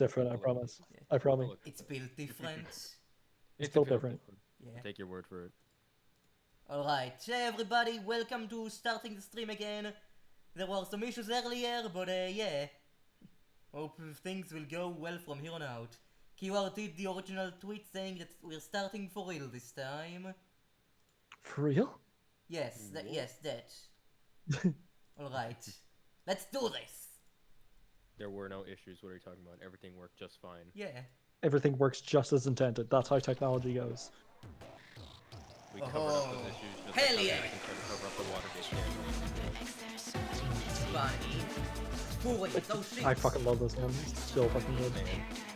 different. I promise. Yeah. I promise. It's built different. It's built different. Yeah. Take your word for it. Alright, hey everybody, welcome to starting the stream again. There were some issues earlier, but yeah. Hope things will go well from here on out. Kiwar did the original tweet saying that we're starting for real this time. For real? Yes, that. Alright, let's do this! There were no issues. What are you talking about? Everything worked just fine. Yeah. Everything works just as intended. That's how technology goes. We covered up those issues just Hell like yeah! how Jackson tried to cover up the Watergate scandal. Funny. Boring, so shit. I fucking love this one. It's so fucking good.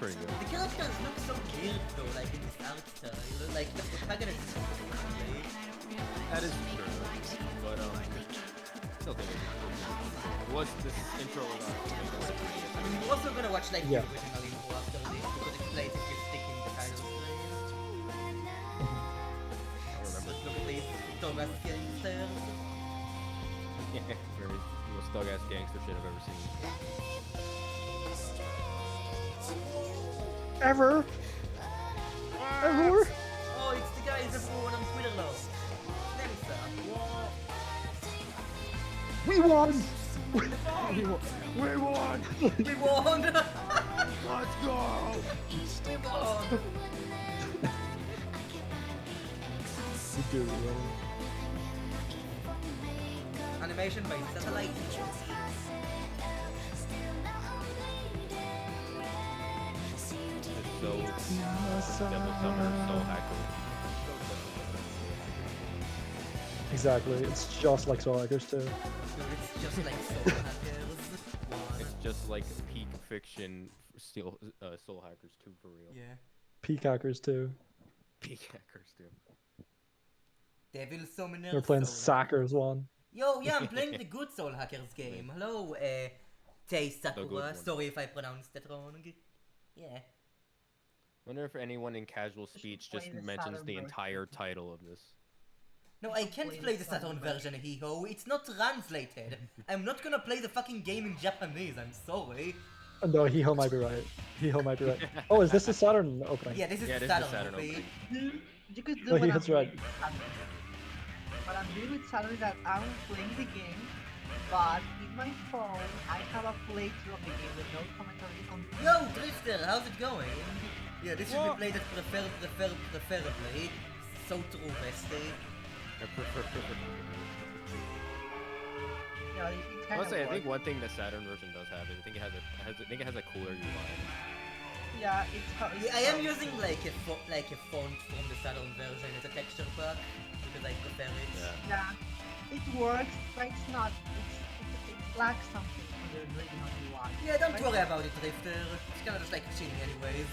Pretty good. The characters look so weird though, like in this art style. Like the protagonist is so lovely. That is true. But still think it's cool. Was this intro I mean, we're also gonna watch like Yeah. the original intro after this because it plays if you stick in the title screen. I remember. Look at these Thomas gangsters. Very most thug ass gangster shit I've ever seen. Ever? Ever? Oh, it's the guys everyone on Twitter loves. Nemsa. We won! We won! We won! Let's go! We won! We do, really. Animation by Satellite. It's so Devil Summer, so hacker. Exactly. It's just like Soul Hackers too. Dude, it's just like Soul Hackers. It's just like peak fiction Soul Hackers 2 for real. Yeah. Peak Hackers too. Peak Hackers 2. Devil Summoner. We're playing Soul Sackers one. Yo, yeah, I'm playing the good Soul Hackers game. Hello, Tei Sakura. one. Sorry if I pronounced that wrong. Yeah. Wonder if anyone in casual speech just play the mentions Saturn the version. entire title of this. No, I can't play the Saturn version, hee-ho. It's not translated. I'm not gonna play the fucking game in Japanese, I'm sorry. No, Hiho might be right. Hiho might be right. Oh, is this the Saturn opening? Yeah, this is Yeah, the this is Saturn the Saturn movie. opening. You could do No, what he I'm has doing right. with Saturn. What I'm doing with Saturn is that I'm playing the game, but in my phone, I have a playthrough of the game with no commentary on the Yo, Drifter, how's it going? Yeah, this should be played at preferably. So true, bestie. Yeah, it's I kind must say, I of think one thing the Saturn version does have is I think it has a cooler UI. Yeah, it's Yeah, I am using like a font from the Saturn version as a texture pack because I prefer it. Yeah. Yeah, it works, but it's not. It lacks something from the original UI. Yeah, don't worry about it, Drifter. It's kind of just like chilling anyways.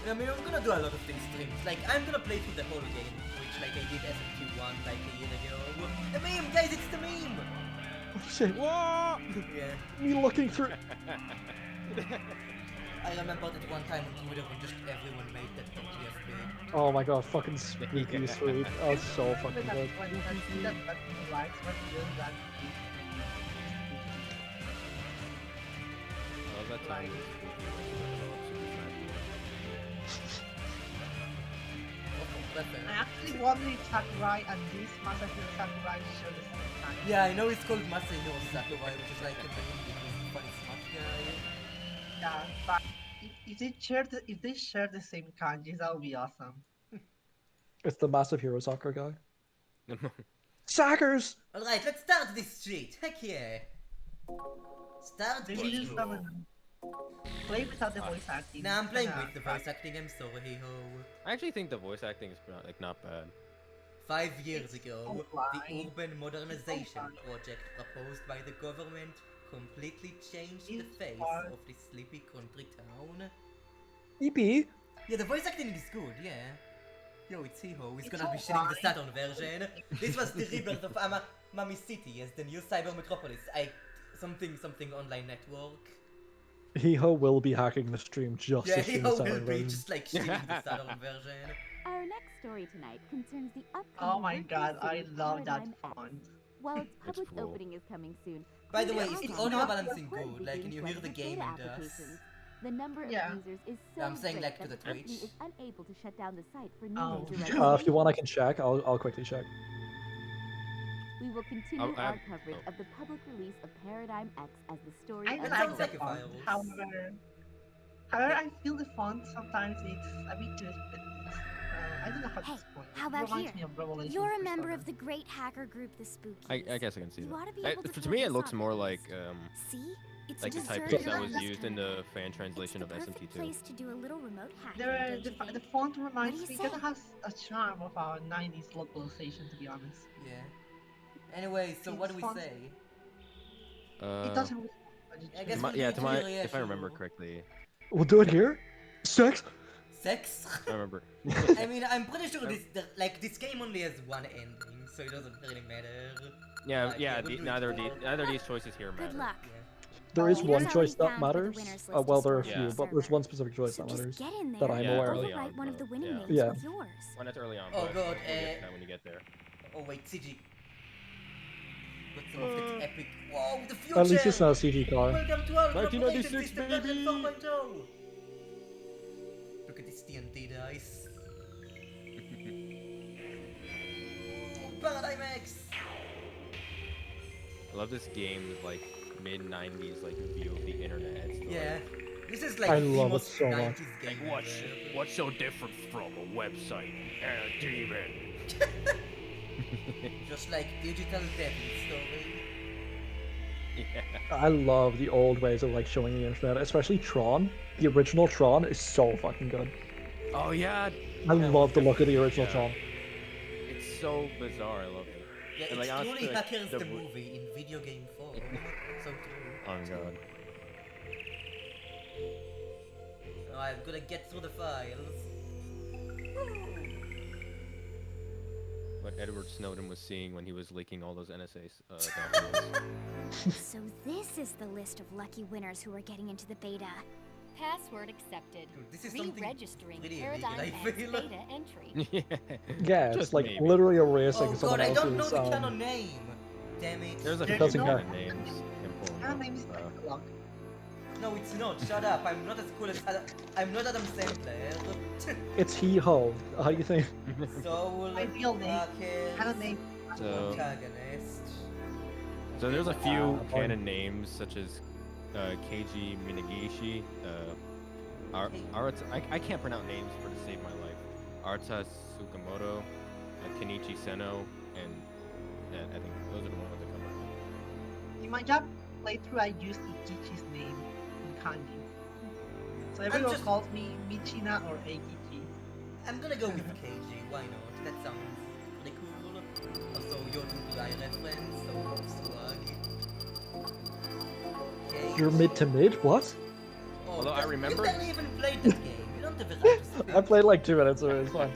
I mean, I'm gonna do a lot of these streams. Like, I'm gonna play through the whole game, which like I did SMT1 like a year ago. The meme, guys, it's the meme! Oh shit. Whoa! Yeah. Me looking through. I remember that one time on Twitter when just everyone made that GFP. Oh my god, fucking spooky sweet. Oh, it's so fucking good. When you see that he likes what he does, that I love that time. I actually wonder if Sakurai and this Masahiro Sakurai share the same time. Yeah, I know it's called Masahiro Sakurai, which is like a name because he's a funny smart guy. Yeah, but if they share the same kanjis, that would be awesome. It's the massive hero soccer guy. Sackers! Alright, let's start this shit. Heck yeah. Start Maybe just game. some play without the voice acting. Nah, I'm playing Yeah. with the voice acting, I'm sorry, ho. I actually think the voice acting is not bad. 5 years ago, the fine. urban modernization fine. project proposed by the government completely changed the It's face fine. of this sleepy country town. EP? Yeah, the voice acting is good, yeah. Yo, it's Hiho, he's It's gonna be all shitting the fine. Saturn version. This was the rebirth of Mami City as the new cyber metropolis. Something online network. Hiho will be hacking the stream just Yeah, to stream the Hiho Saturn will be version. just like shitting the Saturn version. Our next story tonight concerns the upcoming. Oh my Virtual god, I City love that Paradigm X. font. While its public cool. opening is coming soon. By the way, Clear is the Outline audio will balancing record good? Like, can you hear the begins game in beta dust? applications. The number of Yeah. users is so I'm saying, great like, to that the the company Twitch. is unable to shut down the site for new Oh. user If registration. you want, I can check. I'll quickly check. We will continue I our have- coverage oh. of the public release of Paradigm X as the story I That like sounds the like a font. firewall. However, I feel the font sometimes it's a bit too I don't know how to Hey, explain. how It about reminds here? me of Revelation. You're a member 3:7. of the great hacker group, the Spookies. I guess I can see You that. ought to be able to To pull me, it this looks off, more guys. like See? It's the deserted typeface that and was left used in the turned. fan translation It's of the perfect SMT2. place to do a little remote hacking, There, don't you the think? font reminds do you me. It kind say? of has a charm of our 90s localization, to be honest. Yeah. Anyway, so what do we It's fun. say? It doesn't really. I guess to we'll my, yeah, do to it my, here, yeah, if I remember sure. correctly, We'll do it here. Sex. Sex? I remember. I mean, I'm pretty sure this game only has one ending, so it doesn't really matter. Yeah, But yeah. we'll do it Neither together. neither of these choices here matter. Good luck. Yeah. There is Oh, one here's choice how we that found where the matters. winners list Well, is there are a stored few, on the but there's server. one specific choice So that just matters. get in there that I'm Yeah, aware early of. overwrite one of the winning yeah. names Yeah. with yours. When it's early on. Oh but god, we'll get to that when you get there. Oh wait, CG. Got some of that epic. Whoa, the future! At least it's not a CG car. Welcome to our 1996, Corporation System baby! 4.0! Look at this TNT dice. Oh, Paradigm X! I love this game's like mid '90s like view of the internet. It's like, Yeah. This is like I the love it most so much. 90s game. what's so different from a website? A demon. Just like Digital Devil Story. Yeah. I love the old ways of like showing the internet, especially Tron. The original Tron is so fucking good. Oh yeah. I love the look of the original Yeah. Tron. It's so bizarre. I love it. Yeah, And, it's like, honestly, truly like, Hackers the the w- movie in video game form. So true. Oh god. Oh, I'm gonna get through the files. What Edward Snowden was seeing when he was leaking all those NSA documents. So this is the list of lucky winners who are getting into the beta. Password accepted. Dude, this is something Re-registering pretty Paradigm illegal, I X feel. beta entry. Yeah. Yeah, it's Just like maybe. literally erasing Oh someone god, I don't know else's. the canon name! Damn it. There's a There's few no- different names. Her name is Important. Backlog. No, it's not. Shut up. I'm not as cool as I'm not Adam Sandler. It's He Ho. How do you think? Soul, My real name. Hackers, Her name. So- Protagonist. So there's a few fine. canon names such as Keiji Minagishi, I can't pronounce names for to save my life. Arta Tsukamoto, Kenichi Seno, and I think those are the ones that come up. In my job playthrough, I used Ikichi's name in kanji. So everyone just- calls me Michina or Eikichi. I'm gonna go with KG. Why not? That sounds pretty cool. Also, your Dubai reference, so swag. You're mid to mid? What? Oh, Although I remember- You barely even played that game. You don't have a right to speak. I played like 2 minutes, so it's fine.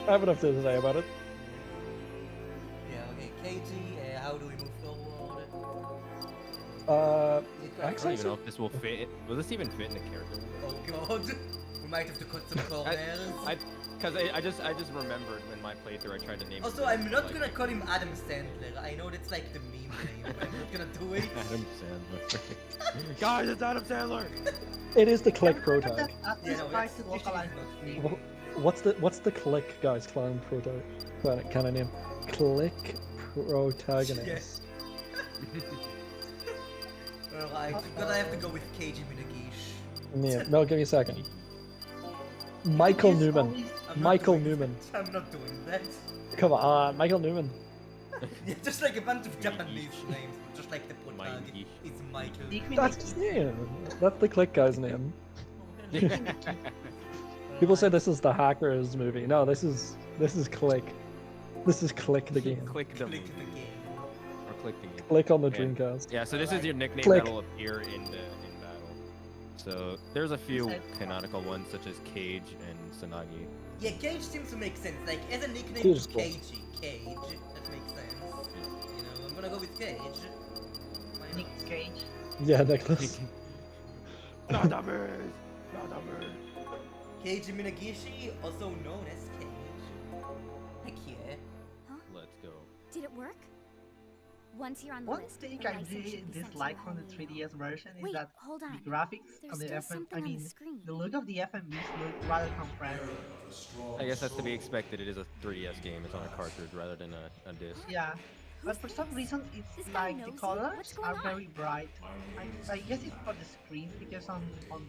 I have enough to say about it. Yeah, okay. KG, how do we move forward? Uh, Is it I correct? don't even know if this will fit. Will this even fit in the character? Oh god. We might have to cut some corners. Because I just remembered in my playthrough I tried to name. Also, him, I'm not like, gonna call him Adam Sandler. I know that's like the meme name, but I'm not gonna do it. Adam Sandler. Guys, it's Adam Sandler. it is the Click Remember prototype. that at Yeah, least no, try it's to usually localize not the me. name. What's the Click guys clan prototype? Can I name? Click protagonist. Alright, but I have to go with KG Minagish. Yeah, no, give me a second. Michael It's Newman. always- I'm not Michael doing Newman. that. I'm not doing that. Come on, Michael Newman. Yeah, just like a bunch of Japanese names, just like the protagonist. Mikey. It's Michael. Nick That's Miniki. his name. That's the Click guy's name. People say this is the Hackers movie. No, this is Click. This is Click the game. Click the Click movie. the game. Or click the game. Click on the Yeah. Dreamcast. Yeah, so this is your nickname Click. that'll appear in battle. So there's a few Okay. canonical ones such as Cage and Sanagi. Yeah, Cage seems to make sense. Like, as a nickname Cage is to cool. Cage, that makes sense. You know, I'm gonna go with Cage. Why not? Nick Cage. Yeah, Nicholas. Keiji Minagishi, also known as Cage. Heck yeah. Let's go. Did it work? Once you're on the One list, thing the I license really should be sent to dislike your from the home 3DS version is Wait, that hold on. the graphics There's on the still FM, something I on the mean, screen. the look of the FMVs look rather compressed. I guess that's to be expected. It is a 3DS game. It's on a cartridge rather than a disc. Yeah, but Who's for some this? reason it's This guy like the knows you? colors What's going are on? very bright. I guess it's for the screen because on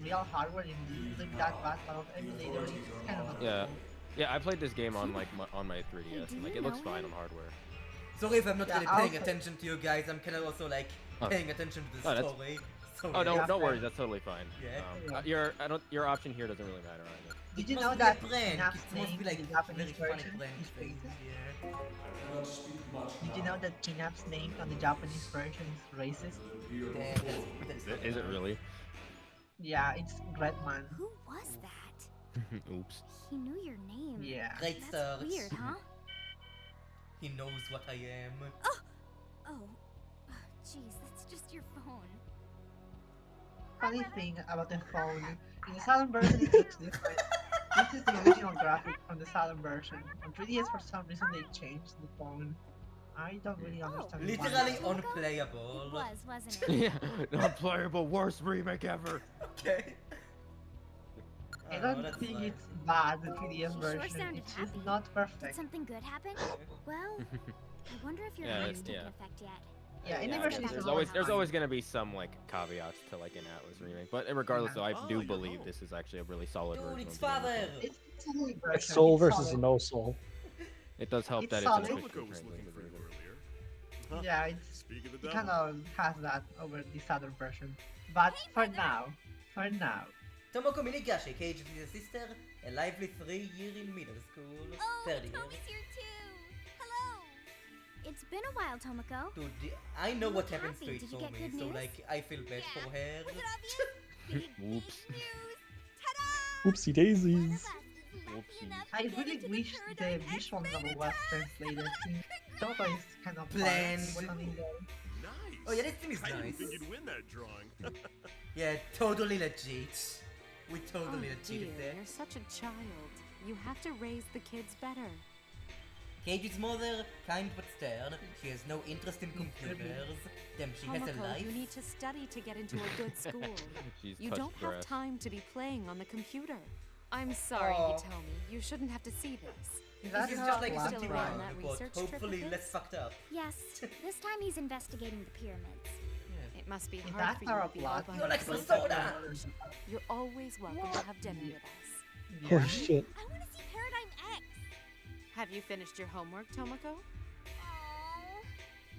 real hardware it doesn't look that bad, but on emulator it's kind of not Yeah. cool. Yeah, I played this game on like on my 3DS, do and like you it looks know fine him? on hardware. Sorry if I'm not Yeah, really I'll paying say- attention to you guys. I'm kind of also like Oh. paying attention to the Oh, that's- story. So Oh, Yeah, don't worry, fair. that's totally fine. Yeah. Your option here doesn't really matter either. Did you Must know be that a prank. Knapp's It must name be like in the Japanese very funny version prank is thing. racist? Yeah. Did you know that Knapp's name on the Japanese version is racist? Damn, that's Is it really? Yeah, it's Redman. Who was that? Oops. He knew your name. Yeah. great That's start. weird, huh? He knows what I am. Oh, jeez, that's just your phone. Funny thing about the phone, in the Saturn version it looks different. This is the original graphic from the Saturn version. On 3DS for some reason they changed the phone. I don't really understand why. Literally It unplayable. was, wasn't it? Yeah, unplayable, worst remake ever. Okay. I Oh, don't that's think fine. it's bad, the 3DS She sure version. sounded It's just happy. not Did perfect. something good happen? Well, I wonder if your Yeah, hack's taken yeah. effect yet. Yeah, any Yeah, I version guess is there's a always lot there's fun. always gonna be some like caveats to like an Atlas remake, but regardless, though, I Oh, do you believe know. this is actually a really solid Dude, version. it's of the game. father. It's a solid version. It's soul it's versus solid. no soul. It does help It's that solid. it's Tomoko officially was looking for you translated. earlier. Huh. Yeah, it's Speaking of the it devil. kind of has that over the Saturn version. But for now, Tomoko Minigashi, Cage is a sister, a lively 3-year in middle school. Oh, Third year. Tommy's here too. Hello. It's been a while, Tomoko. Dude, I know You what look happens to happy. it Did you for get me, good so news? like I feel bad for her. Was it obvious? Big Whoops. news. Ta-da! Oopsie daisies. Whoopsie. I really wish the visual novel was translated. Toto is kind of Bland. What on in there. Nice. Oh yeah, this thing is I didn't nice. think you'd win that drawing. Yeah, totally legit. We totally Oh dear, achieved that. you're such a child. You have to raise the kids better. Cage's mother, kind but stern. She has no interest in computers. Damn, she has a Tomoko, life. you need to study to get into a good school. She's You touched don't have grass. time to be playing on the computer. I'm sorry, Aw. Hitomi. You shouldn't have to see this. Is This that is how just like a Black Still city away on Friday- that report, research trip of hopefully his? less fucked up. Yes, this time he's investigating the pyramids. Yeah. It must be Is hard that for you our to be all plot? by You're like yourself. Persona! You're always welcome to have dinner with us. Oh Yeah. shit. I want to see Paradigm X. Have you finished your homework, Tomoko? Oh,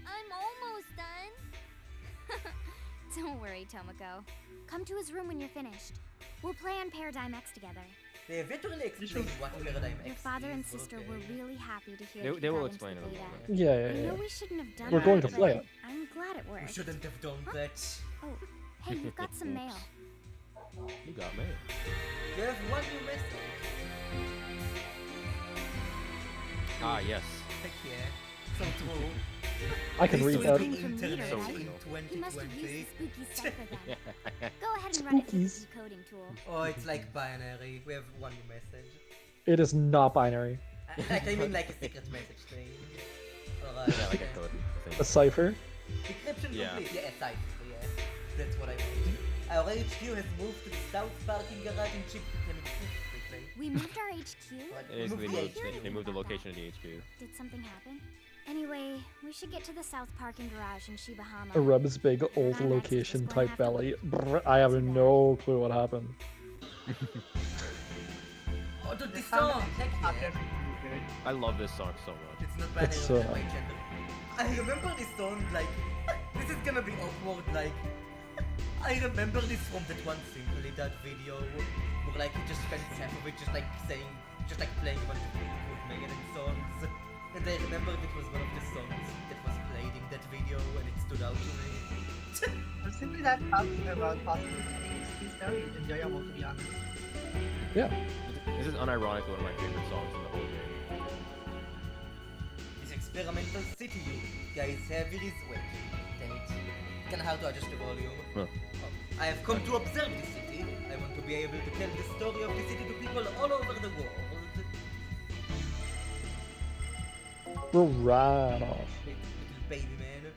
I'm almost done. Don't worry, Tomoko. Come to his room when you're finished. We'll play on Paradigm X together. They have yet to really explain what Paradigm X Your father and is, sister okay. were really happy to hear They- that they you will got into explain the it a beta. little bit. Yeah, I yeah, know yeah. we shouldn't have done We're that, going to but play it. I'm glad it We worked. shouldn't have done that. Oh, hey, you've got some mail. You got mail. You have one new message. Ah, yes. Heck yeah. So true. I can This read was that. the Coming from internet Rita, So right? real. in He must have 2020. used the spooky cipher then. Go ahead and run it through the Spookies. decoding tool. Oh, it's like binary. We have one new message. It is not binary. Like, I mean like a secret message thing. Alright. Yeah, like a code. I A think. cipher. Decryption Yeah. complete. Yeah, it's cipher, yeah. That's what I meant. Our HQ has moved to the south parking garage in Chip. We moved our HQ. It is Moved the the I lo- heard HQ. they about moved the that. location of the HQ. Did something happen? Anyway, we should get to the south parking garage in Shibahama. A Reb's big old Paradigm X is location just gonna type have to belly. wait. Brr, I have no clue what happened. Oh, dude, this The sound song! Heck Not yeah. very good. I love this song so much. It's not binary It's, on my gender. I remember this song like this is gonna be awkward like I remember this from that one Simply That video where like he just spends half of it just like saying just like playing a bunch of good Megadeth songs. And I remember it was one of the songs that was played in that video and it stood out to me. But simply that talking about possible things is very enjoyable to be honest. Yeah. This is unironically one of my favorite songs in the whole game. This experimental city you guys have it is wait, damn it. Kinda hard to adjust the volume. Huh. I have come to observe the city. I want to be able to tell the story of the city to people all over the world. We're right off. Little baby man.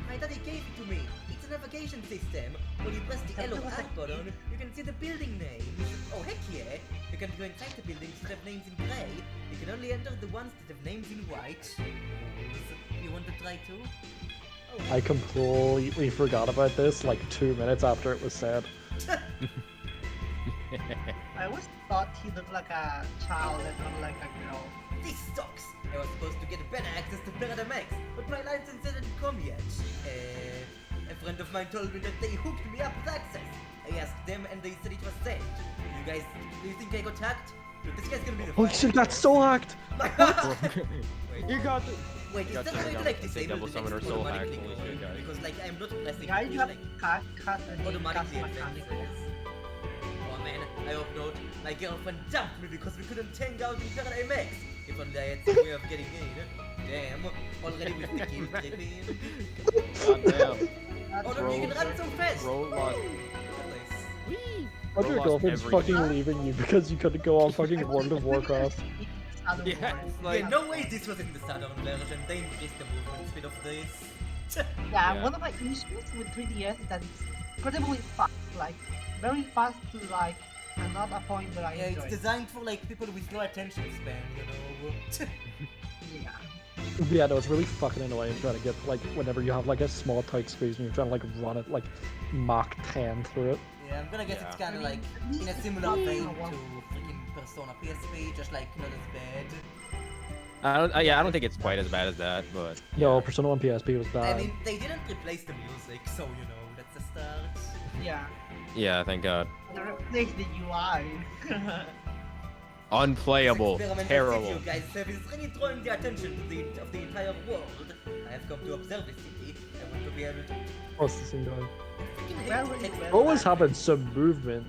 My daddy gave it to me. It's a navigation system. When you press the L or R button, you can see the building names. Oh, heck yeah. You can go inside the buildings that have names in grey. You can only enter the ones that have names in white. You want to try too? Oh, I completely forgot about this like 2 minutes after it was said. I always thought he looked like a child and not like a girl. this sucks. I was supposed to get better access to Paradigm X, but my license hasn't come yet. A friend of mine told me that they hooked me up with access. I asked them and they said it was sent. You guys, do you think I got hacked? Look, this guy's gonna be the Oh shit, that's so hacked! You got the. Wait, is got that turned way to down. like It's a disable double the summoner next soul hack. automatically? Holy shit, guys. Because like I'm not pressing Guys, push, you have like cut and then cast automatically mechanical. affects. Oh man, I hope not. My girlfriend dumped me because we couldn't hang out in Paradigm X. If only I had some way of getting in. Damn, already with the kill tripping. Goddamn. Oh no, you can run so fast! Bro lost. Nice. What your lost girlfriend's everything. fucking leaving you because you couldn't go on fucking World of Warcraft? Yeah, it's like. Yeah, no way this was in the Southern version. They increased the movement speed of this. Yeah, Yeah. one of my issues with 3DS is that it's incredibly fast, like very fast to like, and not a point where I Yeah, enjoy. it's designed for like people with low attention span, you know. Yeah. Yeah, no, it's really fucking annoying trying to get, like, whenever you have, like, a small tight space and you're trying to, like, run it, like, Mach 10 through it. Yeah, I'm gonna guess it's Yeah. kind of like in a similar vein to freaking Persona PSP, just like not as bad. Yeah, I don't think it's quite as bad as that, but. No, Persona 1 PSP was I bad. mean, they didn't replace the music, so you know, that's a start. Yeah. Yeah, thank God. They replaced the UI. Unplayable. This experimental Terrible. video, guys, is really drawing the attention of the entire world. I have come to observe the city. I want to be able to. What's this thing doing? I freaking hate Well, to well, text well. people Always back. having some movement.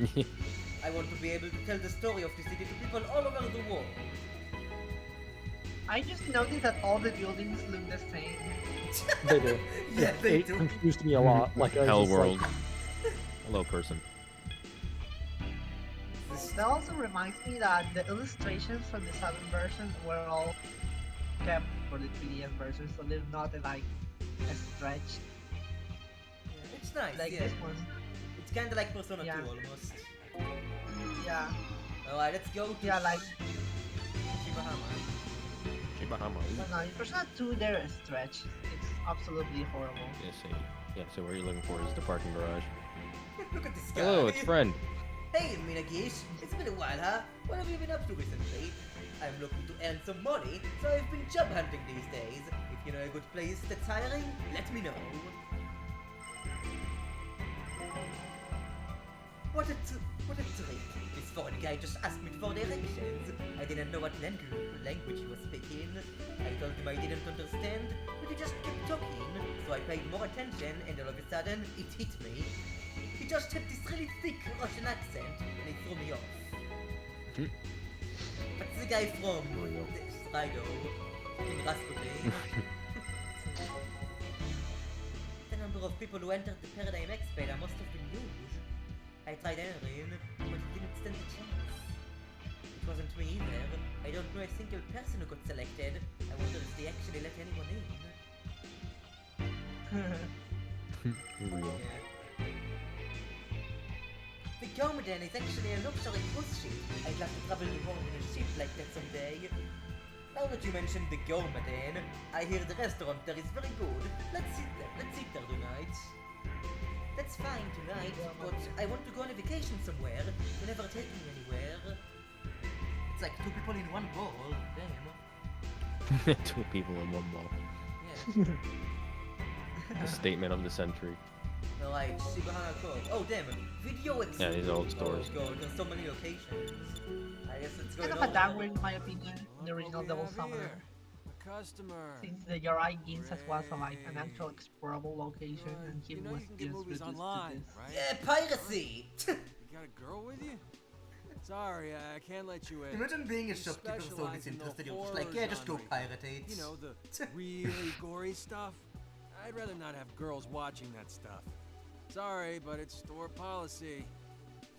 I want to be able to tell the story of the city to people all over the world. I just noticed that all the buildings look the same. They do. Yeah, they it do. confused me a lot. Like, I was Hell just like, world. Hello, person. That also reminds me that the illustrations from the Southern version were all kept for the 3DS version, so they're not like a stretch Yeah, it's nice, like yeah. this one. It's kind of like Persona Yeah. 2 almost. Yeah, Alright, let's go to yeah, like Shibahama. Shibahama. but no, in Persona 2 they're a stretch. It's absolutely horrible. Yeah, so what you're looking for is the parking garage. Look at this guy. Hello, it's friend. Hey, Minagish. It's been a while, huh? What have you been up to recently? I'm looking to earn some money, so I've been job hunting these days. If you know a good place that's hiring, let me know. What a trick. This foreign guy just asked me for directions. I didn't know what language he was speaking. I told him I didn't understand, but he just kept talking. So I paid more attention, and all of a sudden, it hit me. He just had this really thick Russian accent, and it threw me off. Hmm. What's the guy from? Here we go. This Rido. In Rasputin. The number of people who entered the Paradigm X beta must have been huge. I tried entering, but it didn't stand a chance. It wasn't me either. I don't know a single person who got selected. I wonder if they actually let anyone in. Here we go. Yeah. The Gomaden is actually a luxury cruise ship. I'd love to travel the world in a ship like that someday. Now that you mentioned the Gomaden, I hear the restaurant there is very good. Let's sit there tonight. That's fine tonight, but I want to go on a vacation somewhere. You never take me anywhere. It's like two people in one ball. Damn. 2 people in one ball. Yeah. The statement of the century. Alright, Shibahara Cove. Oh damn, video ex- Yeah, these are old stores. Oh god, there's so many locations. I guess it's going Kind of on. a downgrade in my opinion, the original Double Summoner. Customer. Since the Yorai Ginzas was like an actual explorable location and he You know was you can get just movies reduced online, to this. right? Yeah, piracy! You got a girl with you? Sorry, I can't let you in. Imagine being a We shopkeeper so specialize in the disinterested, you're just like, yeah, just go horror pirate it. You know, the really gory stuff. I'd rather not have girls watching that stuff. Sorry, but it's store policy.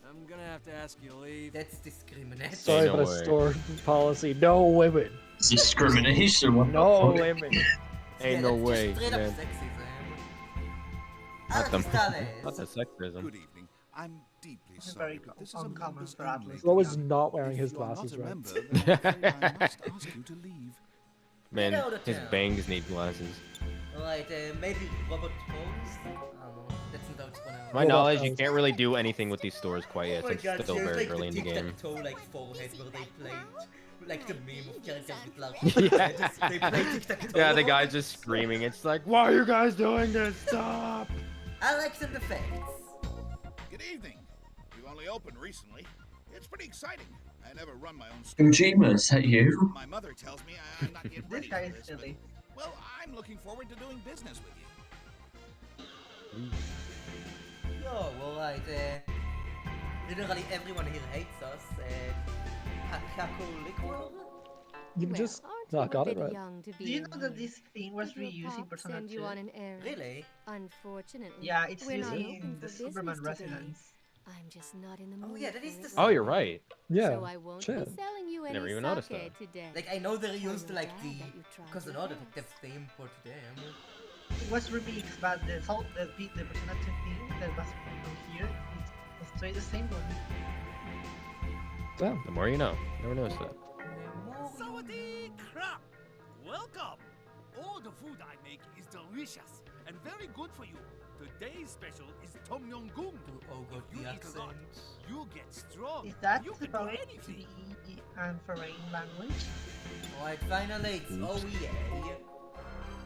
I'm gonna have to ask you to leave. That's discrimination. sorry, no but a way. store policy. No women. Discrimination. What the No fuck? women. Ain't Yeah, no that's way, just straight up man. sexism. Not the, Arquistales. not the sexism. Good evening. I'm deeply This is sorry, very but this is a uncommon members for only athletes. Flo is club. not wearing If his you are not glasses a right. member, then I'm afraid I must ask you to leave. Man, out of his town. bangs need glasses. Alright, maybe Robert Holmes? I don't know. That's not how it's pronounced. To my Well, knowledge, you that's- can't really do anything with these stores quite yet. Oh my It's god, still so it's very like early in the game. tic-tac-toe, like forehead where they played, like the meme of characters with large Yeah. They play tic-tac-toe. Yeah, the guy's just screaming. It's like, why are you guys doing this? Stop! I like some effects. Good evening. We've only opened recently. It's pretty exciting. I never run my own store. Kojima, is that you? My mother tells me I'm not yet This ready guy for is this, but, silly. well, I'm looking forward to doing business with you. Yo, alright, literally everyone here hates us. Hakako Liquor? You Well, just aren't no, I you got a it bit right. young to be Do you in know that here? this thing was Did your reusing pop Persona send 2? you on an errand? Really? Unfortunately, Yeah, it's we're not using open the for business Superman today. residence. I'm just not in the Oh, mood. yeah, that is for the it. Oh, you're right. Yeah, So I won't shit. be selling you any Never even noticed sake that. today. Like, I know they Tell used your like dad the that you tried Cousin your Odd best. effective theme for them. It was remixed, but the Persona 2 thing that was from here is straight the same one. Damn. The more you know. Never noticed that. Sawadee crap! Welcome! All the food I make is delicious and very good for you. Today's special is Tom Yum Goong. Oh god, If you the eat a lot, accent. you get strong. Is that you can do supposed to anything. be foreign language? Alright, finally, it's Oops. OEA.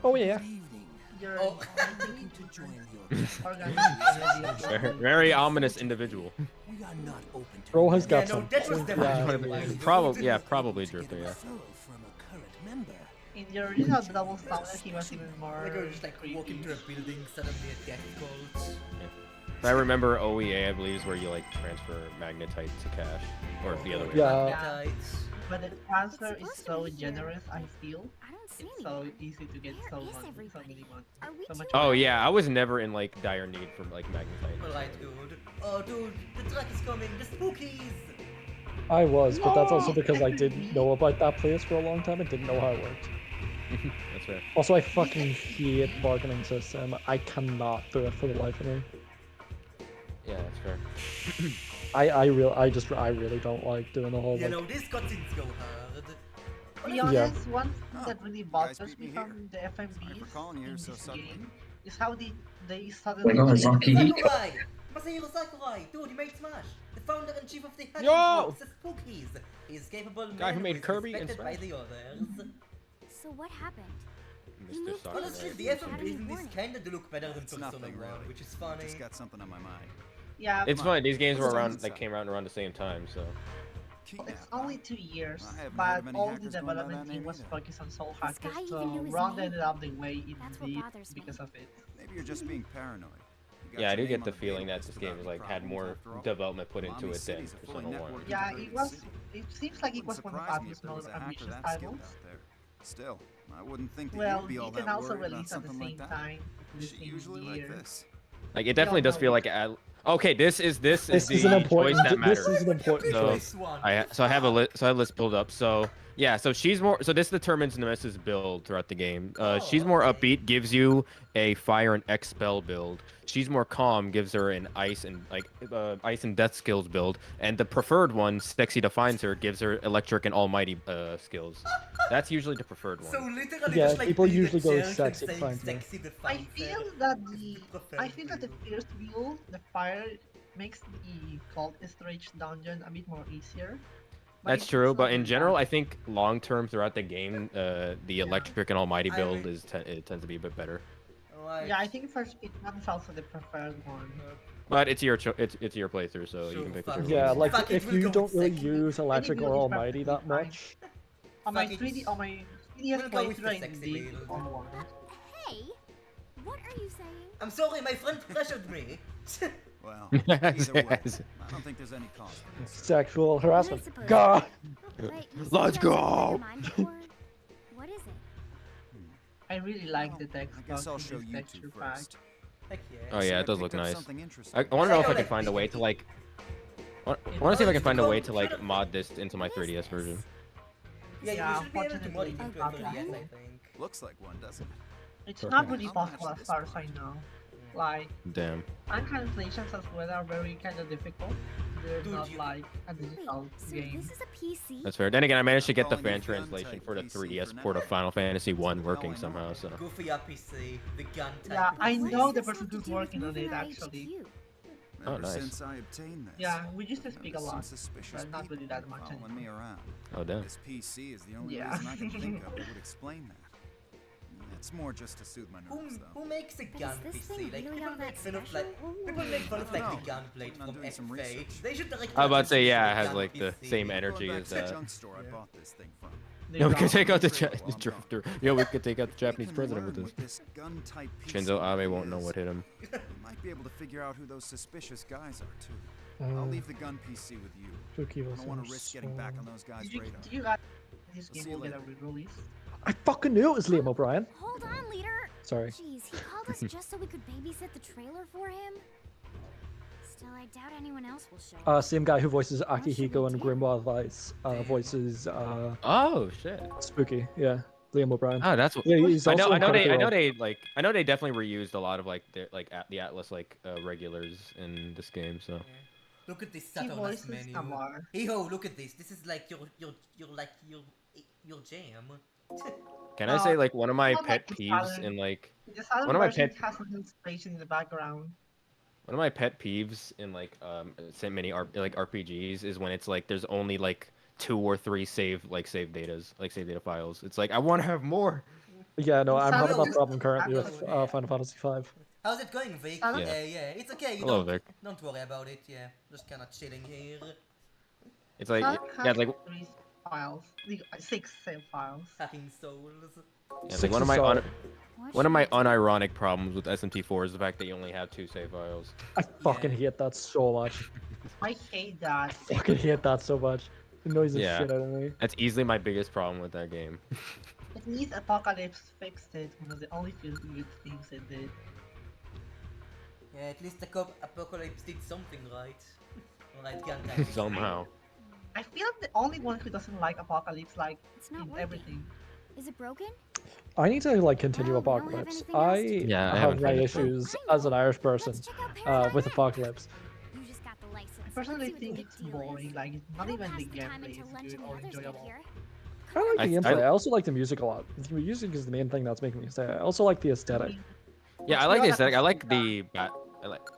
Oh yeah. Good evening. You're Oh. Looking to join your organization. Very ominous individual. We are not open to Bro has Yeah, got no, some. that was Yeah. definitely one. Probably, yeah, probably to get a Drifter, yeah. referral from a current member. In the original Double Sounder, he was even more. Like, I just like walk creepy. into a building, suddenly a death cult. If I remember, OEA, I believe, is where you like transfer magnetite to cash, or the other way. Yeah. around. Magnetites. But the transfer It's is supposed to so be here. generous, I feel. I don't see It's so anyone. easy to get Where so is much, so everybody? many money. Are we So too much- Oh yeah, I was never in like dire need for like magnetite. Alright, dude. Oh, dude, the truck is coming. The spookies. I was, but that's also No! because I didn't know about that place for a long time and didn't know how it worked. That's fair. Also, I fucking hate bargaining system. I cannot do it for the life of me. Yeah, that's fair. I really don't like doing the whole You like. know, these cutscenes go hard. To be Yeah. honest, one thing Oh, that really you guys bothers beat me me from the Sorry FMVs for calling you in so this suddenly. game is how they suddenly God, change- Zaki. Sakurai! Masahiro Sakurai! Dude, he made Smash! The founder and chief of the Hacking Yo! Group, the Spookies! He's capable Guy man who made who is Kirby and respected by Smash. the others. So what happened? Mr. moved Sakurai. Honestly, the Academy FMVs in this warning. kinda do look better than It's Persona nothing 1, really. which is I funny. just got something on my mind. Yeah, It's Come on, funny. These games were let's around, talk like inside. came out around the same time, so. it's only 2 years, I haven't heard but of any all the hackers going by development that team name was either. focused on Soul This Hackers, guy even so knew his Ronda name. ended up the way it That's what did bothers me. because of it. Maybe you're just being paranoid. You got Yeah, I your do name get on the the feeling beta that list this game without is any like had problems more after all. development put into Mommy it than cities are fully Persona 1. networked Yeah, integrated it was. city. It seems like it Wouldn't was one of surprise me Atlas' if there was most a hacker ambitious that skilled titles. out there. Still, I wouldn't think that Well, you'd be all you can that also worried about release at the something same like that. time. Is the she same usually like year. this? Like it definitely does feel like okay, this is This the is an important. choice that This matters. is an important So, choice. This one. I have a list. So I have a list pulled up. So yeah, so she's more. So this determines Nemesis' build throughout the game. She's more okay. upbeat, gives you a fire and expel build. She's more calm, gives her an ice and ice and death skills build. And the preferred one, Sexy Defines Her, gives her electric and almighty skills. That's usually the preferred one. So literally Yeah, just like people being a usually go jerk and sexy saying defines her. sexy I defines feel her. that Prefer I feel that the to. first build, the fire, makes the cult storage dungeon a bit more easier. That's it's true, not but in bad. general, I think long term throughout the game, the electric and almighty I build mean- it tends to be a bit better. Like, Yeah, I think first it one is also the preferred one. But it's your it's your playthrough, so you Sure, can pick fuck whichever it. Yeah, one. like Fuck it, if we'll you go don't really sexy. use electric build or is almighty that perfectly fine. much, On my Fuck it. 3D, on my 3DS We'll go with the playthrough, I sexy did build. on one. Hey, what are you saying? I'm sorry, my friend pressured me. Well, Yes, either way, yes. I don't think there's any cause for this. sexual harassment. suppose- God. But you said Let's you guys had go. your mind before. What is it? I really like Well, the text I guess I'll box show in this you texture two pack. first. Heck yeah. Oh See, yeah, I it does picked look up nice. something interesting. I want to know if I like can find a way to like. I want to see if I can find a way to like mod this into my 3DS version. Yeah, Yeah, you should be able to mod it unfortunately, into not a 3DS, that. I think. Looks like one, doesn't it? It's not Perfect. really possible as far as I know. Like, Damn. fan translations as well are very kind of difficult. They're Dude, not you- like a Wait, digital so game. this is a PC? That's fair. Then again, I managed to get the Calling it fan gun translation type for the PC 3DS for port of now. Final Fantasy 1 all working I know. somehow. So Goofy RPG, the gun type. Yeah, I What know does the this person have to who's do with working on moving it our actually. HQ? Oh, Ever nice. since I obtained this, Yeah, we used to speak a noticed some lot, suspicious but not really people that much following me anymore. around. Oh damn. This PC is the only Yeah. reason I can think of that would explain that. It's more just to soothe my nerves, though. Who makes a But gun is this PC? thing Like really people all make that fun of special? like people make fun of like the No. gunplate I'm from doing some FA. research. They should direct. I was about to say, that yeah, it to has gun like the PC. same Going energy back as to the that. junk store I bought this thing from. They Yo, we don't- could take out the, Straight while the I'm drifter. Yo, we could take out the We Japanese can president with learn this. what this gun-type PC Shinzo Abe really won't know is. what hit him. You might be able to figure out who those suspicious guys are too. Uh, I'll leave the gun PC with you. Spooky I was don't want to in risk getting back on Spawn. those guys' Did you, radar. did you guys this I'll see game you will get a later. re-release? I fucking knew it was Liam O'Brien. Hold on, leader. Sorry. Jeez, he called us just so we could babysit the trailer for him? Still, I doubt anyone else will show up. Same guy who voices What should we Akihiko and do? Grimoire Vice voices Oh shit. Spooky. Yeah, Liam O'Brien. Oh, that's what. Yeah, he's I also know. in I know Critical they. Role. I know they definitely reused a lot of like the Atlas like regulars in this game. So. Look at this He Saturnus voices menu. Tamar. Hey ho, look at this. This is like your jam. Can I say like one of my not pet like the peeves Saturn. in like The Saturn One of my version pet- has some inspiration in the background. one of my pet peeves in like Sim many like RPGs is when it's like there's only like 2 or 3 save data files. It's like I want to have more. Yeah, no, I'm having Hello. that problem currently with Hello. Final Fantasy V. How's it going, Vic? Hello? Yeah, it's okay. You Hello, don't, Vic. don't worry about it. Yeah, just kind of chilling here. It's like Saturn yeah, has like 3 files, 6 save files. Hacking souls. yeah, Six like one of is my solid. What one of should my we do? unironic problems with SMT4 is the fact that you only have 2 save files. I fucking hate that so much. I hate that. Fucking hate that so much. It annoys the Yeah. shit out of me. That's easily my biggest problem with that game. At least Apocalypse fixed it. One of the only few good things it did. Yeah, at least the Apocalypse did something right. Alright, gun time. Somehow. I feel like the only one who doesn't like Apocalypse like It's not in working. everything. Is it broken? I need to like continue Well, we don't have Apocalypse. anything else I to do. Yeah, I have haven't my finished it. issues I as an know. Irish person Let's check out Paradigm with X. Apocalypse. You just got the license. I personally Let's see what think the it's big deal boring. is. Like, it's not Don't even pass the the time gameplay until is Lunch good and the or others get enjoyable. here. I like the I- gameplay. I also like the music a lot. The music is the main thing that's making me stay. I also like the aesthetic. Yeah, I What's like the the aesthetic. I other like thing the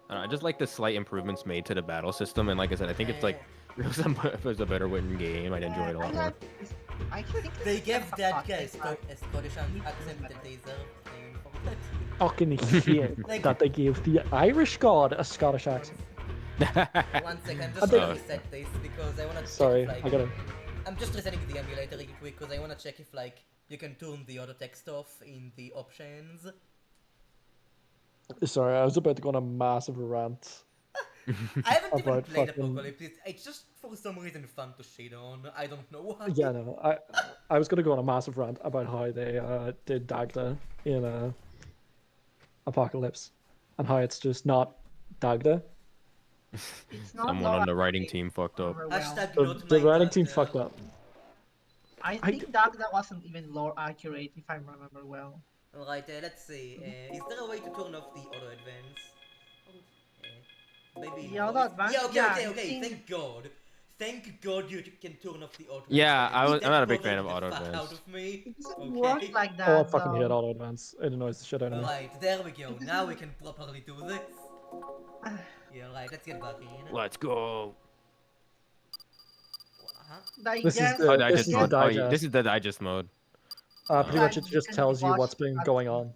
I just like the slight improvements made to the battle system. And like I said, I think it's like if it was a better written game, I'd enjoy it a lot more. I think They it's gave just that guy Apocalypse, a Scottish accent that they deserve. Fucking hate Like- that they gave the Irish god a Scottish accent. 1 second, I just think- gonna reset this because I wanna check Sorry, if, like, I gotta. I'm just resetting the emulator really quick because I wanna check if like you can turn the auto text off in the options. Sorry, I was about to go on a massive rant. I haven't even About played fucking- Apocalypse. It's just for some reason fun to shit on. I don't know why. Yeah, no, I was gonna go on a massive rant about how they did Dagda in Apocalypse, and how it's just not Dagda. It's not Someone on Laura the writing Flynn team fucked up. over well. Hashtag The, not the my writing team dad, fucked up. I think that wasn't even lore accurate if I remember well. Alright, let's see. Is there a way to turn off the auto advance? Maybe. The auto advance? Yeah, okay, Yeah, okay, it okay. seems- Thank God. Thank God you can turn off the auto. Yeah, advance. I'm not a That big fan of bothered auto the fuck advance. Out of me. It doesn't Okay. work like that. Oh, I fucking though. hate auto advance. It annoys the shit out of me. Alright, there we go. Now we can properly do this. Yeah, right. Let's get back in. Let's go. Huh? This is Digest- the- Oh, this digest is the mode. Oh, yeah, digest. this is the digest mode. Pretty much it You just can tells you watch what's been that going thing. on.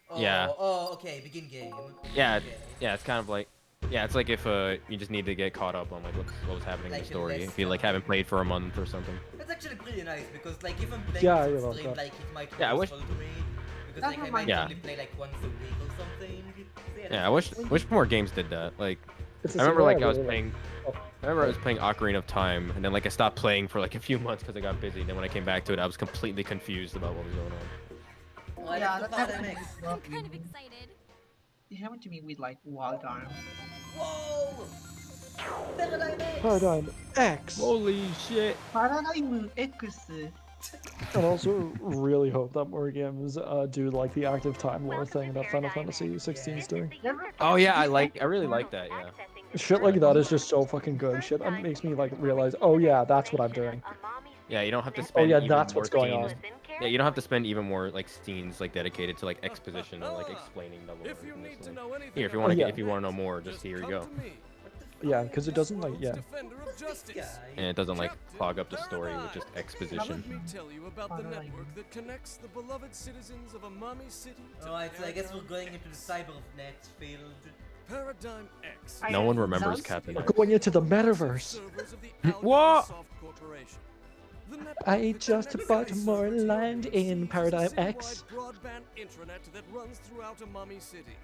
Oh, Yeah. Oh, okay. Begin game. Yeah, Okay. yeah, it's kind of like it's like if you just need to get caught up on like what was happening in Like the in story this if you like haven't played for a month or something. That's actually pretty nice because like if I'm playing Yeah, I this on love stream, that. like it might be Yeah, I wish- useful to me because That like I might reminds me- only play like once a week or something. So, Yeah, that's I wish nice. wish more games did that. Like It's a I remember like I was similar- playing. I remember I was playing Ocarina of Time, and then like I stopped playing for like a few months because I got busy. Then when I came back to it, I was completely confused about what was going on. Alright, Yeah, let's that go Paradigm happened X. with I'm Lovely. kind of excited. It happened to me with like Wild Arms. Whoa! Paradigm X! Paradigm X. Holy shit! Paradigm X. And also really hope that more games do like the active time lore thing that Final Fantasy 16 is doing. Oh yeah, I really like that. Yeah. Shit like that is just so fucking good. Shit that makes me like realize, oh yeah, that's what I'm doing. Yeah, you don't have to Oh spend yeah, even that's more what's going scenes. on. Yeah, you don't have to spend even more like scenes like dedicated to like exposition or like explaining the lore. If you and need just, to like- know anything Here, if you about want to Yeah. if you want to know more, just here you come go. to me. Yeah, because it doesn't like yeah. Defender of justice. And it doesn't like clog up the story with just exposition. Let me tell you about the network that connects the beloved citizens of Amami City to Alright, so I guess we're Paradigm going into the cyber of net field. Paradigm X. No one remembers Sounds- Captain We're X. going into the metaverse. Servers of the What? Soft Corporation. The network I that just connects bought space more servers to land your in PCs Paradigm is a X. citywide broadband intranet that runs throughout Amami City.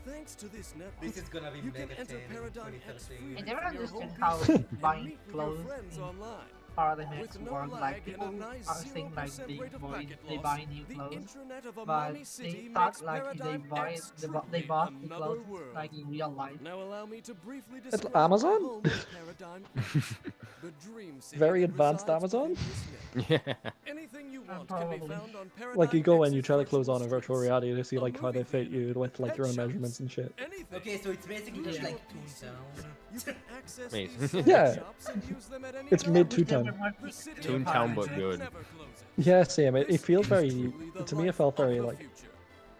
Thanks to this network, This is gonna be you can mega enter 10 in Paradigm X 2013. freely I never from your understood home how PC and buying meet with your clothes friends in online. Paradigm X With no work. lag Like and people a nice are saying like 0% they rate of buy packet they loss, buy new the clothes, intranet of but Amami City they makes thought like they Paradigm buy X they truly bought the another clothes world. like in real life. Now allow me to briefly It's describe Amazon? the home of Paradigm X, the dream city Very that advanced resides Amazon? within this network. Yeah. Anything you want can be Probably. found on Paradigm Like you go and you X's try to close on a virtual virtual streets. reality to see A like how they movie fit you theater, with like your own pet measurements shops, and shit. anything. Okay, so it's basically just Yeah. like Toontown. You can access Amazing. these separate Yeah. shops and use them at any It's time. mid Wish there were Toontown. more The people city in of Toontown, Paradigm but Paradigm good. never closes. Yeah, Sam. It This feels is very. truly the To me, it life felt of very the like. future.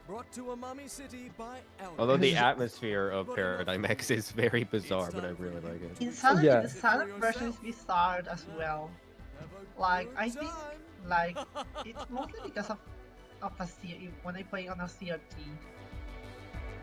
Brought to Amami City by Although the Albion. atmosphere of Paradigm X is very bizarre, but I really like it. In Southern, Yeah. the Southern version is bizarre as well. Like I think like it's mostly because of a when I play on a CRT.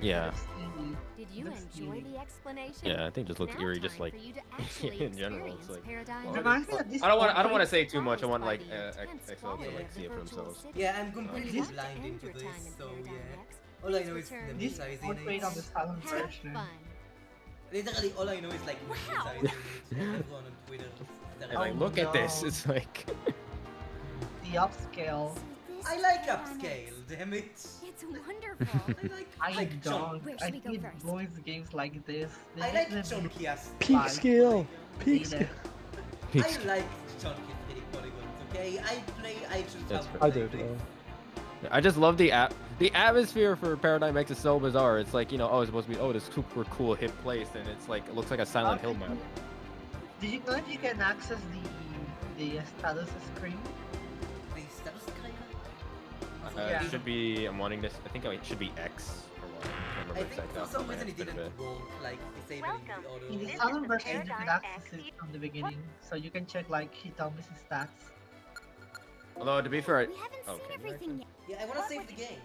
Yeah. It's eerie. Did you Looks enjoy eerie. the explanation? Yeah, I think it just looks Now eerie, just time like for you to actually in general. It's experience like. Paradigm well, X. Reminds me of this I don't want to old say too much. I want like Surprised by the intense XL to quality like of see the it for virtual themselves. city. Yeah, I'm completely Want to blind end into your time this, in so Paradigm yeah. X? All I Please know is return the This size in portrayed on the it. Southern Have version. fun. Literally, all I know is like Wow. size in it. Everyone on Twitter. And like, Oh, look at this. no. It's like. The upscale. So this I like Paradigm upscale, X. damn it. It's wonderful. I like chunk. don't. Where should I we go hate first? boys games like this. They I make like them chunky ass. Peak Fine. scale. Peak hate scale. it. I like chunky 3D polygons, okay? I just That's have I to do. play this. I just love the atmosphere for Paradigm X is so bizarre. It's like, you know, oh, it's supposed to be, oh, this super cool hip place, and it's like, it looks like a Silent Hill map. Do you know if you can access the status screen? The status screen? Yeah. It should be, I'm wanting this, I think it should be X or Y. I can't I remember think exactly for off the some top of my reason it head, but, didn't work, like disabling the auto. In the This Southern is the version, you can Paradigm access X it from the beginning, so you can check like Hitomi's stats. although to be fair, We haven't okay. seen everything yet. Yeah, I wanna save the game.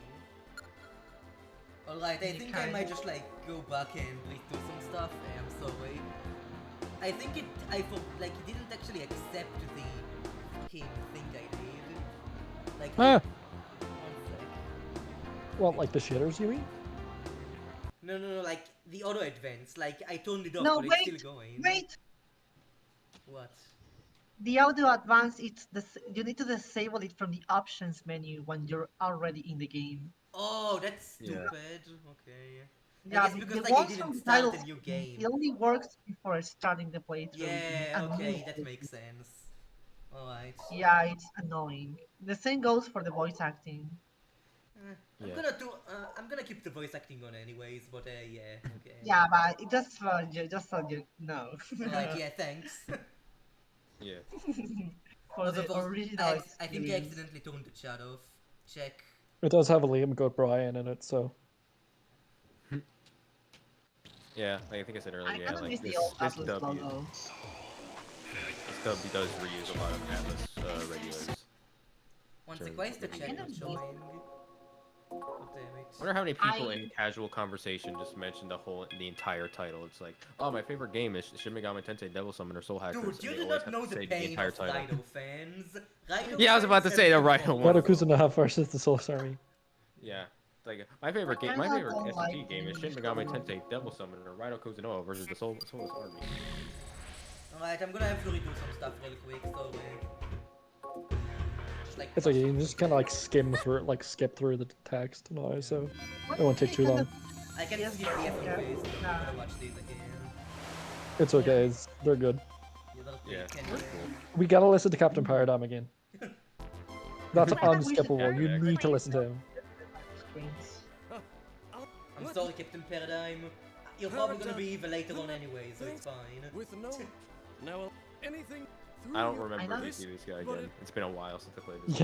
Alright, I You think I can. might just like go back and redo some stuff. I'm sorry. I think it didn't actually accept the fucking thing I did. Like, Ah. one sec. Well, like the shitters, you mean? No, like the auto advance. Like I turned it off, No, but it's still going. Wait! What? The audio advance, you need to disable it from the options menu when you're already in the game. Oh, that's Yeah. stupid. Okay. Yeah, I guess because the like I ones didn't from start title a new screen, game. it only works before starting the playthrough. Yeah, It's okay, annoying. that makes sense. Alright. Yeah, it's annoying. The same goes for the voice acting. I'm Yeah. I'm gonna keep the voice acting on anyways, but yeah, okay. Yeah, but it just so you know. Alright, yeah, thanks. Yeah. For the First of all, original I think I experience. accidentally turned the chat off. Check. It does have a Liam O'Brien in it, so. Yeah, like I think I said earlier, I yeah, kind of like miss the this, old this Atlas dub, logo. this dub does reuse a lot of Atlas regulars. Once Sure. or twice the chat kind was of showing. God damn it. I wonder how many people I- in casual conversation just mentioned the entire title. It's like, oh, my favorite game is Shin Megami Tensei Devil Summoner Soul Hackers. Dude, and you they do always not have know to the say pain entire of title. Rhino fans. Rhino Yeah, I was about to fans say have the been Rhino on- one. Wado Kuzunoha versus the Soul Army. Yeah. It's like my favorite game, my I favorite don't SMT like game is the Shin Megami story. Tensei Devil Summoner Rhino Kuzunoha versus the Soulless Army. Alright, I'm gonna have to redo some stuff real quick, so just like It's like you can just kind of like skim through, like skip through the text now, so it won't take too long. I can Yes, skip the yeah, FMVs, but yeah. I'm gonna watch these again. It's okay. They're good. You don't Yeah, think they're can- cool. We gotta listen to Captain Paradigm again. That's I think we should unskippable. You Yeah, need to listen to him. Screens. I'm sorry, Captain Paradigm. You're probably gonna be evil later on anyway, so it's fine. With no. Now, anything. I don't I remember know this guy but again. It's been a while since I played this.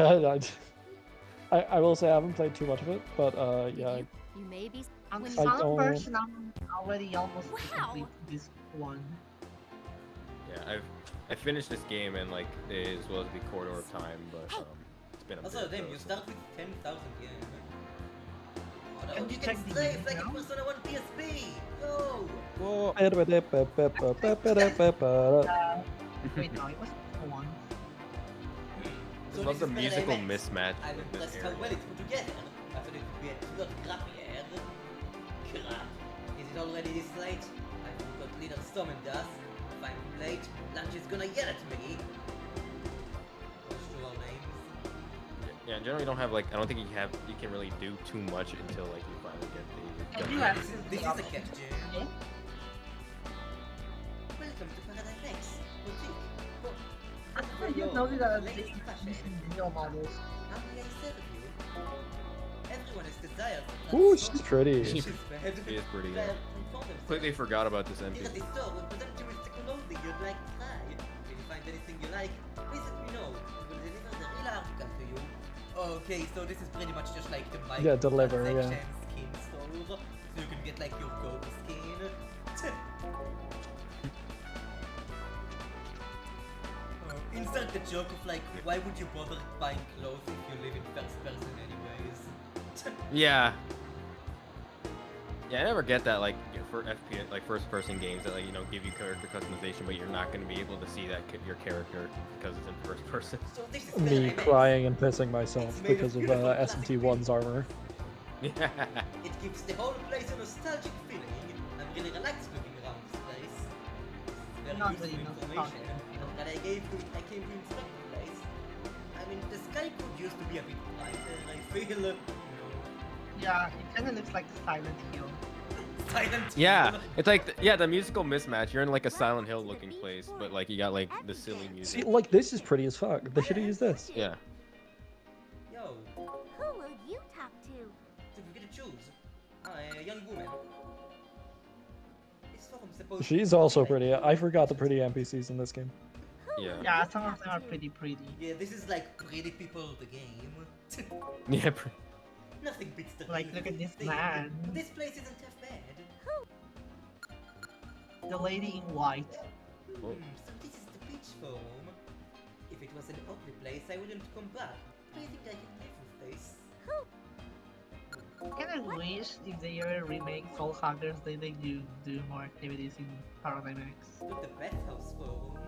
Yeah, I will say I haven't played too much of it, but yeah. You may be. On the when I you- sound don't- version, I'm already almost Wow. complete this one. Yeah, I finished this game in like as well as the corridor of time, but it's been a Also, bit. damn, though, you so- start with 10,000 yen. Oh, no, Can you you can check the strafe game like now? a Persona 1 PSP! Go! Whoa. Wait, no, it was one. I So love the this is musical Paradigm X. mismatch I'm in this impressed how well area. it's put together. I thought it would be a lot crappier. Crap. Is it already this late? I forgot Leader summoned us. If I'm late, lunch is gonna yell at me. What's to our names? Yeah, in general, you don't have like I don't think you can really do too much until like you finally get the. Can you gun. access This the is a option? question. Yeah? Welcome to Paradigm X. Boutique. I didn't know that they using real models. How may I serve you? Everyone has desires. Ooh, she's pretty. She She's bad. she is pretty. Well, Yeah. inform themselves. Completely forgot about this Here NPC. at the store, we'll present you with the clothing you'd like to try. If you find anything you like, please let me know. We will deliver the real article to you. Okay, so this is pretty much just like the Yeah, deliver, yeah. transaction skin store. So you can get like your gold skin. Insert the joke of like, why would you bother buying clothes if you live in first person anyways? Yeah. Yeah, I never get that like for FPS like first person games that like give you character customization, but you're not going to be able to see that your character because it's in first person. So this is Me Paradigm X. crying and pissing myself It's made because of beautiful plastic SMT1's armor. Yeah. It gives the whole place a nostalgic feeling. I'm really relaxed looking around this place. This is very Not useful really information nostalgic. that I came to inspect the place. I mean, the sky could used to be a bit brighter. I feel, Yeah, it kind of looks like Silent Hill. Silent Yeah, Hill. it's like the musical mismatch. You're in like a Silent Hill looking place, but like you got like the silly See, music. like this is pretty as fuck. They should have used this. Yeah. Yo, Who will you talk to? so we get to choose. A young woman. This forum supposed She's to be also like- pretty. I forgot the pretty NPCs in this game. Yeah. Yeah, some of them are pretty pretty. Yeah, this is like pretty people the game. Yeah. Nothing beats the Like, real look at this thing. man. This place isn't half bad. The lady in white. Oh. So this is the beach forum. If it was an ugly place, I wouldn't come back. But I think I can live with this. Kind of wish if they ever remake Soul Hunters, they do more activities in Paradigm X. Look, the bathhouse forum.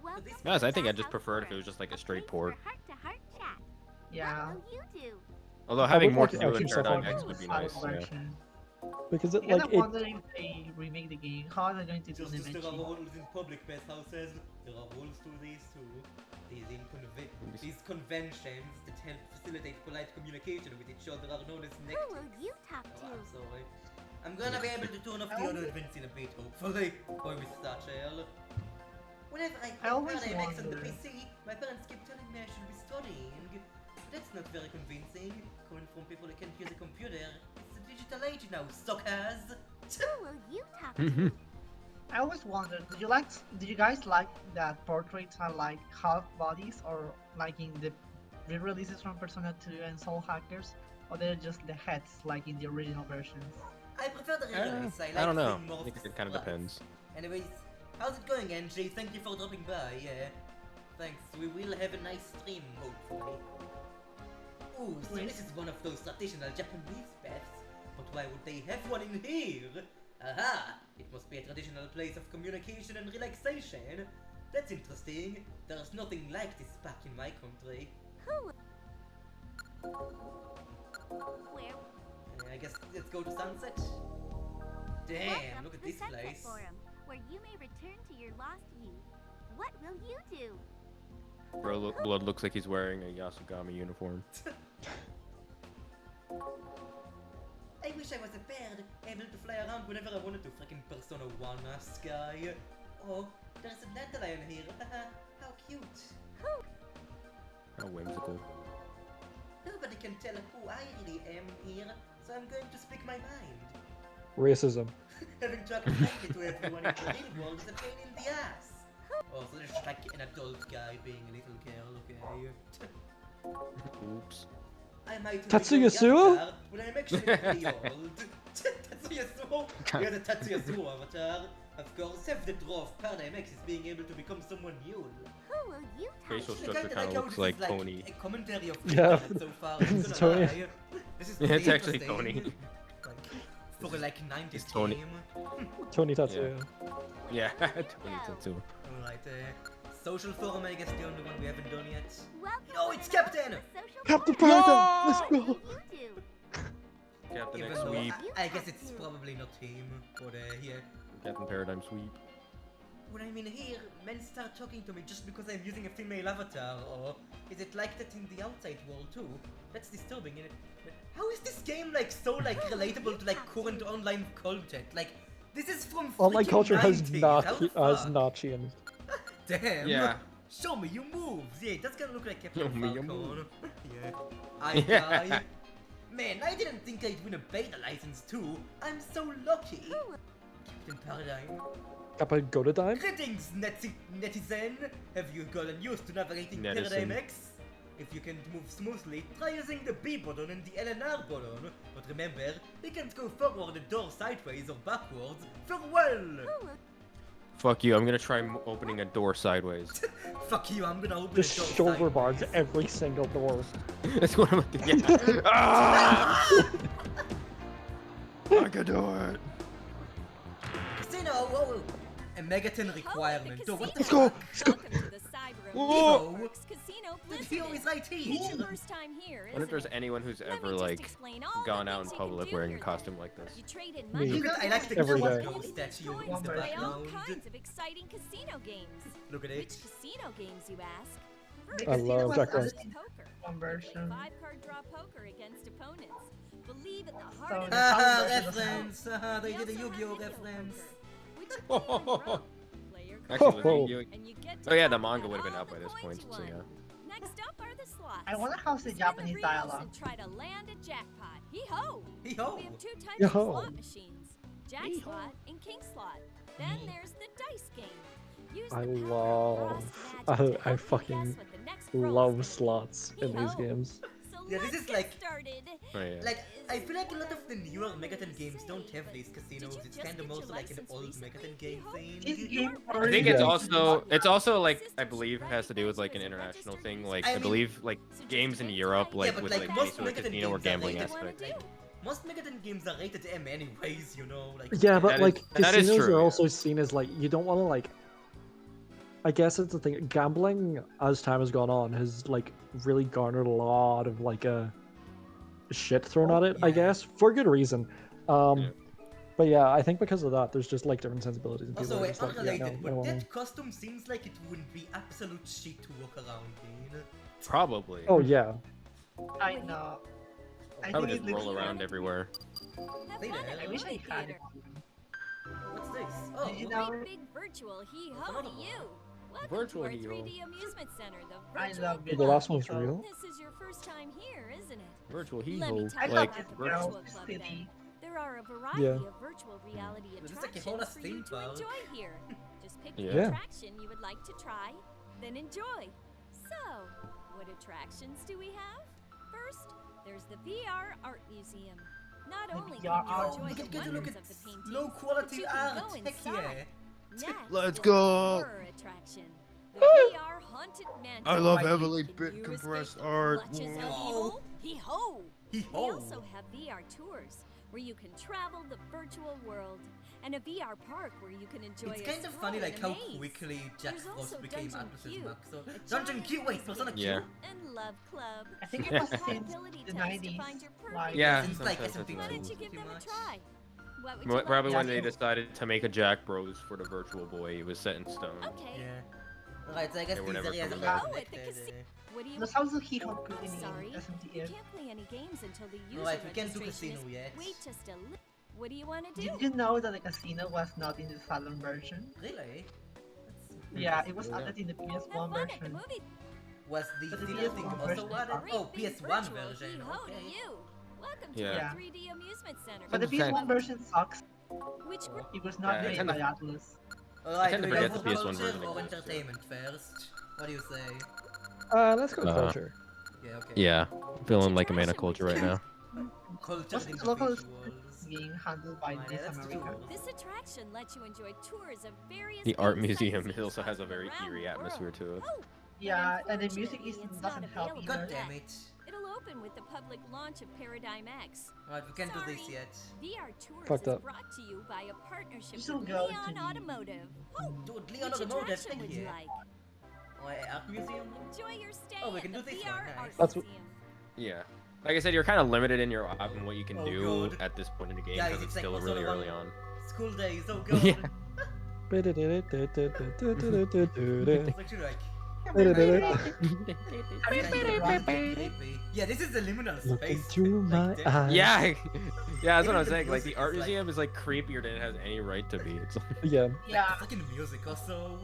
Welcome this- to Yes, I the think I Bathhouse just preferred if it Forum, was just like a a straight place port. for heart-to-heart chat. Yeah. What will you do? Although having would more like to to do in actually so Paradigm far- X would be nice. Silent Yeah. version. Because it I kind like of it. wonder if they remake the game. How are they going to do Just the as there are matching? rules in public bathhouses, there are rules to these too. These conventions that help facilitate polite communication with each other are known as Who nectics. will you talk Oh, to? I'm sorry. I'm gonna be able to turn off the audio events in a bit, hopefully. Boy with Satchel. Whenever I I play always Paradigm X on the wonder. PC, my parents keep telling me I should be studying. But that's not very convincing. Coming from people who can't use a computer. It's the digital age now, suckers! Who will you talk to? I always wondered, did you guys like that portraits are like half bodies, or like in the re-releases from Persona 2 and Soul Hackers, or they're just the heads like in the original versions? I prefer the re-release. I like I don't know. seeing more I think of it kind of the depends. Anyways, how's it going, Angie? Thank you for dropping by. Yeah, thanks. We will have a nice stream, hopefully. Ooh, so this is one of those traditional Japanese baths. But why would they have one in here? Aha! It must be a traditional place of communication and relaxation. That's interesting. There's nothing like this back in my country. Where? I guess let's go to Sunset. Damn, Welcome look to at the this Sunset place. Forum, where you may return to your lost youth. What will you do? Bro, Blood looks like he's wearing a Yasugami uniform. I wish I was a bird, able to fly around whenever I wanted to. Freaking Persona 1 sky. Oh, there's a dandelion here. How cute. How whimsical. nobody can tell who I really am here, so I'm going to speak my mind. Racism. Having to explain it to everyone in the real world is a pain in the ass. Oh, so there's just like an adult guy being a little girl, okay? Oops. I might Tatsuya be Suo? avatar, but I'm actually pretty old. Tatsuya Suo? Yeah, the Tatsuya Suo avatar. Of course, have the draw of Paradigm X is being able to become someone new. Who will you Facial touch? structure kind of how looks this like is like Tony. a commentary of the Yeah. internet so far. I'm It's gonna Tony. lie. This is Yeah, pretty it's actually interesting. Tony. Like, for like 90s It's Tony. game. Tony Tatsuya. Yeah, Tony Tatsu. Alright, social forum, I guess the only one we haven't done yet. Welcome No, to it's another Captain! social Captain forum. Paradigm! Let's What will go! you do? Captain Even X though Sweep. I guess it's probably not him, but yeah. Captain Paradigm Sweep. When I'm in here, men start talking to me just because I'm using a female avatar, or is it like that in the outside world too? That's disturbing, isn't it? How is this game like so like relatable to like current online content? Like, this is from Online freaking culture has 90s. not How the has fuck? not changed. Damn. Yeah. Show me your moves. Yeah, it does kind of look like Captain Show me your Falcon. yeah. I Yeah. die. Man, I didn't think I'd win a beta license too. I'm so lucky. Captain Paradigm. Kappa go to dime? Greetings, netizen! Have you gotten used to navigating Netizen. Paradigm X? If you can't move smoothly, try using the B button and the LNR button. But remember, you can't go forward the door sideways or backwards. Farewell! Fuck you, I'm gonna try opening a door sideways. Fuck you, I'm gonna open Just the door shoulder sideways. bars every single door. That's what I'm gonna do. Yeah. Ah! I can do it. Casino! Whoa! A Megaton requirement. Oh, what the Let's go! fuck? Let's go! Welcome to the Cyber Whoa. Works Casino The Blizzard. hero is right It's here! your first time here, I wonder if isn't there's it? anyone who's Let me ever just like explain all gone the out in things you can public do wearing a here costume then. like this. You trade in Me. money. I like the Every Killer day. Ghost statue Coins in the to play all background. kinds of exciting casino games. Look at Which it. casino games, you ask? The I casino love was Jack added Rose. in Poker. one version. 5-card draw poker against opponents. Believe in the So heart of the the Haha, Cyber version was reference! Haha, they We did a also have Yu-Gi-Oh video reference. poker, which you play on your own. Play your Actually, cards, Oh. you- and you get Oh to yeah, the talk manga about would have been all out by the this coins point, you so won. yeah. Next up are the slots. I wonder how's the Spin Japanese reels dialogue. and try to land a jackpot. Hee-ho! Hee-ho! We have two types Yo-ho. of slot machines. Jack slot and king slot. Then there's the dice game. Use the I power of love. frost magic to I help you fucking guess what the next roll is love gonna be. slots in these Hee-ho. games. So Yeah, this let's is get like- started. Oh, yeah. Like, I feel like a lot of the newer Megaton games don't have these casinos. It's kind of more like an old Megaton game This thing. game I think it's Yeah. also like I believe it has to do with like an international thing. Like I I mean- base like games in Europe, like but with like like most based with Megaton casino or games are gambling rated- aspect. Like, Most Megaton games are rated M anyways, you know? Like, Yeah, but That is- like that is casinos true, are yeah. also seen as like you don't want to like. I guess it's the thing. Gambling, as time has gone on, has like really garnered a lot of like shit thrown at it. I Yeah. guess for good reason. Yeah. But yeah, I think because of that, there's just like different sensibilities. And people Also, are just like, yeah, unrelated, no, I don't but wanna- that costume seems like it wouldn't be absolute shit to walk around in. Probably. Oh yeah. I know. I I would think just it looks roll around everywhere. Have Hey fun there. at I the wish I movie had theater. it. What's this? Did you Oh, know- Great big virtual hee-ho Another to one. you. Welcome Virtual to our hee-ho. 3D amusement center, the I Virtual love The it. last one's So- real. This is your first time here, isn't it? Virtual Let me hee-ho. tell I you love about this the girl. Virtual This Club city. then. There are a variety Yeah. of virtual reality This is like a whole attractions for you theme to park. enjoy here. Just pick Yeah. the Yeah. attraction you would like to try, then enjoy. So, what attractions do we have? First, there's the VR Art Museum. Not The only VR can you art enjoy we the can get to look wonders at of the paintings, low but quality you can art. go Heck inside. yeah. Next Let's is the go. horror attraction. The VR Haunted Mansion. I love Right. heavily Can bit you compressed escape the art. clutches of Whoa. evil? Hee-ho! We Hee-ho. also have VR tours, where you can travel the virtual world, and a VR park where you can enjoy It's a kind of funny stroll like in a how maze. quickly Jack There's Frost also became Dungeon Atlas's Q, Max. So a Dungeon giant Q, wait, maze Persona Yeah. Q? and Love Club. I think it Yeah. was since Compatibility the test to 90s. find your perfect Like, Yeah. Since like sometimes SMT2. Why don't you pretty give them a much. try? What would you like Probably to when they do? decided to make a Jack Bros for the Virtual Boy, it was set in stone. Okay. Yeah. Alright, so I guess They were these never areas are coming not back. Oh, at the connected. What do you This house is Hee-ho Oh, Cooking sorry. in You SMTF. can't play any games until the user Alright, we can't do registration casino is- yet. Wait just a li- What do you want to do? Did you know that the casino was not in the Salon version? Really? Yeah, it was Yeah. added in the Have PS1 fun at the version. movie. Was the But the theater thing PS1 also version added? sucks. Oh, Great big PS1 virtual version. hee-ho to Okay. you. Welcome to Yeah. our 3D amusement center. But the PS1 version sucks. Which group? It was not Yeah, I made tend by to- Atlus. Alright, tend do to we go forget for the PS1 culture version or exists, yeah. entertainment first? What do you say? Let's go culture. Yeah, okay. Yeah, feeling like a man of culture right now. Culture What's into the local visuals. being handled by Alright, This let's do America? those. This attraction lets you enjoy tours of various The art famous museum sightseeing also has a spots very around eerie the atmosphere world. to it. Oh, Yeah, but and the music unfortunately, it's doesn't not help available God either. damn yet. it. It'll open with the public launch of Paradigm X. Alright, we can't do this Sorry. yet. VR Tours Fucked is up. brought to you by a partnership You still with go to Leon the- Automotive. Oh, Dude, Leon which Automotive, attraction thank would you. you like? Art museum? Enjoy your stay Oh, we at can the do this VR one, nice. Art That's what- Museum. Yeah. Like I said, you're kind of limited in your in what you can Oh, do God. at this point in the game Guys, because it's it's like still Persona really 1. early on. School days, oh god. Yeah. It's actually like... creepy. Yeah, this is the liminal Look space. into my like, eyes. Yeah, yeah, that's what Even I'm the saying. Like music the art is, like- museum is like creepier than it has any right to be. It's like, Yeah. Yeah, Like, fucking music also.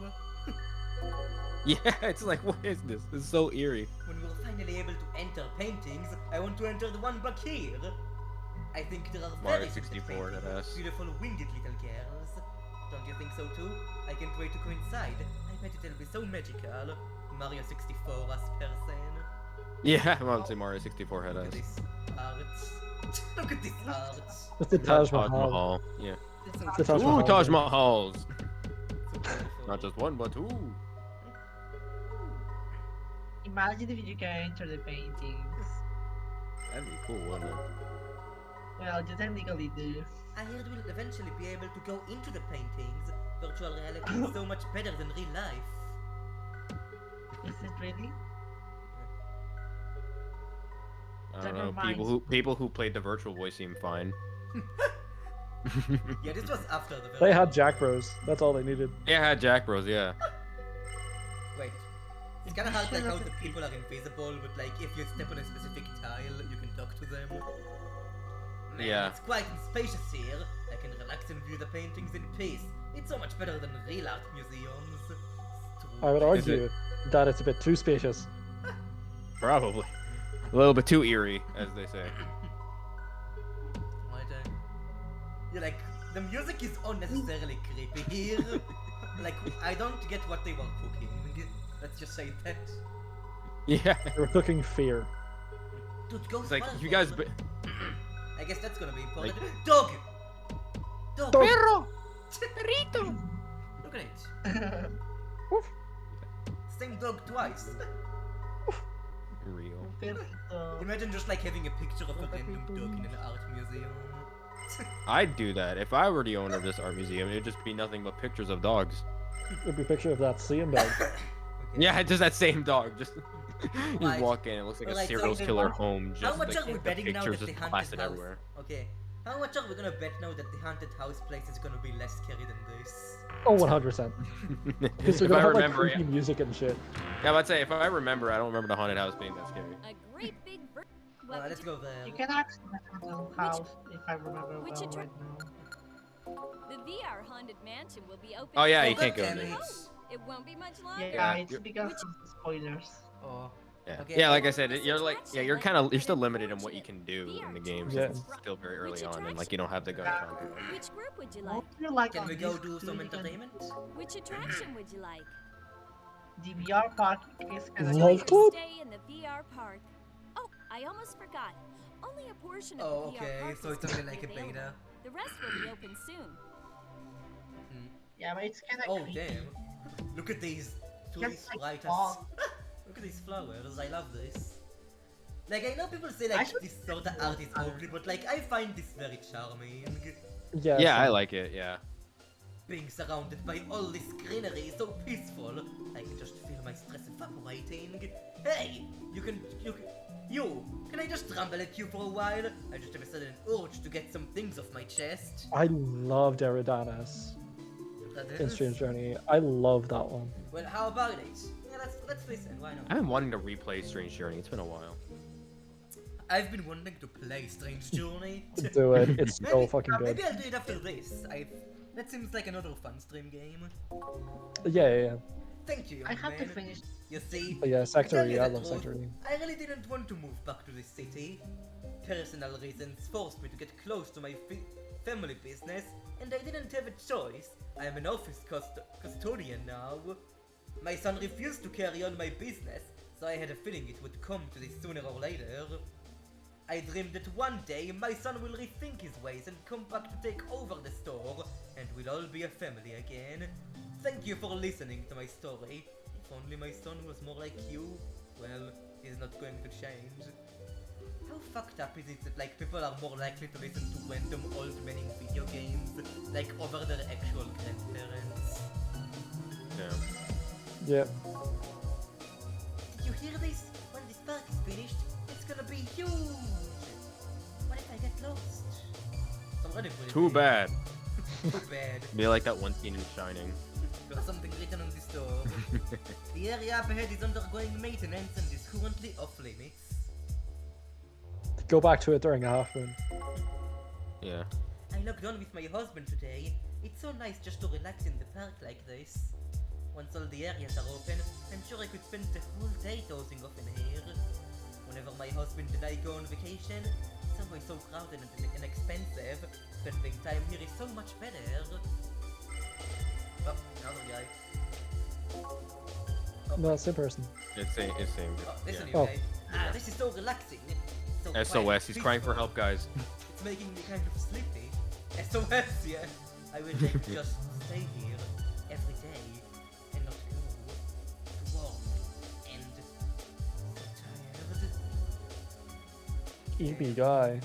yeah, it's like what is this? It's so eerie. When we're finally able to enter paintings, I want to enter the one back here. I think there are Mario very 64, paintings that of ass. beautiful winged little girls. Don't you think so too? I can't wait to go inside. I bet it'll be so magical. Mario 64 as person. Yeah, I want to say Mario 64 had Look at us. this art. Look at this art. It's the Taj Mahal. Yeah. It's so The Taj Ooh, Mahal. Taj Mahals. so beautiful. Not just one, but two. imagine if you can enter the paintings. That'd be cool, wouldn't it? Well, you technically do. I heard we'll eventually be able to go into the paintings. Virtual reality is so much better than real life. Is it really? I don't Never know. People who played the virtual voice seem fine. Yeah, this was after the They version. had Jack Bros. That's all they needed. Yeah, I had Jack Bros. Yeah. Wait. It's kinda hard like how the people are invisible, but like if you step on a specific tile, you can talk to them. Man, Yeah. it's quiet and spacious here. I can relax and view the paintings in peace. It's so much better than real art museums. I would Is it- argue that it's a bit too spacious. Probably. A little bit too eerie, as they say. Yeah, like the music is unnecessarily creepy here. Like I don't get what they were cooking. Let's just say that. Yeah. They were cooking fear. Dude, go It's like far, you guys. far. I guess that's gonna be important. Like- Dog! Dog! Dog. Perro. Perrito! Look at it. Same dog twice. Real. Perrito. Imagine just like having a picture of a random dog in an art museum. I'd do that if I were the owner of this art museum. It'd just be nothing but pictures of dogs. It'd be a picture of that same dog. Okay. Yeah, just that same dog. Just you Right. walk in, it looks like a Alright, so serial then killer what- home. How Just much like are we the betting now that pictures the just haunted plastered house? everywhere. Okay. How much are we gonna bet now that the haunted house place is gonna be less scary than this? Oh, 100%. Because they're If gonna I have like remember, creepy music and shit. yeah, I'd say if I remember, I don't remember the haunted house being that scary. A great big Alright, let's go there. You can access the haunted house if I remember which well attra- right now. The VR haunted mansion will be open. Oh yeah, Oh, you can't go damn in there. it. Oh, it won't be much longer. Yeah, Yeah, it's you're- because Which- of the spoilers. Oh. Yeah. Okay, Yeah, like well, I said, this you're like, yeah, you're attraction kind of, lets you're you still enjoy limited in what you tours can of do VR in the tours game. Yeah. Since it's still very early Which on, and like you don't have the gun. Yeah. Which group would you What like? do you like Can on we go this do too? some You can- entertainment? Which attraction would you like? The VR park is kind Love Enjoy of Club? your stay in the VR park. Oh, I almost forgot. Only a portion of Oh, the VR okay, park so is it's only currently like a available. beta. The rest will be open soon. Yeah, but it's kind of Oh, creepy. damn. Look at these Just tourist like writers. fog. Look at these flowers, I love this. Like, I know people say, I like, should- this sort of art is ugly, but, like, I find this very charming. Yeah. Yeah, I so- like it. Yeah. Being surrounded by all this greenery is so peaceful. I can just feel my stress evaporating. Hey, can I just ramble at you for a while? I just have a sudden urge to get some things off my chest. I loved Eridanos That in is- Strange Journey. I love that one. Well, how about it? Yeah, let's listen. Why not? I've been wanting to replay Strange Journey. It's been a while. I've been wanting to play Strange Journey. Do it. It's so Maybe- fucking good. Maybe I'll do it after this. That seems like another fun stream game. Yeah, yeah, yeah. Thank you, young I have to man. finish. You see, But yeah, to tell Sector you E, I the love truth, Sector E. I really didn't want to move back to the city. Personal reasons forced me to get close to my family business, and I didn't have a choice. I am an office custodian now. My son refused to carry on my business, so I had a feeling it would come to this sooner or later. I dreamed that one day my son will rethink his ways and come back to take over the store, and we'll all be a family again. Thank you for listening to my story. If only my son was more like you, well, he's not going to change. How fucked up is it that like people are more likely to listen to random old men in video games, like over their actual grandparents? Yeah. Did you hear this? When this park is finished, it's gonna be huge! What if I get lost? Somebody put it Too in. bad. Too bad. Be like that one scene in Shining. There's something written on this door. The area up ahead is undergoing maintenance and is currently off limits. Go back to it during a half moon. Yeah. I logged on with my husband today. It's so nice just to relax in the park like this. Once all the areas are open, I'm sure I could spend the whole day dozing off in here. Whenever my husband and I go on vacation, it's always so crowded and expensive. Spending time here is so much better. Oh, another guy. No, same person. It's same. Oh, this is a new Oh. guy. This is so relaxing. So SOS. quiet, He's crying for peaceful. help, guys. It's making me kind of sleepy. SOS, yeah. I wish I could just stay here every day and not go to work and so tired. EB guy.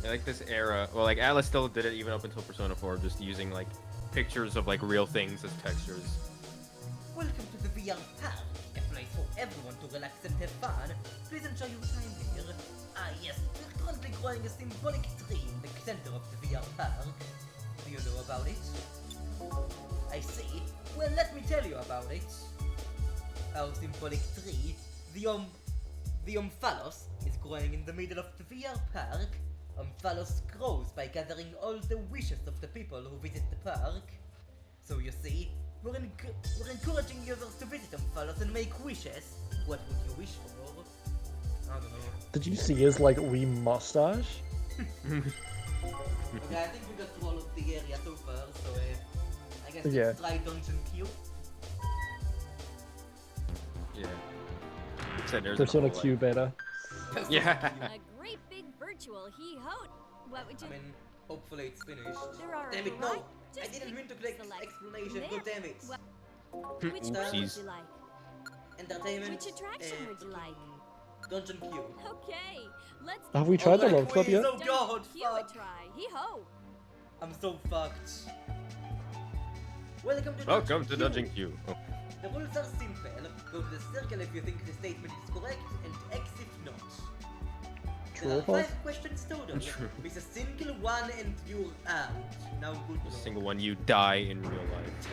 I like this era. Well, like Atlas still did it even up until Persona 4, just using like pictures of like real things as textures. Welcome to the VR Park, a place for everyone to relax and have fun. Please enjoy your time here. Ah yes, we're currently growing a symbolic tree in the center of the VR Park. Do you know about it? I see. Well, let me tell you about it. Our symbolic tree, the Omphalos, is growing in the middle of the VR Park. Omphalos grows by gathering all the wishes of the people who visit the park. So you see, we're encouraging users to visit Omphalos and make wishes. What would you wish for? I don't know. Did you see his like wee mustache? Okay, I think we got through all of the area so far, so I guess Yeah. let's try Dungeon Q. Yeah. Said there's Persona a whole, Q like- beta. Yeah. A great big virtual he-hote. What would you... I mean, hopefully it's finished. There are Damn it, a no! lot. I Just didn't pick mean to click select explanation, there. god damn it! Which one would Oopsies. you like? Entertainment. Which attraction would you like? Dungeon Q. Okay, let's Have we tried the Alright, Love Club please, yet? oh god, Q a fuck! try. Hee-ho. I'm so fucked. Welcome to Welcome to Dungeon Q. Oh. The rules are simple. Go to the circle if you think the statement is correct, and X if not. True There or are false? 5 questions total. True. With a single one and you're out. Now good A luck. single one, you die in real life.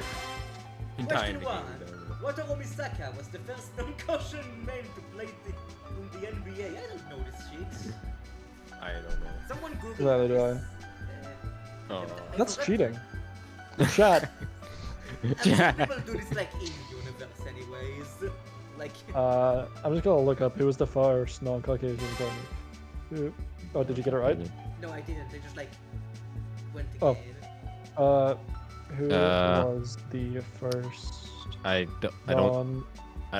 You die in Question the 1. game. you die. Wataru Misaka was the first non-caution man to play in the NBA. I don't know this shit. I don't know. Someone Google Neither do this. Oh. That's cheating. Chat. People do this like in universe anyways. Like I'm just gonna look up who was the first non-Caucasian opponent. Oh, did you get it right? no I didn't, they just like went Oh. again. Who Uh, was the first I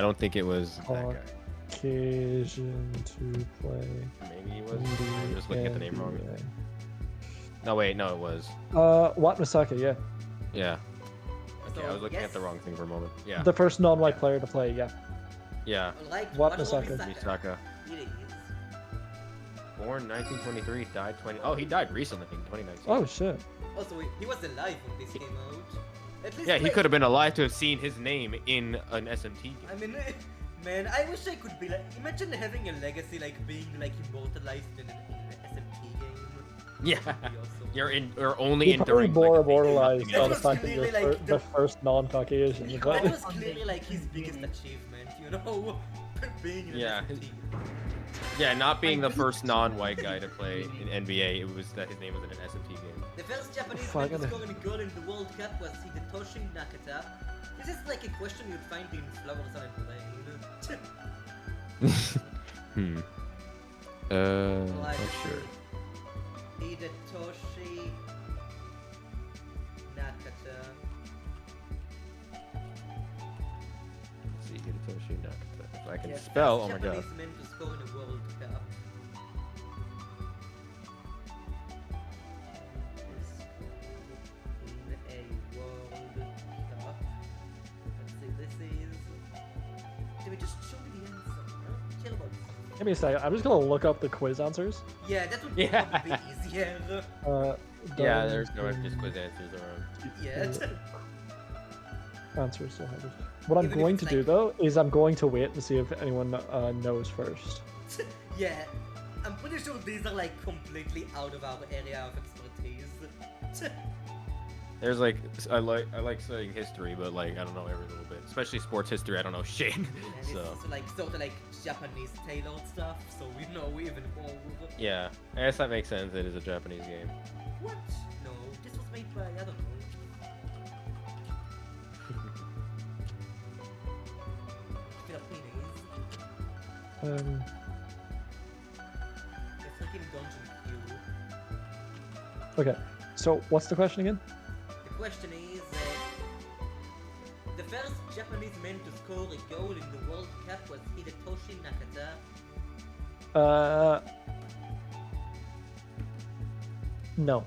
don't think it was that guy. Caucasian to play? Maybe he was. in I'm just looking at the name wrong. NBA? No, wait, no, it was. Wat Misaka, yeah. Yeah. So, Okay, I was looking yes. at the wrong thing for a moment. Yeah. The first non-white player to play, yeah. Yeah. Alright, Wat Wataru Misaka. Misaka. It is. Born 1923, died 20. Oh, he died recently in 2019. Oh shit. Also, he was alive when this came out. At least Yeah, he wait, could have been alive to have seen his name in an SMT game. I mean, man, I wish I could be like. Imagine having a legacy like being like immortalized in an SMT game. Yeah. That'd be awesome. You're only You're probably entering. more like, immortalized That by the was fact that you're clearly, like, the first non-Caucasian. That but- was clearly like his biggest achievement, you know, being in an Yeah. SMT. Yeah, not being the first non-white guy to play in NBA. It was that his name was in an SMT game. The first Japanese man Fucking- to score a goal in the World Cup was Hidetoshi Nakata. This is like a question you'd find in Flowers on a Plane. Not sure. Hidetoshi Nakata. Let's see, Hidetoshi Nakata. If I can Yeah, spell, first oh my god. Japanese man to score in a World Cup. In a World Cup. Let's see, this is. Did we just show me the answer? Chill about this. Give me a second. I'm just gonna look up the quiz answers. Yeah, that would Yeah. probably be easier. Yeah, Done there's no in just quiz answers around. Yeah. Answers. So hard. What I'm Even if going it's to do like- though is I'm going to wait and see if anyone knows first. Yeah. I'm pretty sure these are like completely out of our area of expertise. There's like I like studying history, but like I don't know every little bit, especially sports history. I don't know shit. And So it's like sort of like Japanese tailored stuff, so we know even more. yeah, I guess that makes sense. It is a Japanese game. What? No, this was made by, I don't know. Philippines. The freaking Dungeon Queue. Okay. So what's the question again? The question is, the first Japanese man to score a goal in the World Cup was Hidetoshi Nakata. No,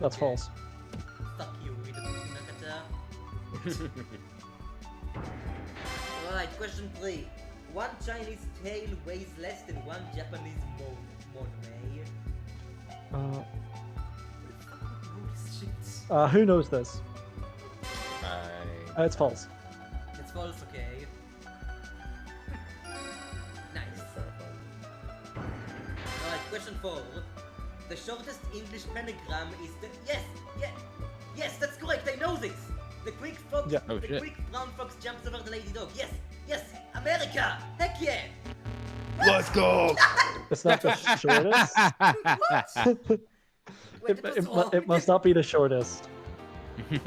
that's Okay. false. Fuck you, Hidetoshi Nakata. Alright, question 3. One Chinese tail weighs less than one Japanese money. Who knows this? I It's false. It's false, okay. Nice. Alright, question 4. The shortest English pentagram is the... Yes, that's correct, I know this! The quick fox, Yeah. Oh, the shit. quick brown fox jumps over the lady dog. Yes, America! Heck yeah! Let's go. It's not the shortest. Wait, that was wrong. It must not be the shortest. It's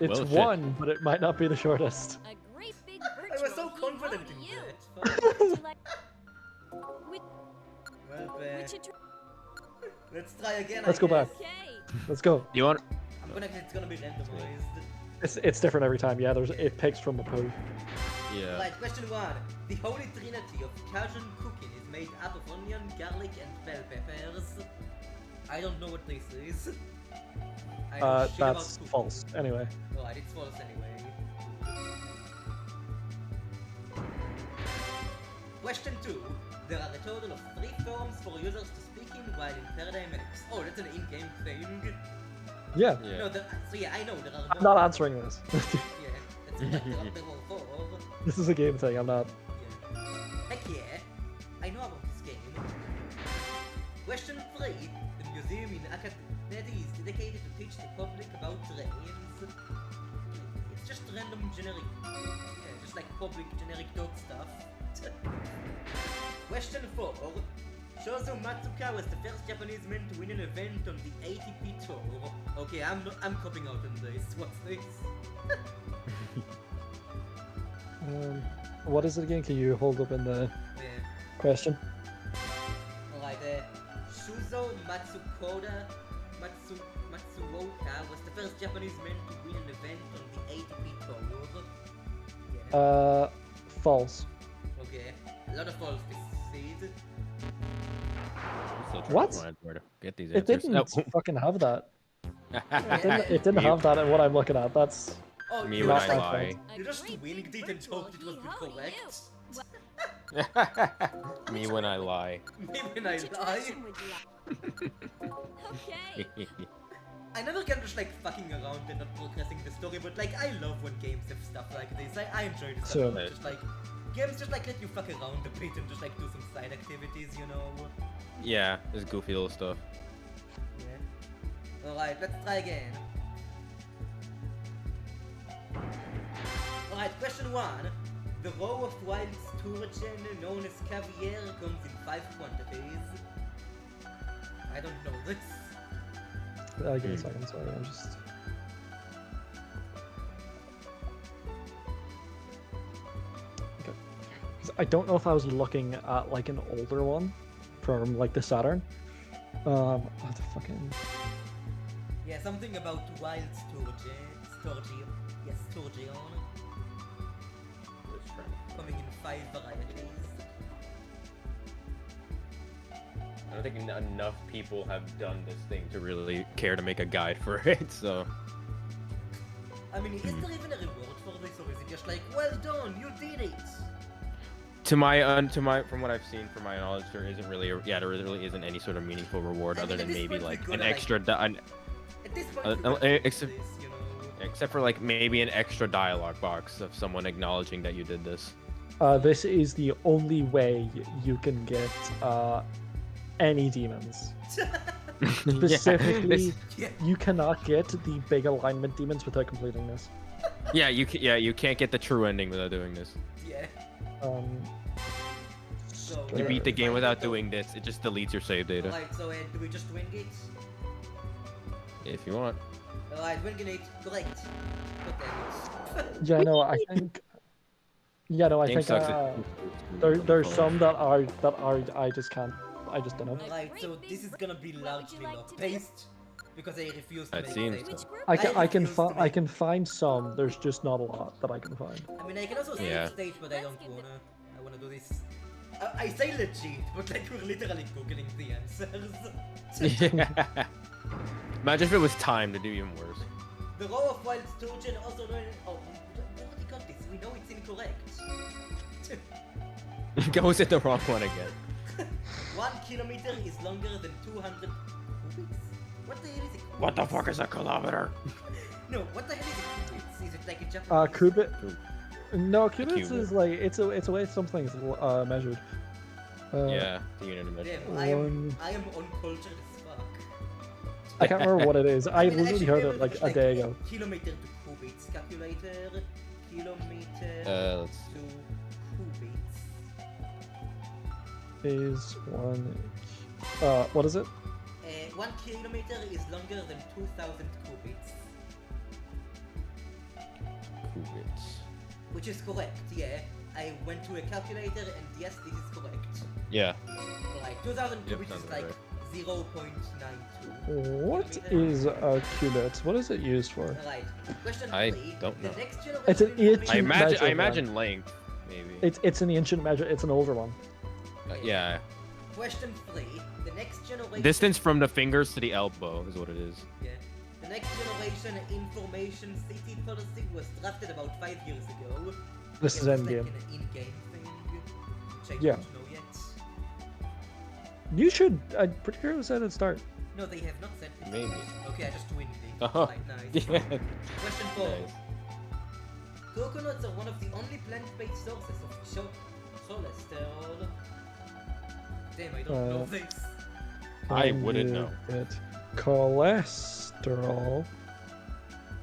Well, shit. one, but it might not be the shortest. A great big I virtual was so hee-haw confident to in you. that. Would you like... Would, Well, would you try... let's try again. Let's I go back. guess. Okay. Let's go. You want? It's gonna be randomized. It's different every time. Yeah, it picks from the pool. Yeah. Right, question 1. The holy trinity of Cajun cooking is made up of onion, garlic, and bell peppers. I don't know what this is. I know shit about That's cooking. false. Anyway. Alright, it's false anyway. Question 2. There are a total of 3 forms for users to speak in while in Paradigm X. Oh, that's an in-game thing. Yeah. Yeah. No, yeah, I know there are I'm more. not answering this. Yeah, that's there were 4. This is a game thing. I'm not. Yeah. Heck yeah, I know about this game. Question 3. The museum in Akatneti is dedicated to teach the public about trains. It's just random generic, yeah, just like public generic dog stuff. Question 4. Shozo Matsuka was the first Japanese man to win an event on the ATP Tour. Okay, I'm copying out on this. What's this? What is it again? Can you hold up in the Yeah. question? Alright, Shuzo Matsuoka was the first Japanese man to win an event on the ATP Tour. Yeah. False. Okay. A lot of false this seed. I'm still trying to What? find where to get these It answers. didn't fucking have that. It didn't Me- have that in what I'm looking at. That's Oh, Me you when just I like, lie. you just winged it and hoped it was Virtual hee-haw to you. correct. Me when I lie. Me when I Which lie. attraction would you like? Okay. I never get just like fucking around and not progressing the story, but like I love when games have stuff like this. I enjoy this So- stuff. Just like games just like let you fuck around a bit and just like do some side activities, you know. Yeah, this goofy little stuff. Yeah. Alright, let's try again. Alright, question 1. The row of wild sturgeon known as caviar comes in 5 quantities. I don't know this. Give me a second. Sorry, I'm just. Okay. 'Cause I don't know if I was looking at like an older one from like the Saturn. Oh, the fucking. Yeah, something about wild Sturgeon. Yes, Sturgeon. Coming in 5 varieties. I don't think enough people have done this thing to really care to make a guide for it. So. I mean, is there even a reward for this, or is it just like, well done, you did it? From what I've seen, from my knowledge, there isn't really, there really isn't any sort of meaningful reward I other mean, than at this maybe point we like could an have, extra, At this point, we could have except, this, you know. except for like maybe an extra dialogue box of someone acknowledging that you did this. This is the only way you can get any demons. Specifically, Yeah. you cannot get the big alignment demons without completing this. Yeah, you can't get the true ending without doing this. Yeah. So, You beat the game find without out the- doing this. It just deletes your save data. Alright, so do we just wing it? If you want. Alright, winging it. Correct. Okay. Yeah, no, I think. Yeah, no, I Game think sucks there's some that are I just can't. I just don't know. Alright, so this is gonna be largely not paste because I refuse to It make seems saves. so. I can refuse to I can find some. There's just not a lot that I can find. I mean, I can also Yeah. save stage, but I don't wanna. I wanna do this. I say legit, but like we're literally googling the answers. Yeah. Imagine if it was time to do even worse. The row of wild sturgeon also known. Oh, we already got this. We know it's incorrect. Goes at the wrong one again. 1 kilometer is longer than 200 cubits. What the hell is it? What the fuck is a kilometer? No, what the hell is it? Cubits? Is it like a Japanese? Cubit. No, cubits cubit. is like it's a way something's measured. Yeah, the unit of measurement. Damn, I am uncultured as fuck. I can't remember what it is. I mean, literally should heard be it able like to a just, day ago. Kilometer to cubits calculator. Kilometer Let's to cubits. Is one. What is it? 1 kilometer is longer than 2,000 cubits. Cubits. Which is correct, yeah. I went to a calculator and yes, this is correct. Yeah. Like 2,000 Yep, cubits sounds is about like 0.92. What is a cubit? What is it used for? Alright, question I 3. don't know. The next generation It's an information- ancient measure, I man. imagine length, maybe. It's an ancient measure. It's an older one. Yeah. Question 3. The next generation... Distance from the fingers to the elbow is what it is. Yeah. The next generation information city policy was drafted about 5 years ago. This is It was endgame. Like an in-game thing, which I Yeah. don't know yet. You should. I'm pretty sure it was at the start. No, they have not said this. Maybe. Okay, I just winged it. Oh, Right, nice. yeah. Question 4. Nice. Coconuts are one of the only plant-based sources of cholesterol. Damn, I don't know Uh, this. I wouldn't know. Get cholesterol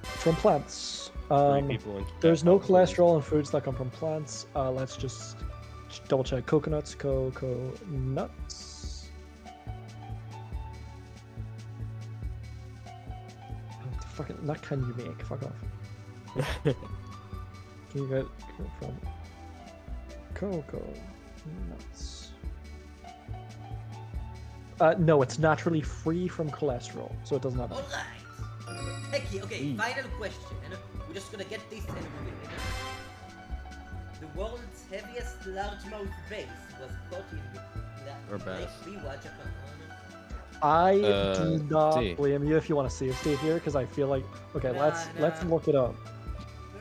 from plants. Three people in There's no Chicago. cholesterol in foods that come from plants. Let's just double check. Coconuts, coconuts. What the fucking nut can you make? Fuck off. Can you get from coconuts? No, it's naturally free from cholesterol, so it doesn't have. Alright. Heck yeah, okay, final question. We're just gonna get this and move in. The world's heaviest largemouth bass was caught in Or Lake bass. Biwa, Japan. I do let's not see. blame you if you want to save state here, because I feel like okay, Nah, let's nah. look it up.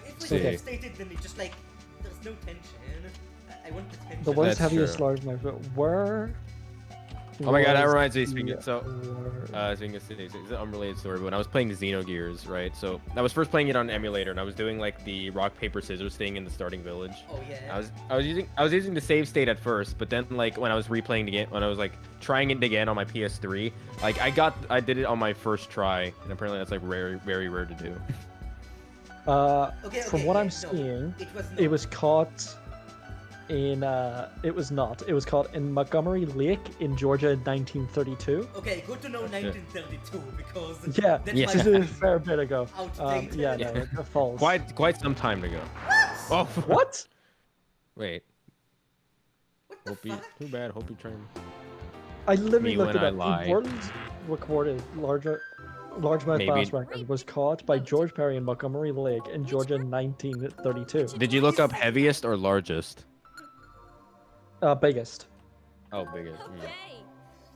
If we See. okay. Stated, then it's just like there's no tension. I want the tension. The world's That's heaviest true. largemouth, but where? Oh my god, that was reminds me. the Speaking so, word? speaking of cities, it's an unrelated story. But when I was playing Xenogears, right? So I was first playing it on emulator, and I was doing like the rock paper scissors thing in the starting village. Oh yeah. I was using the save state at first, but then like when I was replaying the game, when I was like trying it again on my PS3, like I did it on my first try, and apparently that's like very rare to do. From what I'm seeing, it was it was caught in it was not. It was caught in Montgomery Lake in Georgia in 1932. Okay, good to know 1932 because Yeah, that's Yeah. this is a fair bit ago. Outdated. Yeah, no, false. Quite some time to go. Oh, What? wait. What the Hope you, fuck? too bad. Hope you train. I literally Me looked when it I up. lie. The world's recorded largemouth Maybe- bass record was caught by George Perry in Montgomery Lake in Georgia in 1932. Did you look up heaviest or largest? Biggest. Oh, biggest. Okay.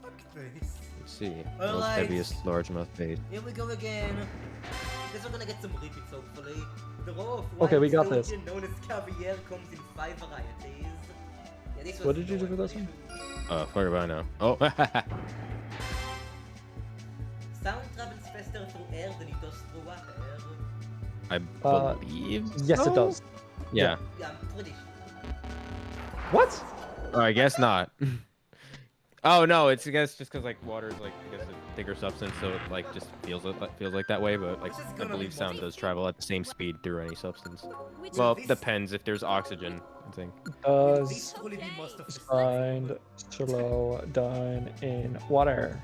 Fuck this. Let's see. Alright. Most heaviest largemouth bass. Here we go again. Guess we're gonna get some repeats hopefully. The raw of Okay, white we got this. sturgeon known as caviar comes in 5 varieties. Yeah, this was What did you do for this one? Fuck about now. Oh. Sound travels faster through air than it does through water. I Uh, believe. Yes, so? it does. Yeah. Yeah, I'm pretty sure. What? Oh, I guess not. Oh no, it's I guess just because like water is like I guess a bigger substance, so it like just feels like that way. But like This is I gonna be believe sound more- does travel at the same speed through any substance. Which Well, this- depends if there's oxygen. I think. Does This will be most of the find slow down in water?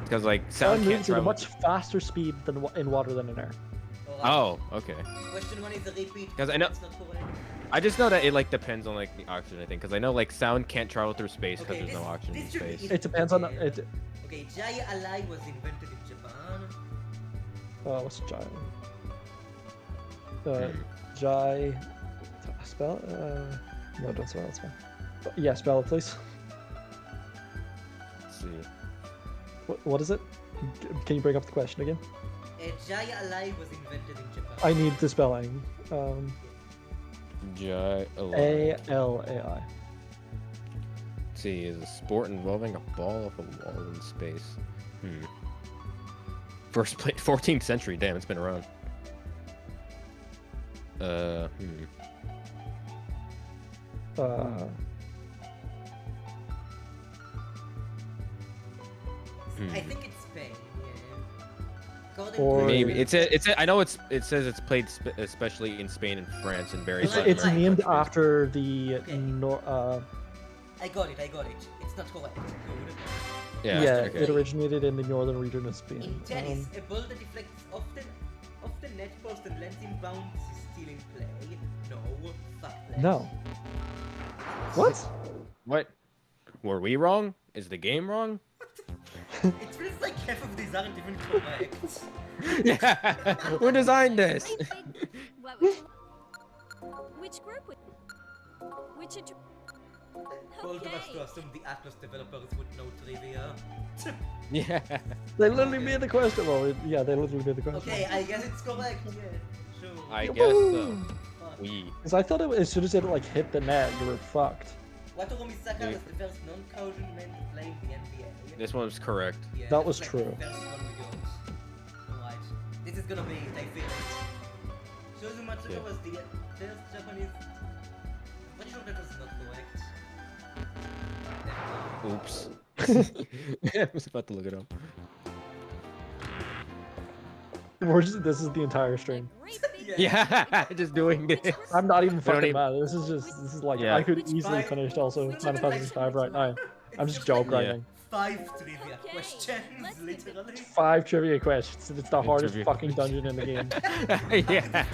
Because like Sound sound can't moves at a travel. much faster speed than in water than in air. Alright. Oh, okay. Question 1 is a repeat. 'Cause I know- It's not correct. I just know that it like depends on like the oxygen. I think because I know like sound can't travel through space because Okay, there's no this- oxygen in this should be space. easy. It depends on Okay. it. Okay, Jai Alai was invented in Japan. What's Jai? Hmm. Jai. Spell? No, don't spell it. It's fine. Yeah, spell it, please. Let's see. What is it? Can you bring up the question again? Jai Alai was invented in Japan. I need the spelling. Jai A-L-A-I. Let's see, is a sport involving a ball off a wall in space. First place, 14th century. Damn, it's been around. I think it's Spain. Yeah. According Or- to Maybe it's. I know it says it's played especially in Spain and France and various. It's- Latin It's American named countries. after the I got it. It's not correct. Good. Yeah. yeah, okay. it originated in the northern region of Spain. In tennis, a ball that deflects off the net post and lands in bounds is still in play. No, fuck that. No. What? What? Were we wrong? Is the game wrong? It feels like half of these aren't even correct. Yeah. Who designed this? What would you... Which group would... Which... Bold of us to assume the Atlas developers would know trivia. Yeah. They literally made the question. Well, yeah, they literally made the question. Okay, I guess it's correct. Yeah, sure. I guess so. Fuck. We. Because I thought as soon as it like hit the net, you were fucked. Wataru Misaka Yeah. was the first non-Caucasian man to play in the NBA. This one's correct. Yeah, That that's was like true. the first one we got. Alright, this is gonna be it, I feel it. Shozu Matsuda Yeah. was the first Japanese... Pretty sure that was not correct. Never mind. Oops. I was about to look it up. This is the entire stream. Yeah, just doing this. I'm not even We don't fucking even- mad. This is like Yeah. I could easily Fine. finish also It's Final not Fantasy like- 5 right now. I'm just It's joke like writing. 5 trivia Okay, questions, let's get the- literally. 5 trivia questions. It's the hardest trivia fucking questions. dungeon in the game. Yeah.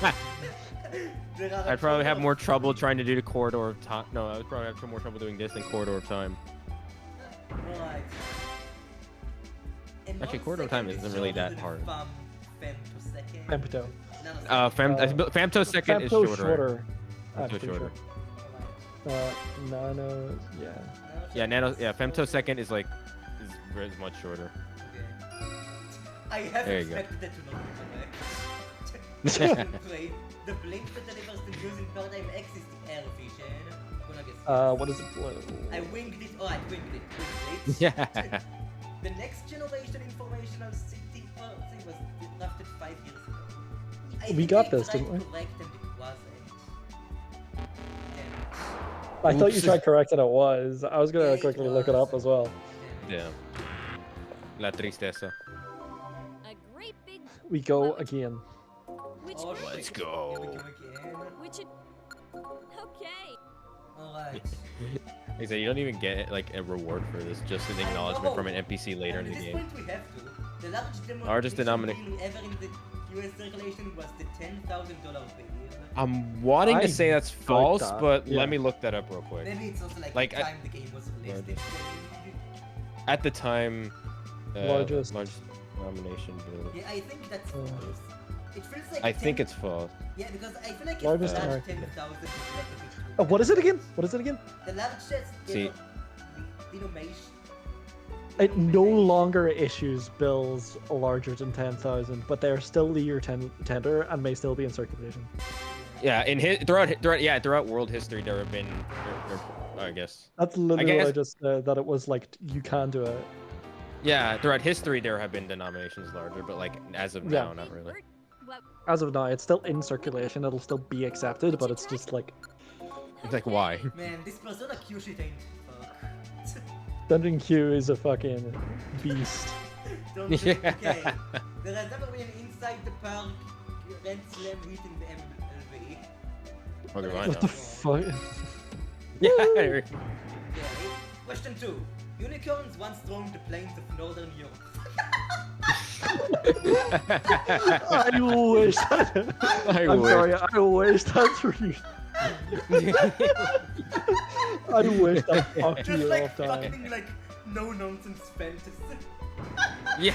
There are I'd probably have total more of- trouble trying to do the corridor of time. No, I would probably have more trouble doing this than corridor of time. Right. A Actually, corridor of time non-second isn't really is shorter that than hard. femtosecond. Femto. Nanosecond. Femtosecond is Femto's shorter. I'm Femto's pretty shorter. sure. Nano, yeah. Yeah, femtosecond is like is much shorter. Okay. I have There you go. expected that to not be correct. Wait, the blink that delivers the news in Paradigm X is the air vision. I'm gonna guess. What is it? I winged it. Oh, I winged it. Winged it. Yeah. The next generation informational city thing was drafted 5 years ago. I We think got I this, tried didn't we? Correct and it wasn't. I thought you Oops. tried correct and it was. I was gonna Yeah, it quickly look it up as well. Yeah. La tristeza. A great big... We go again. Which Oh, group? Let's shit. go. Here we go again. Which... Okay. Alright. Like I said, you don't even get like a reward for this, just an acknowledgement from an NPC later in And the at this game. point we have to. The largest Largest denomination deal ever in the US circulation was the $10,000 bill. I'm wanting I to say that's like false, that, but yeah. let me look that up real quick. Maybe it's also like, Like, the time the game was released. Right. At the time, Largest. nomination bill. Yeah, I think that's false. It feels like I think it's false. Yeah, because I feel like Largest it's large American. 10,000 is like a big Oh, what is it again? What is it again? The largest See. denomination. It no longer issues bills larger than 10,000, but they are still legal tender and may still be in circulation. Yeah, throughout world history, there have been, I guess. That's literally what I guess- just said, that it was like, you can do it. Yeah, throughout history, there have been denominations larger, but like as of Yeah. now, not really. As of now, it's still in circulation, it'll still be accepted, but it's just like, It's like why? Man, this Persona Q shit ain't fuck. Dungeon Q is a fucking beast. Don't think, okay. There has never been inside the park Grand Slam hit in the MLB. Okay, why What not? the fuck? Yeah. Okay. Question 2. Unicorns once roamed the plains of northern Europe. I wish that... I'm wish. sorry, I wish that's where you... I wish that fucked Just you like off time. fucking like no nonsense fantasy. Yeah.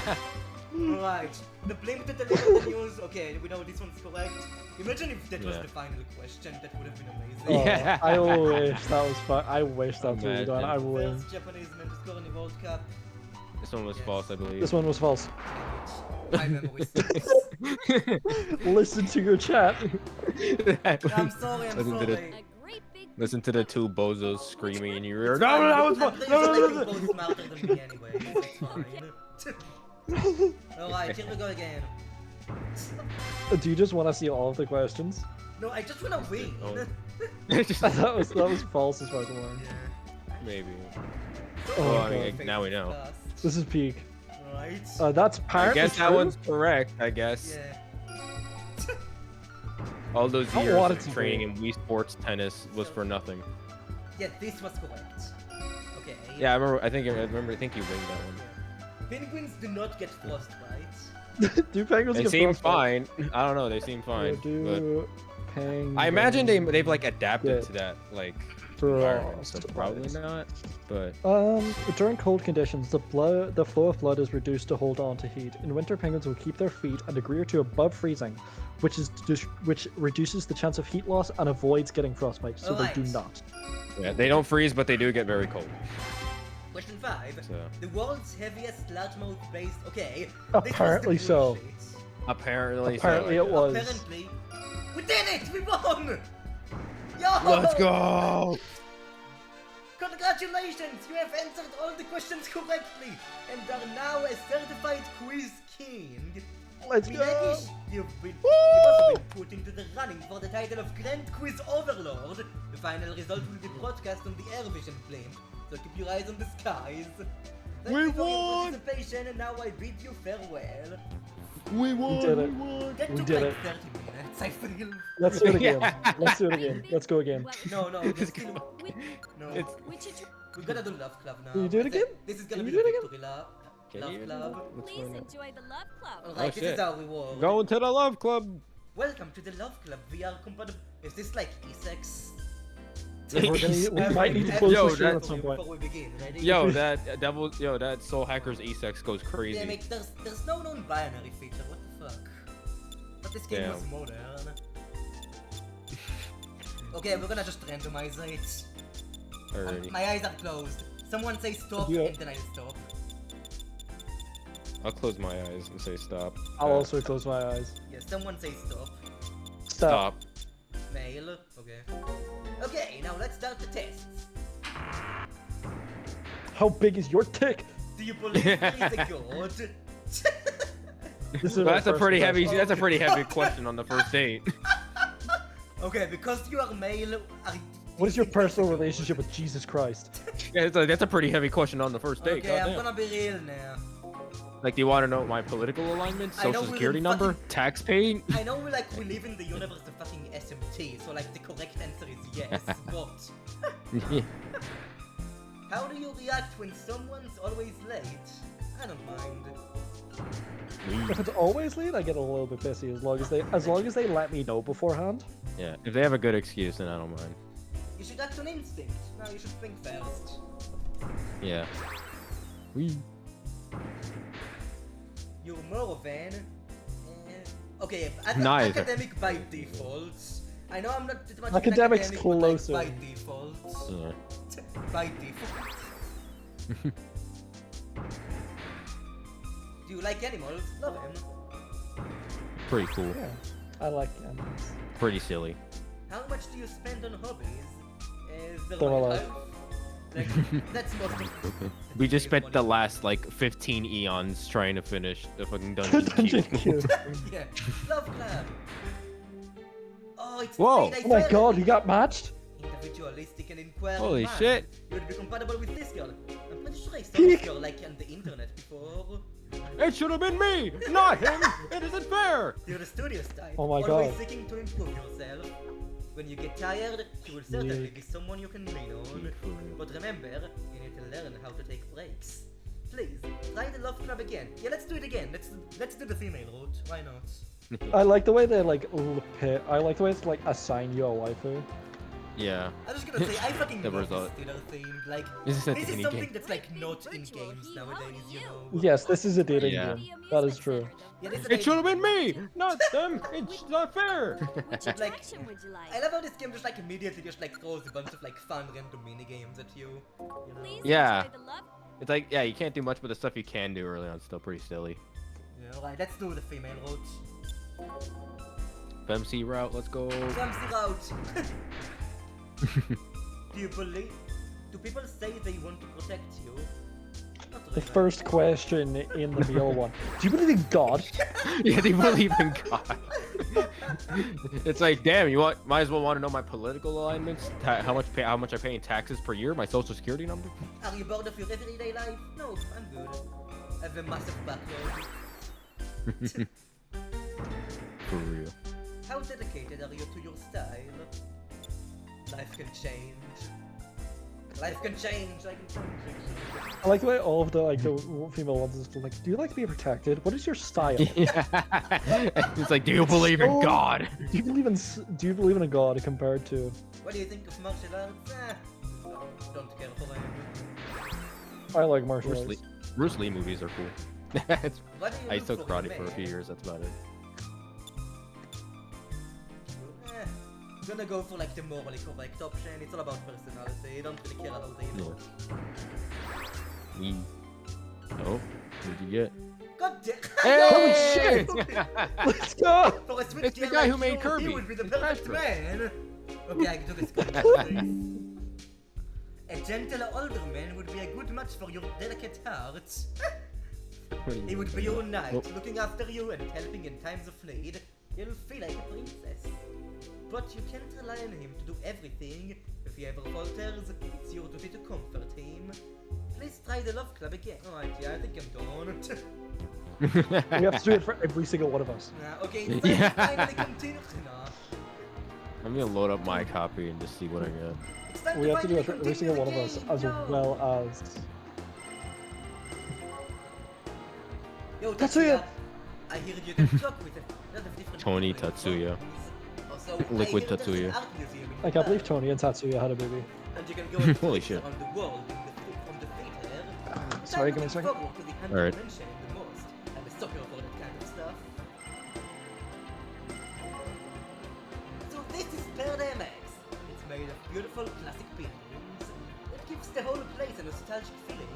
Right. The blame to deliver the news. Okay, we know this one's correct. Imagine if that was Yeah. the final question. That would have been amazing. Oh, Yeah. I wish that was fun. I wish that's what we done. I wish. First Japanese man to score in the World Cup. This one was Yes. false, I believe. This one was false. My memory sucks. Listen to your chat. I'm sorry, I'm Listen to sorry. A great big Listen to the two bozos screaming in your ear. It's No, fine, no, that was I'm false. pretty No, sure no, that no, you're no. both smarter than me anyway. It's fine. Alright, here we go again. Do you just want to see all of the questions? No, I just wanna win. Oh. that was false as far as I'm aware. Maybe. Oh, Well, I God. mean, now we know. This is peak. Right. That's I apparently guess that true. one's correct, I guess. Yeah. All those I years want of it to training be. in Wii Sports tennis was for nothing. Yeah, this was correct. Okay. Yeah, I remember I think you winged that one. Penguins do not get frostbite. Do penguins They get seem frostbite? fine. I don't know, they seem fine. But Do I imagine penguins they've like adapted get to that like environment, so frostbite? probably not. But During cold conditions, the flow of blood is reduced to hold on to heat. In winter, penguins will keep their feet a degree or two above freezing, which reduces the chance of heat loss and avoids getting frostbite, so they do Alright. not. yeah, they don't freeze, but they do get very cold. Question 5. So The world's heaviest largemouth based. Okay. Apparently this was so. the bullshit. apparently, Apparently so, it was. Apparently. We did it! We won! Yo! Let's go! Congratulations! You have answered all the questions correctly and are now a certified quiz king. Let's go! Miyagish, you've also been put into the running for the title of Grand Quiz Overlord. The final result will be broadcast on the AirVision blimp, so keep your eyes on the skies. Thank We you for your won! participation, and now I bid you farewell. We We did it. That We took did like it. 30 minutes, I feel. Let's do it again. Yeah. Let's do it again. Let's go again. No, there's still... No. It's- We gotta do Love Club now. You do it That's again? This is gonna You be do the it again? victory love Can you? Club. What's Please going on? enjoy the Love Club. Alright, this is shit. how we work. Going to the love club. Welcome to the Love Club VR compatible. Is this like E6? We might need to close Yo, the stream that- at some point. Before we begin, ready? Yo, that Soul Hackers E6 goes crazy. Damn it, there's no non-binary feature. What the fuck? But this game was Damn. modern. Okay, we're gonna just randomize it. Alrighty. My eyes are closed. Someone say stop, Yeah. and then I stop. I'll close my eyes and say stop. I'll also close my eyes. Yeah, someone say stop. Stop. Mail. Okay. Okay, now let's start the tests. How big is your tick? Do you believe there is a god? This is Well, my that's a first pretty question. heavy. That's a pretty heavy question on the first date. Okay, because you are male, What is your personal relationship with Jesus Christ? Yeah, that's a pretty heavy question on the first date. Okay, I'm goddamn. gonna be real now. Like, do you want to know my political alignment, I know social we security will number, fucking- tax paid? I know we live in the universe of fucking SMT, so like the correct answer is yes, but How do you react when someone's always late? I don't mind. If it's always late, I get a little bit pissy as long as they let me know beforehand. Yeah, if they have a good excuse, then I don't mind. You should act on instinct. No, you should think first. Yeah. Wee. You're more of an... okay, Neither. academic by default. I know I'm not that much Academic's of an academic, closer. but like by default. Yeah. By default. Do you like animals? Love them. Pretty cool. Yeah, I like animals. Pretty silly. How much do you spend on hobbies? Is there They're like alive. Like, that's most of We just spent the last like 15 eons trying to finish the fucking dungeon. Dungeon queue. queue. Yeah. Love Club. Oh, it's Whoa. the Oh my god, you got matched? Individualistic and inquiring Holy mind. shit. You would be compatible with this girl. I'm pretty sure I saw Peek. this girl like on the internet before. It should have been me, not him. It isn't fair. You're the studious type. Oh my always god. seeking to improve yourself. When you get tired, she will certainly be someone you can lean on. But remember, you need to learn how to take breaks. Please, try the Love Club again. Yeah, let's do it again. Let's do the female route. Why not? I like the way they like I like the way it's like assign you a waifu. Yeah. I'm just gonna say, I fucking The love result. this dinner theme. Like, This is a this is dating something game. that's like not in games nowadays, you know? Yes, this is a dating Yeah. game. That is true. Yeah, this is It should have been me, not them. It's not fair. Which Like, attraction would you like? I love how this game just like immediately just like throws a bunch of like fun random mini games at you. You know? Please Yeah. enjoy the love. It's like, yeah, you can't do much, but the stuff you can do early on is still pretty silly. Yeah, alright, let's do the female route. FMC route, let's go. Clumsy route. Do people say they want to protect you? Not The really. first question in the meal one. Do you believe in God? Yeah, they believe in God. It's like, damn, you might as well want to know my political alignments, how much I pay in taxes per year, my social security number. Are you bored of your everyday life? No, I'm good. I have a massive backlog. For real. How dedicated are you to your style? Life can change. Life can change. I can change. I like the way all of the the female ones is like, do you like to be protected? What is your style? Yeah. It's like, do you believe in Oh. God? Do you believe in a god compared to? What do you think of martial arts? Don't care for them. I like martial Bruce arts. Lee, Bruce Lee movies are cool. What do you I look took for in karate for a men? few years, that's about it. I'm gonna go for like the morally correct option. It's all about personality. I don't really care about the look. Me. Oh, what'd you get? God damn! Hey! shit! Let's go! For a switch It's the gear guy like who made you, Kirby. He would be the It's perfect Crash man. Okay, I took a screenshot. A gentle older man would be a good match for your delicate heart. He would be your knight, Oh. looking after you and helping in times of need. You'll feel like a princess. But you can't rely on him to do everything. If he ever falters, it's your duty to comfort him. Please try the Love Club again. Alright, yeah, I think I'm done. We have to do it for every single one of us. Okay, it's time Yeah. to finally continue. Nah. I'm gonna load up my copy and just see what I get. It's time We have to do finally it for every continue single the one of us, game, as yo. well as. Yo, Tatsuya! I hear you can talk with a lot of different Tony people in Tatsuya. phones. Also, Liquid I hear there's an Tatsuya. art museum in I can't believe Japan, Tony and Tatsuya had a baby. and you can go and Holy tours shit. around the world from the theater. Sorry, give me a I'm second. looking forward to the hand Alright. dimension the most. I'm a sucker for that kind of stuff. So this is Paradigm X. It's made of beautiful classic paintings. It gives the whole place a nostalgic feeling.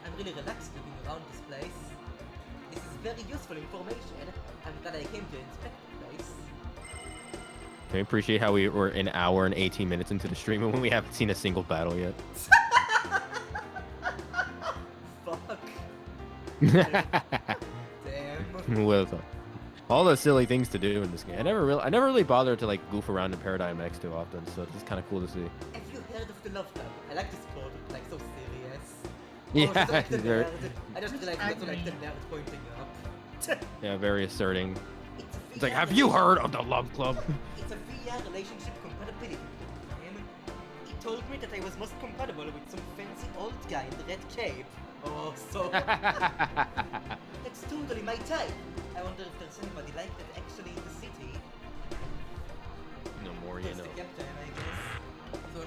I'm really relaxed looking around this place. This is very useful information. I'm glad I came to inspect the place. Can we appreciate how we were an hour and 18 minutes into the stream when we haven't seen a single battle yet? Fuck. Damn. Who would have thought? All the silly things to do in this game. I never really bothered to like goof around in Paradigm X too often, so it's kind of cool to see. Have you heard of the Love Club? I like this quote, like so serious. Yeah, Oh, it's like the they're- nerd. I just realized that's like the nerd pointing up. Yeah, very asserting. It's, a It's like, VR have you heard of the Love Club? It's a VR relationship compatibility game. It told me that I was most compatible with some fancy old guy in the red cape. Oh, so... That's totally my type. I wonder if there's anybody like that actually in the city. No more, you There's know. the captain, I guess. So,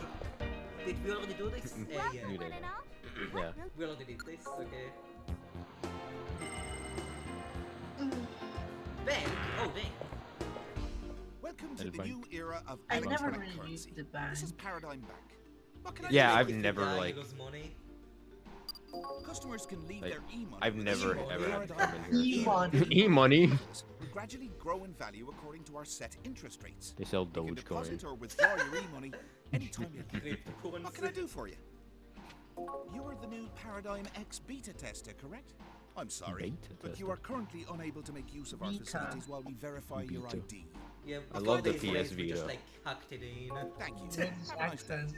did we already do this? Yeah. You did. Yeah. We already did this, okay. Bank? Oh, dang. Welcome to the Bank. new era of I never electronic really currency. used the bank. This is Paradigm Bank. What can I Yeah, do? I've If you never die, like. you lose money. Customers can leave Like, their e-money. I've with never us. ever had to Paradigm come in here. E-money. E-money. will gradually grow in value according to our set interest rates. They sell You can Dogecoin. deposit or withdraw your e-money anytime you like. Cryptocurrency. What can I do for you? You are the new Paradigm X beta tester, correct? I'm sorry, Beta but you tester. are currently unable to make use of our Beta. facilities while we verify your Beta. ID. Yeah, I before love the these PS days, we just Vita. like hacked it in. Thank you. British Have a nice day. accent.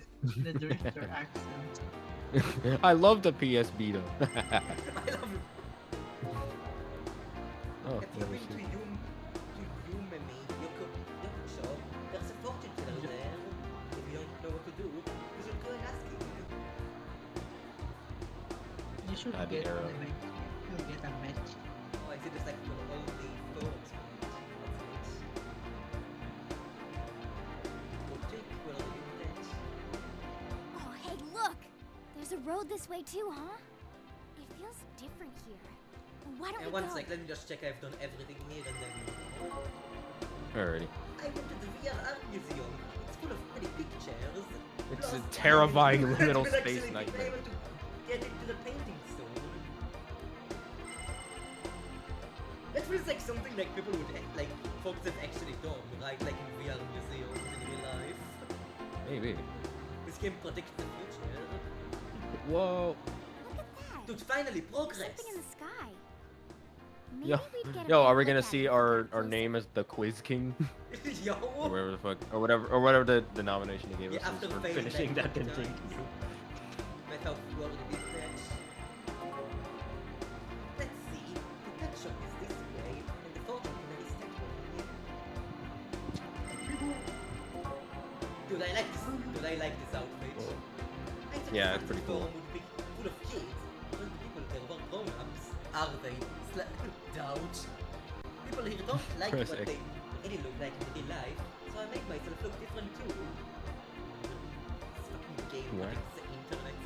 The drifter accent. I love the PS Vita. I love it. Oh, If let you've me been see. to Yumemi, Yoko shop, there's a fortune teller there. If you don't know what to do, you should go and ask him. You should Ah, the get arrow. a match. You'll get a match. Oh, I see there's like all the photos. That's it. Boutique will do that. Oh, hey, look! There's a road this way too, huh? It feels different here. Why don't And we one go? sec, let me just check I've done everything here and then... Alrighty. I went to the VR art museum. It's full of pretty pictures. It's Plus, a terrifying I little will space actually be nightmare. able to get into the painting store. That feels like something like people would like folks have actually done, right? Like in VR museums in real life. Maybe. This game predicts the future. Whoa. Look at that! Dude, finally progress. Something in the sky. Maybe Yo, we'd get a yo, better are we look gonna at see it if we our got closer. name as the Quiz King? Yo. Or whatever the fuck, or whatever the denomination he gave Yeah, us after is for failing finishing like that 50 painting. times. I thought we already did that. Let's see. The pet shop is this way, and the fortune teller is that way. Dude, I like this. Dude, I like this outfit. Whoa. I thought Yeah, this it's pretty store cool. would be full of kids. All the people there were grown-ups. Are they? Doubt. People here don't like Press what X. they really look like in real life, so I make myself look different too. This fucking game What? predicts the internet.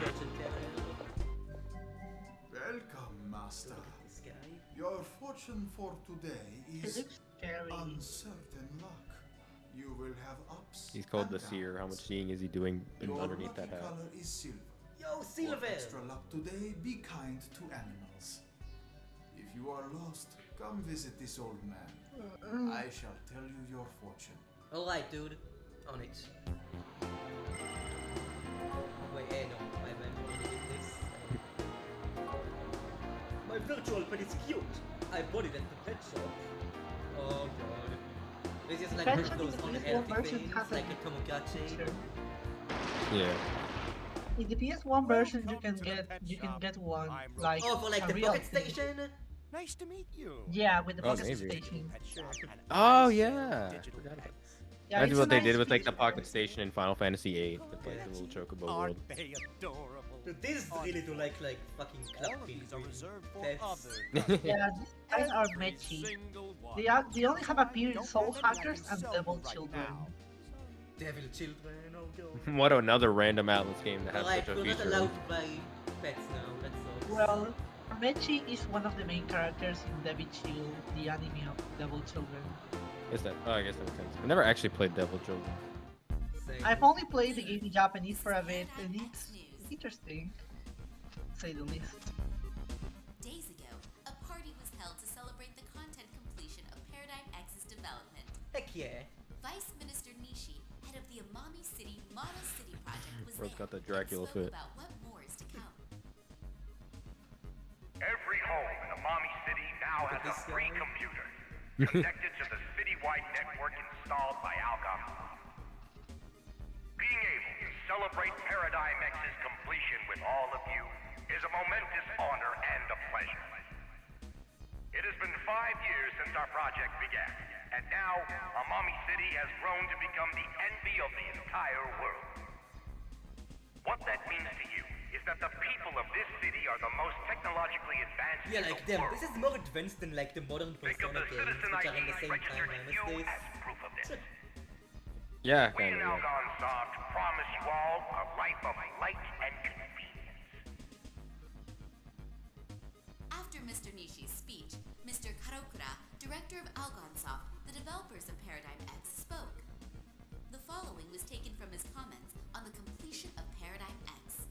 Fortune teller. Welcome, Master. Look at this guy. Your fortune for today It is looks scary. uncertain luck. You will have ups. He's called the and Seer. How much downs. seeing is he doing Your underneath that lucky hat? color is silver. Yo, For Silver! extra luck today, be kind to animals. If you are lost, come visit this old man. I shall tell you your fortune. Alright, dude. On it. Wait, no. My man already did this. My virtual pet is cute. I bought it at the pet shop. Oh god. This is like Pet one of shop those is the unhealthy version things, has a like a Tamagotchi. picture. Yeah. In the PS1 version, you can get one like Oh, for like a the real pocket thing. station? Nice to meet you. Yeah, with the Oh, pocket maybe. station. Oh yeah. Digital Forgot about that. Yeah, That's it's what a they nice did with like the feature. Pocket Station in Final Fantasy VIII, with like the little chocobo world. Aren't they adorable? Dude, this is really to like fucking All club of these are reserved for pets. other Yeah, these guys are matchy. single one. They only have appeared in Don't Soul let me Hackers and sell Devil right Children. now. Devil children, oh god. What another random Atlas game to have Alright, such a we're not feature. allowed to buy pets now, that sucks. Well, Mechi is one of the main characters in Devil Chill, the anime of Devil Children. Is that? Oh, I guess that makes sense. I never actually played Devil Children. Same. I've only played the game in Japanese for a bit, and it's interesting, to say the least. Days ago, a party was held to celebrate the content completion of Paradigm X's development. Heck yeah. Vice Minister Nishi, head of the Amami City Model City project, was Bro's there got the and Dracula spoke fit. about what more is to come. Every home in Amami City now has a free computer connected to the citywide network installed by Alcom. Being able to celebrate Paradigm X's completion with all of you is a momentous honor and a pleasure. It has been 5 years since our project began, And now, Amami City has grown to become the envy of the entire world. What that means to you is that the people of this city are the most technologically advanced Yeah, in like the them. world. This is more advanced than like the modern Think of Persona the games, citizen which are in ID the same registered timeline to you as as this. proof of this. Yeah, We kind in of. Algon Soft promise you all a life of light and convenience. After Mr. Nishi's speech, Mr. Karokura, director of Algonsoft, the developers of Paradigm X, spoke. The following was taken from his comments on the completion of Paradigm X.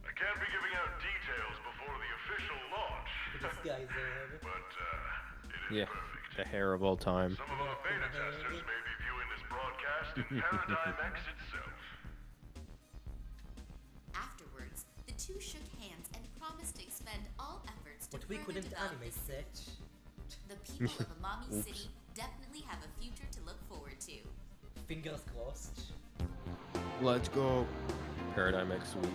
I can't be giving out details before the official launch. This guy's But, it is Yeah, perfect. the hair of all time. Some of our beta testers may be viewing this broadcast in Paradigm X itself. Afterwards, the two shook hands and promised to expend all efforts to But we further couldn't develop animate this. such. The people of Amami Oops. City definitely have a future to look forward to. Fingers crossed. Let's go. Paradigm X Week.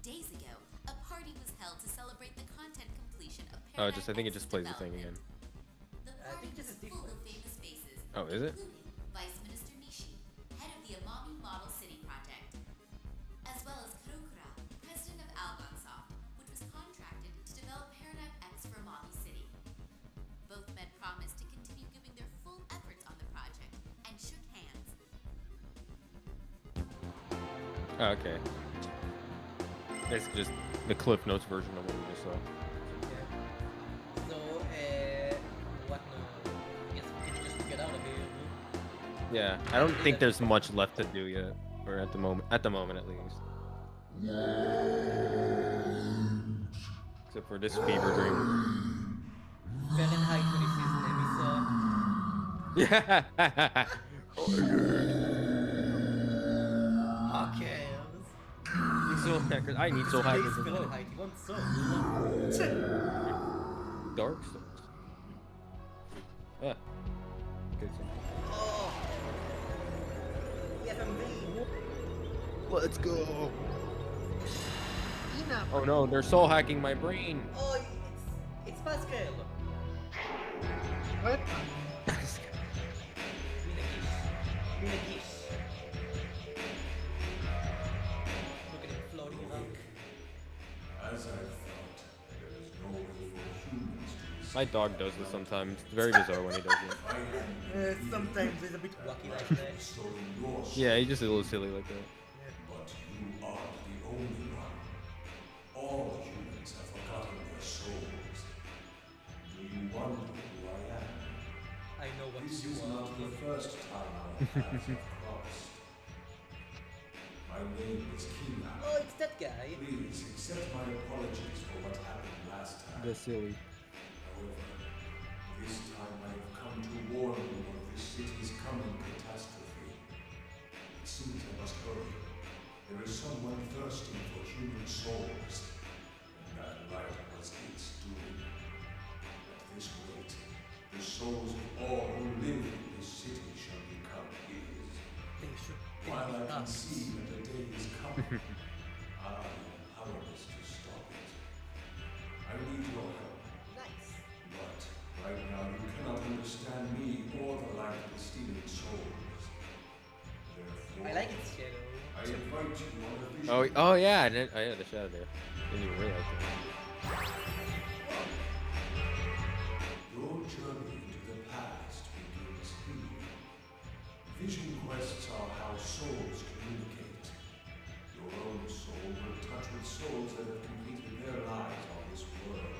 Days ago, a party was held to celebrate the content completion of Oh, Paradigm I think it X's just plays the thing development. again. The party was full of famous faces, Oh, is it? including Vice Minister Nishi, head of the Amami Model City project, as well as Karokura, president of Algonsoft, which was contracted to develop Paradigm X for Amami City. Both men promised to continue giving their full efforts on the project and shook hands. Oh, okay. It's just the Cliff Notes version of what we just saw. So, what now? I guess we can just get out of here. Yeah, I don't think there's much left to do yet, or at the moment at least. Except for this fever dream. Fahrenheit 26 Yeah. Who cares? Soul hackers. I need soul hackers. as well. Fahrenheit, you want souls? Dark Souls. Yeah. Okay, so. Oh! FMV! Let's go. Enough. Oh no, they're soul hacking my brain. Oh, it's Pascal! What? Minagish. Look at him floating around. As I thought, there is no way for humans to My dog does this sometimes. It's very bizarre when he does it. Sometimes he's a bit wacky like that. Yeah, he's just a little silly like that. But you are the only one. All humans have forgotten their souls. Do you wonder who I am? I know what This you is are. not the first time our paths have crossed. My name is Kina. Oh, it's that guy. Please accept my apologies for what happened last time. That's silly. However, this time I have come to warn you of this city's coming catastrophe. It seems I must hurry. There is someone thirsting for human souls, and that light was its doom. At this rate, the souls of all who live in this city shall become his. They should While I can us. see that the day is coming, I am powerless to stop it. I need your help. Nice. But right now you cannot understand me or the light of the stealing souls. Therefore, I like its shadow. I invite you on a vision. Oh yeah, I had the shadow there. Didn't even realize that. Your journey into the past begins here. Vision quests are how souls communicate. Your own soul will touch with souls that have completed their lives on this world.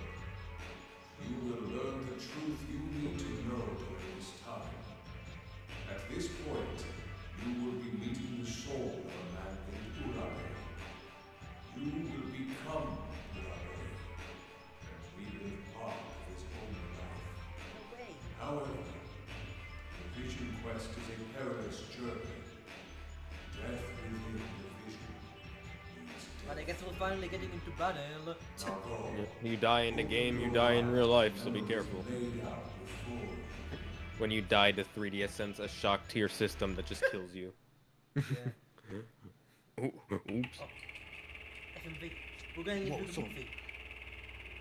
You will learn the truth you need to know during this time. At this point, you will be meeting the soul of a man named Urabe. You will become Urabe, and relive part of his own life. However, the Vision Quest is a perilous journey. Death within the vision means But I guess we're finally getting into battle. Now go. You die in the game, you die in real life, so be careful. Laid out before you. When you die, the 3DS sends a shock to your system that just kills you. Oops. FMV. We're going into the movie.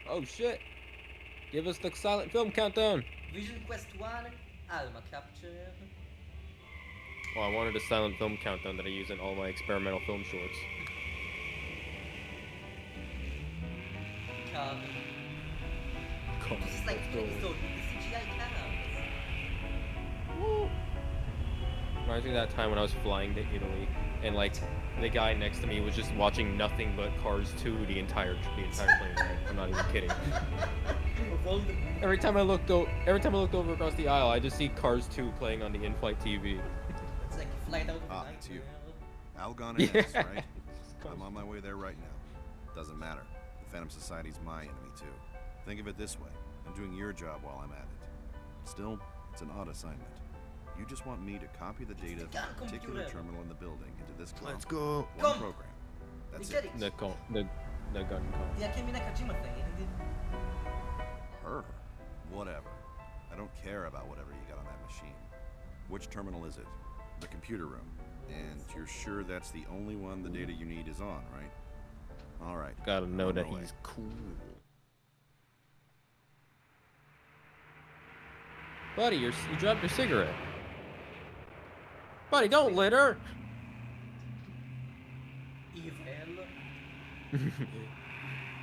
Oh shit. Give us the silent film countdown. Vision Quest 1, Alma Capture. Oh, I wanted a silent film countdown that I use in all my experimental film shorts. Carving. This is like episode with the CGI cars. Reminds me of that time when I was flying to Italy and like the guy next to me was just watching nothing but Cars 2 the entire plane ride. I'm not even kidding. Every time I looked over across the aisle, I just see Cars 2 playing on the in-flight TV. It's like flight out of the Ah, night. it's you. Algon and X, right? I'm on my way there right now. Doesn't matter. The Phantom Society's my enemy too. Think of it this way. I'm doing your job while I'm at it. Still, it's an odd assignment. You just want me to copy the data from a particular terminal in the building into this club. Let's go. One program. That's it. The gun call. The Akemi Nakajima thing. Her? Whatever. I don't care about whatever you got on that machine. Which terminal is it? The computer room. And you're sure that's the only one the data you need is on, right? All right. Gotta know on that my way. he's cool. Buddy, you dropped your cigarette. Buddy, don't litter. Evil.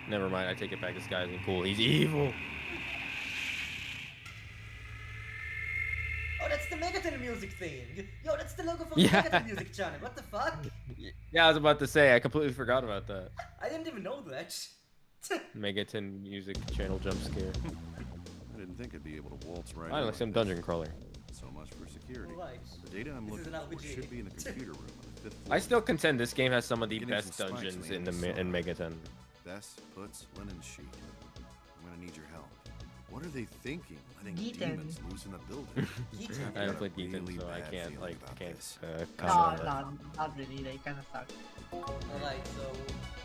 Never mind, I take it back. This guy isn't cool. He's evil. Oh, that's the Megaton music thing. Yo, that's the logo for Yeah. the Megaton music channel. What the fuck? Yeah, I was about to say. I completely forgot about that. I didn't even know that. Megaton music channel jump scare. I didn't think I'd be able to waltz right I in like on some this. dungeon crawler. So much for security. Right. The data I'm This is looking an for RPG. should be in the computer room on the 5th floor. I still contend this game has some of the Getting best some spikes dungeons in in the in Megaton. Bess puts linen sheet. I'm gonna need your help. What are they thinking? Letting Geeten. demons loose in the building. I haven't played Really Ethan, so I bad can't feeling about comment this. on that. Not really. They kind of suck. Alright, so.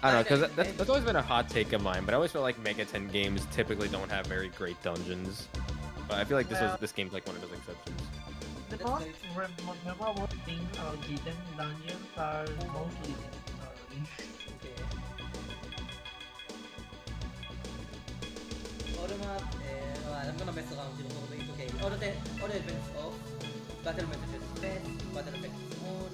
I don't know, because that's always been a hot take of mine, but I always feel like Megaton games typically don't have very great dungeons. But I feel like Well- this game's like one of those exceptions. The most memorable things about Geeten dungeons are mostly Auto map, alright, I'm gonna mess around here a little bit. Okay, auto events off, battle messages fast, battle effects on.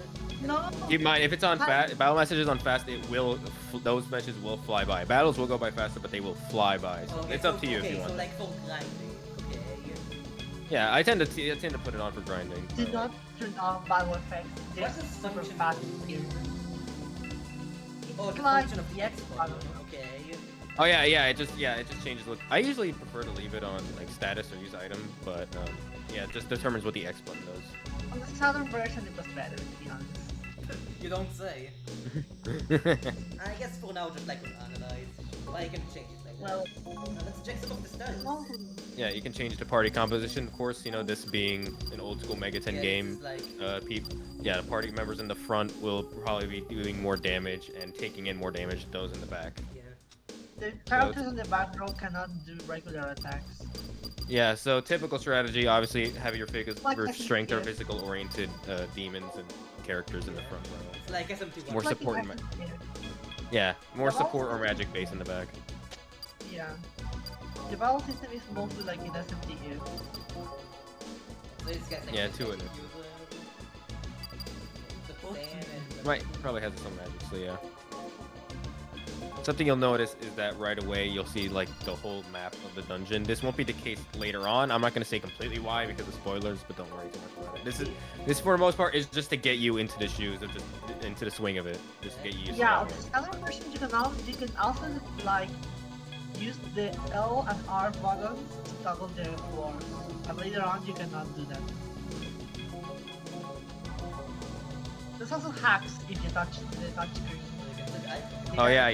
No. Keep in mind, if it's on fast, battle messages on fast, it will those messages will fly by. Battles will go by faster, but they will fly by. So Okay, it's up so- to you okay, if you want. so like for grinding, okay. Yeah, I tend to put it on for grinding. Do not turn on battle effects. They're What's the super function fast for here. Oh, the like function of the Xbox, okay. Oh yeah, it just changes look. I usually prefer to leave it on like status or use item, but yeah, it just determines what the X button does. On the southern version, it was better, to be honest. You don't say. I guess for now, just like on analyze, I can change it like Well, that. Let's check some of the stats. Yeah, you can change the party composition. Of course, you know, this being an old school Megaton Yeah, game, this is like- the party members in the front will probably be doing more damage and taking in more damage than those in the back. The characters in the back row cannot do regular attacks. Yeah, so typical strategy, obviously, have your Like for SMT. strength or physical oriented demons and characters in the front row. It's like SMT1. More Like support. in SMT. Yeah, more The support or whole- magic base in the back. Yeah. The battle system is mostly like in SMT is. So it's got like Yeah, two in it. Right, probably has its own magic, so yeah. Something you'll notice is that right away you'll see like the whole map of the dungeon. This won't be the case later on. I'm not gonna say completely why because of spoilers, but don't worry too much about it. This for the most part is just to get you into the shoes of just into the swing of it, just to get you used Yeah, to on it. the southern version you can also like use the L and R buttons to toggle the floors. But later on you cannot do that. There's also hacks if you touch the touch screen. Oh yeah,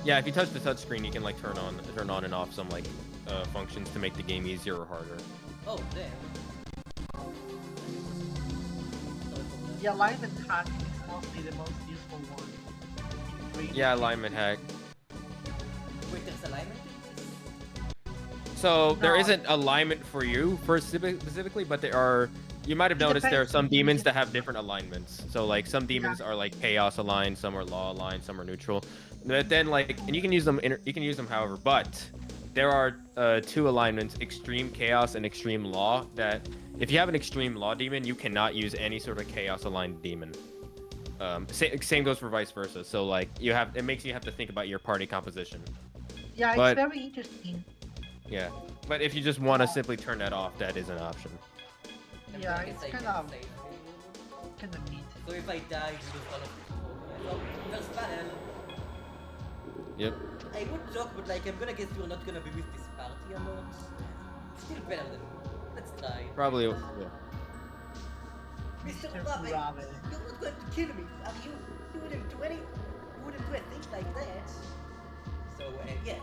yeah. If you touch the touchscreen, you can like turn on and off some like functions to make the game easier or harder. Oh, damn. The alignment hack is mostly the most useful one. Yeah, alignment hack. Wait, there's alignment in this? So there No. isn't alignment for you specifically, but there are. You might have It noticed there are depends. some demons that have different alignments. So like some demons are like chaos aligned, some are law aligned, some are neutral. But then like, and you can use them. You can use them however, but there are two alignments: Extreme Chaos and Extreme Law. That if you have an Extreme Law demon, you cannot use any sort of Chaos aligned demon. Same goes for vice versa. So like it makes you have to think about your party composition. Yeah, But- it's very interesting. Yeah, but if you just want to simply turn that off, that is an option. Yeah, it's kind of neat. So if I die, you lose all of it. So, first panel, Yep. I would joke, but like, I'm gonna guess you're not gonna be with this party or not. Still better than me. Let's try. Probably. Yeah. Mr. Rabbit, you're not going to kill me, are you? You wouldn't do a thing like that. So, yeah,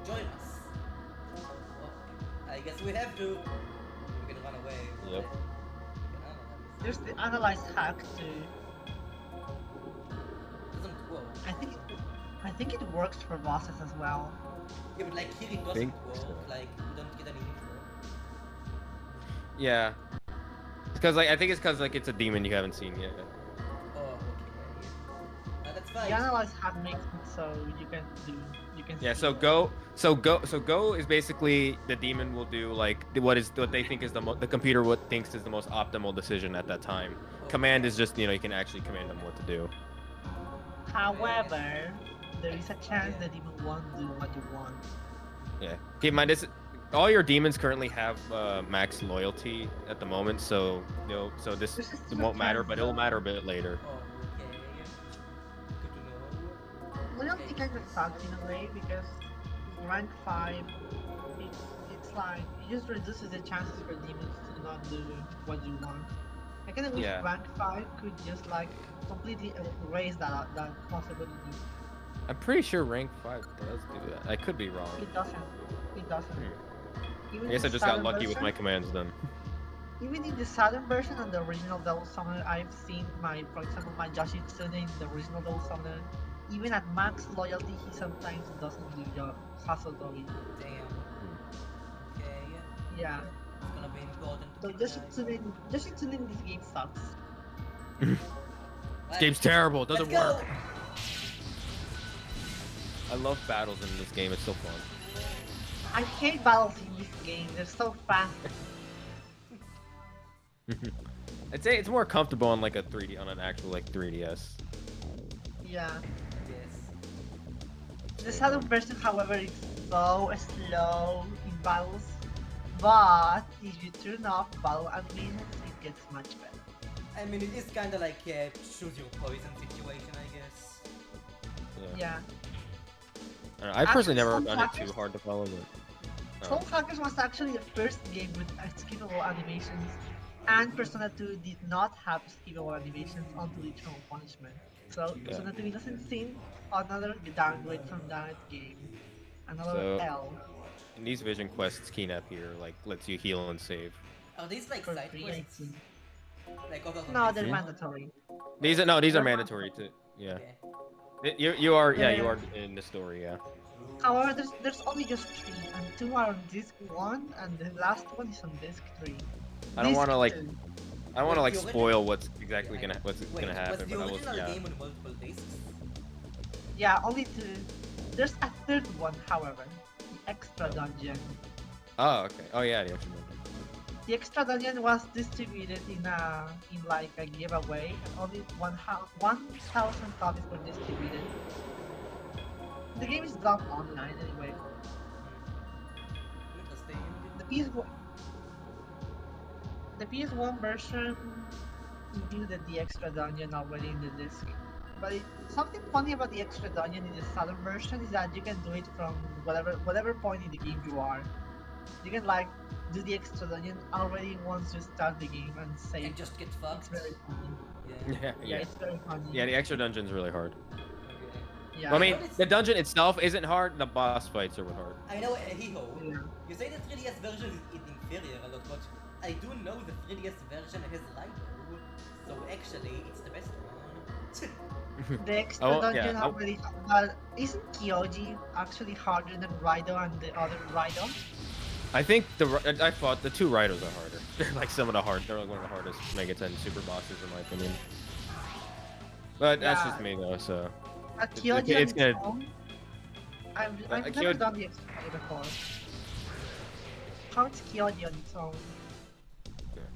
join us. I guess we have to. We can run away. Yep. There's the analyze hack too. Doesn't work. I think it works for bosses as well. Yeah, but like here it doesn't Think work. so. Like you don't get any info. Yeah. Because like I think it's because like it's a demon you haven't seen yet. Oh, okay. That's fine. The analyze hack makes it so you can Yeah. see So go is basically the demon will do like what they think is the computer thinks is the most optimal decision at that time. Command is just you can actually command them what to do. However, there is a chance that demon won't do what you want. Yeah. Keep in mind this. All your demons currently have max loyalty at the moment, so so this won't matter, but it'll matter a bit later. Loyalty kind of sucks in a way because rank 5, it's like it just reduces the chances for demons to not do what you want. I kind of wish Yeah. rank 5 could just like completely erase that possibility. I'm pretty sure rank 5 does do that. I could be wrong. It doesn't. It doesn't. Even I guess I in just got Southern lucky with version- my commands then. Even in the Southern version and the original Devil Summoner, I've seen for example, my Yoshitsune in the original Devil Summoner. Even at max loyalty, he sometimes doesn't do your Hasodori. Damn. Okay. Yeah. It's gonna be important. So Yoshitsune in this game sucks. This game's terrible. It doesn't Let's go. work. I love battles in this game. It's so fun. I hate battles in this game. They're so fast. I'd say it's more comfortable on like on an actual like 3DS. Yeah. The Southern version, however, is so slow in battles. But if you turn off battle animations, it gets much better. I mean, it is kind of like a choose your poison situation, I guess. Yeah. I don't know, I personally never Soul found it Hackers- too hard to follow, but Soul Hackers was actually the first game with skippable animations, and Persona 2 did not have skippable animations until Eternal Punishment. So Yeah. Persona 2 doesn't seem another downgrade from that game. Another So- L. in these vision quests, Keenap here like lets you heal and save. Are these like For side free, quests? Like other than No, this they're one? mandatory. These are mandatory too. Yeah. You are in the story, yeah. However, there's only just 3, and 2 are on disc 1, and the last one is on disc 3. I don't Disc want to like 2. I want to like the original- spoil what's exactly gonna Wait, happen, was the but I will original yeah. game on multiple discs? Yeah, only 2. There's a third one, however. The extra dungeon. Oh, okay. Oh yeah, the extra one. The extra dungeon was distributed in like a giveaway, and only 1,000 copies were distributed. The game is done online anyway. Interesting. The PS1 version included the extra dungeon already in the disc. But something funny about the extra dungeon in the Southern version is that you can do it from whatever point in the game you are. You can like do the extra dungeon already once you start the game and save. And just get fucked. It's very funny. Yeah. It's very funny. Yeah, the extra dungeon's really hard. Yeah. Well, I mean, the dungeon itself isn't hard. The boss fights are what hard. I know, Hiho. You say the 3DS version is inferior a lot, but I do know the 3DS version has Lido, so actually it's the best one. The extra Oh, dungeon yeah. already, but isn't Kyoji actually harder than Raido and the other Raido? I think I thought the two riders are harder. They're like they're like one of the hardest Mega 10 super bosses in my opinion. But that's just me though, so. Kyoji it's on its gonna. own, I've never Kyoji- done the extra before. Counts Kyoji on its own.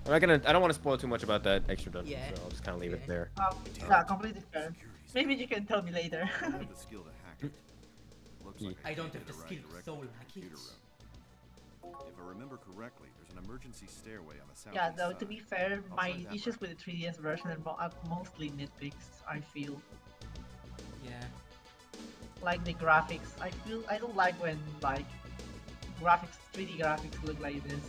I'm not gonna. I don't want to spoil too much about that extra dungeon, Yeah. so I'll just kind of leave it there. Yeah, completely fair. Maybe you can tell me later. I have the skill to hack it. Looks like I don't should have the get a skill ride to direct soul to the hack it. computer room. If I remember correctly, there's an emergency stairway on the south. Yeah, though to be fair, I'll my try that issues with the 3DS version are mostly nitpicks, I feel. Yeah. Like the graphics. I don't like when like graphics 3D graphics look like this.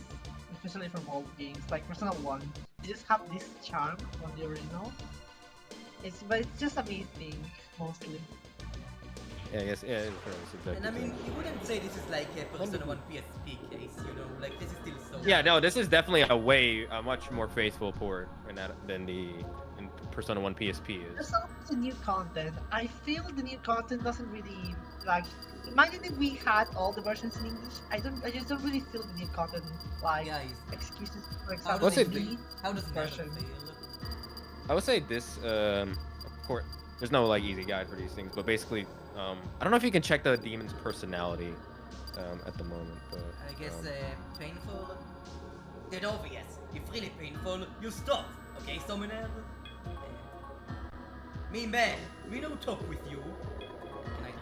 Especially from old games. Like Persona 1. They just have this charm from the original. But it's just a me thing, mostly. Yeah, I guess. Yeah, it's exactly. And I mean, you wouldn't say this is like a Persona 1 PSP case, you know? Like, this is still so... Yeah, no, this is definitely a much more faithful port than the Persona 1 PSP is. There's also new content. I feel the new content doesn't really like. Imagine if we had all the versions in English. I just don't really feel the new content like excuses. For example, What's it? How does version? I would say this. Of course, there's no like easy guide for these things, but basically, I don't know if you can check the demon's personality at the moment. But I guess painful. Dead obvious. If really painful, you stop. Okay, Summoner? Me man, we don't talk with you.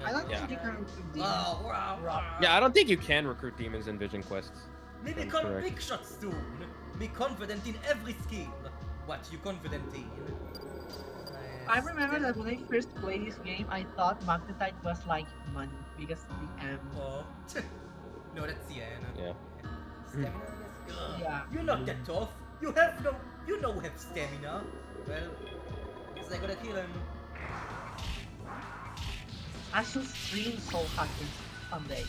I don't Yeah. think you can. Oh, wow. yeah, I don't think you can recruit demons in Vision Quests. Me if I'm become correct. big shot soon. Me confident in every skill. What you confident in? I remember that when I first played this game, I thought Magnetite was like money because of the M. Oh. No, that's Sienna. Yeah. Stamina, I guess? Ugh. Yeah. You're not that tough. You don't have stamina. Well, guess I gotta kill him. I should stream Soul Hackers someday.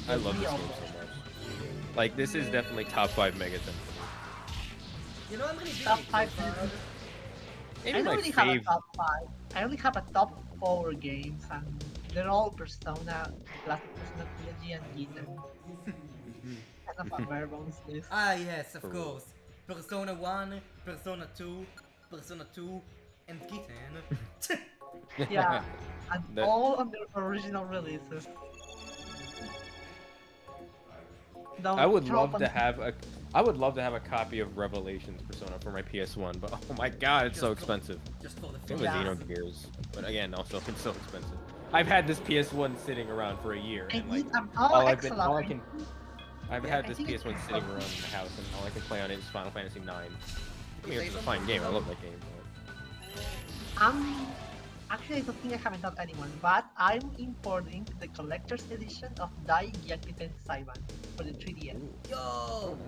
I love this Real. game so much. Like, this is definitely top 5 Megaton. You know, I'm really Top big 5. Maybe I don't my really have a fav- top 5. I only have a top 4 games, and they're all Persona, Classic Persona Trilogy, and Giten. Kind of a bare bones list. Ah, yes, of course. Persona 1, Persona 2, Persona 2, and Gitten. Yeah, and That- all on their original releases. Don't I would drop love to on- have a copy of Revelations Persona for my PS1, but oh my god, it's so expensive. Just for the Same with Xenogears, but again, also it's so expensive. I've had this PS1 sitting around for a year, I and like need an all I can, I've Yeah, had I this think it's PS1 sitting around in the house, and all I can play on it is Final Fantasy IX. I mean, it's a fine game. I love that game. Actually, I don't think I haven't told anyone, but I'm importing the collector's edition of Dai Gyakuten Saiban for the 3DS. Yo!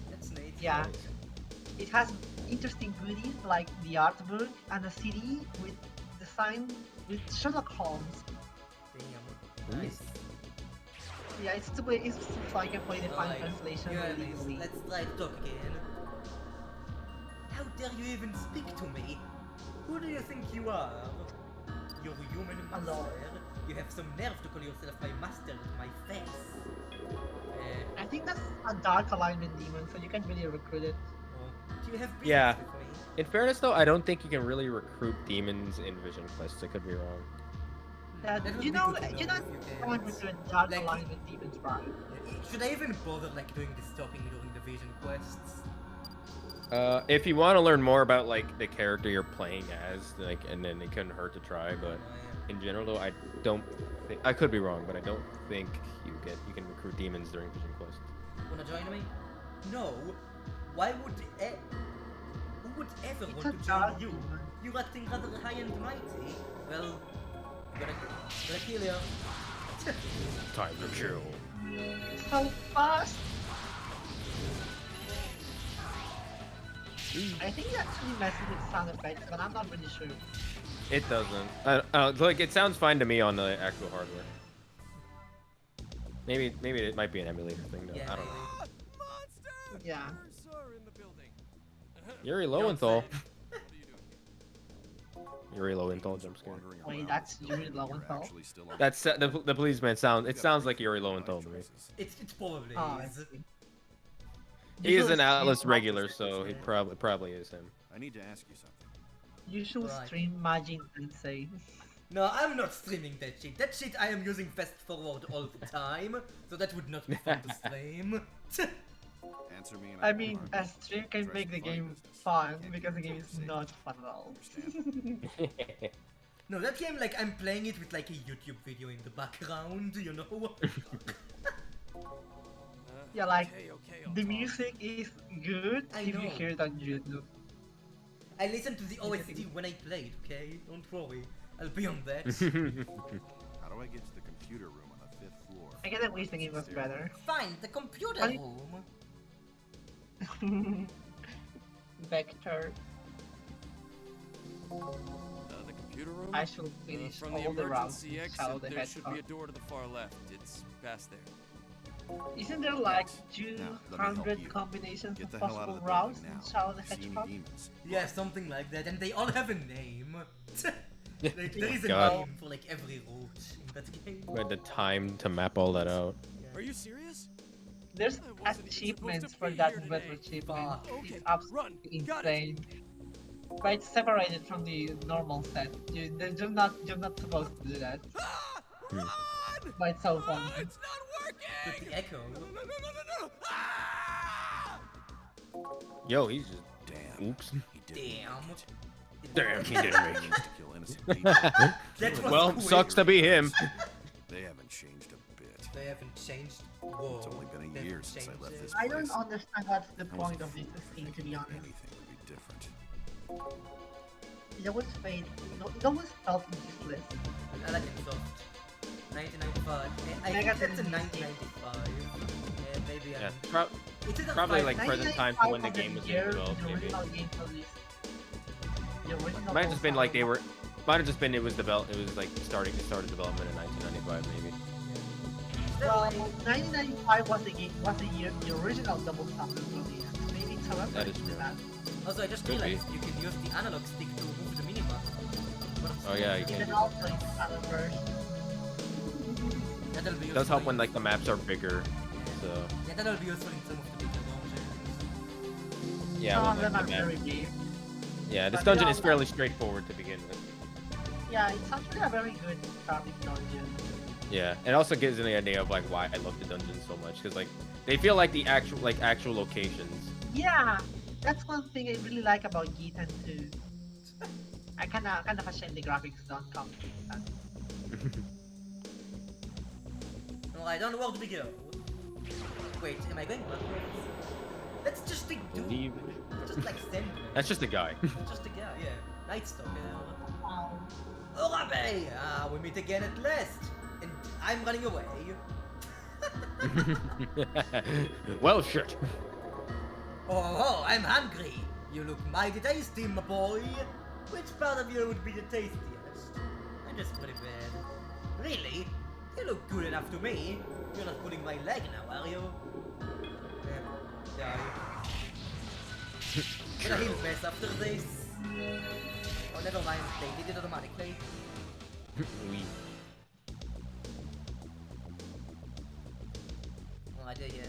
That's neat. Yeah. It has interesting goodies like the art book and a CD with design with Sherlock Holmes. Damn. Nice. Yeah, it's so I can play the final Alright, translation yeah, really easily. let's try to talk again. How dare you even speak to me? Who do you think you are? You're a human master. Hello. You have some nerve to call yourself my master to my face. I think that's a dark alignment demon, so you can really recruit it. Do you have business Yeah. with me? In fairness, though, I don't think you can really recruit demons in Vision Quests. I could be wrong. Yeah, That would you be know, good to you know know, if you someone can. with a dark Like- alignment demons, right? Should I even bother like doing this talking during the vision quests? If you want to learn more about like the character you're playing as, like, and then it couldn't hurt to try. But in general, though, I don't think I could be wrong, but I don't think you can recruit demons during Vision Quest. Wanna join me? No. Why would who would ever It's want a to join dark you? demon. You're acting rather high and mighty. Well, I'm gonna kill you. Time to chill. So fast! I think it actually messes with sound effects, but I'm not really sure. It doesn't. Like it sounds fine to me on the actual hardware. Maybe it might be an emulator thing though. Yeah, I don't know. Yeah. Yuri Lowenthal. Yuri Lowenthal jump scare. Wait, that's Yuri Lowenthal? That's the policeman sound. It sounds like Yuri Lowenthal to me. It's probably Oh, I is. see. He is an Usually Atlas stream regular, Magic so he probably is him. I need to ask you something. You should Right. stream Majin Sensei. No, I'm not streaming that shit. That shit I am using fast forward all the time, so that would not be fun to stream. Answer me and I mean, a stream can make the game fun because the game is not fun at all. No, that game, like, I'm playing it with like a YouTube video in the background, you know? Yeah, like Okay, the music is good I if you know. hear it on YouTube. I listened to the OST when I played, okay? Don't worry. I'll be on that. How do I get to the computer room on the 5th floor? I kinda wish the game was better. Fine, the computer I- room. Vector. The computer room? I should finish From all the the routes emergency in Shadow exit, the there should be a Hedgehog. door to the far left. It's past there. Isn't there like Now, let me help 200 you. combinations Get of the hell out possible of the routes building in now. Shadow the See any Hedgehog? demons? Yeah, something like that, and they all have a name. Like, there is a God. name for like every route in that game. We had the time to map all that out. Are you serious? There's I wasn't even achievements supposed to for be that here today. better achievement. Okay, It's absolutely Got it. insane. But it's separated from the normal set. You're not supposed to do that. Hmm. But it's so fun. It's not working! With the echo. No! Yo, he's just Damn. oops. He didn't Damn. make it. Damn, he didn't make Used to kill innocent people. That was Well, quick. sucks to be him. They haven't changed a bit. They haven't changed. Whoa. It's only been a they year haven't since I changed left it. this I place. don't understand what's the I was point of this thing, to be honest. Anything would be different. It always felt, it always felt useless. I like it soft. 1995. I think Negative that's a 90. 1995. Yeah, maybe Yeah, I'm... It's either probably five- like present time to when the game was being developed, The maybe. original game released. The original Might have just been like they Pulsar were. Might have just been it was like started development in 1995 maybe. Well, 1995 was the year the original Double Star was released. Maybe it's a That is reference to true. that. Also, I just Could be. realized you can use the analog stick to move the minimap. Oh yeah, you Even can. also in standard version. That'll be It does help useful when in- like the maps are bigger. So Yeah, that'll be useful in some of the bigger dungeons. yeah, Some when, of them like, are the map. very big. Yeah, this but dungeon they is are fairly straightforward to begin with. Yeah, it's actually a very good starting dungeon. Yeah, it also gives an idea of like why I love the dungeons so much because like they feel like the actual locations. Yeah, that's one thing I really like about Geetan too. I kind of ashamed the graphics don't come with that. Alright, onward we go. Wait, am I going backwards? That's just a dude. Leave. Just like stand. That's just a guy. Just a guy, yeah. Nightstalker. Orabe! Ah, we meet again at last. And I'm running away. Well, shit. Oh, I'm hungry. You look mighty tasty, my boy. Which part of you would be the tastiest? I'm just pretty bad. Really? You look good enough to me. You're not pulling my leg now, are you? Yeah. Gonna heal best after this. Oh, never mind. They did it automatically. We. Alright, yeah.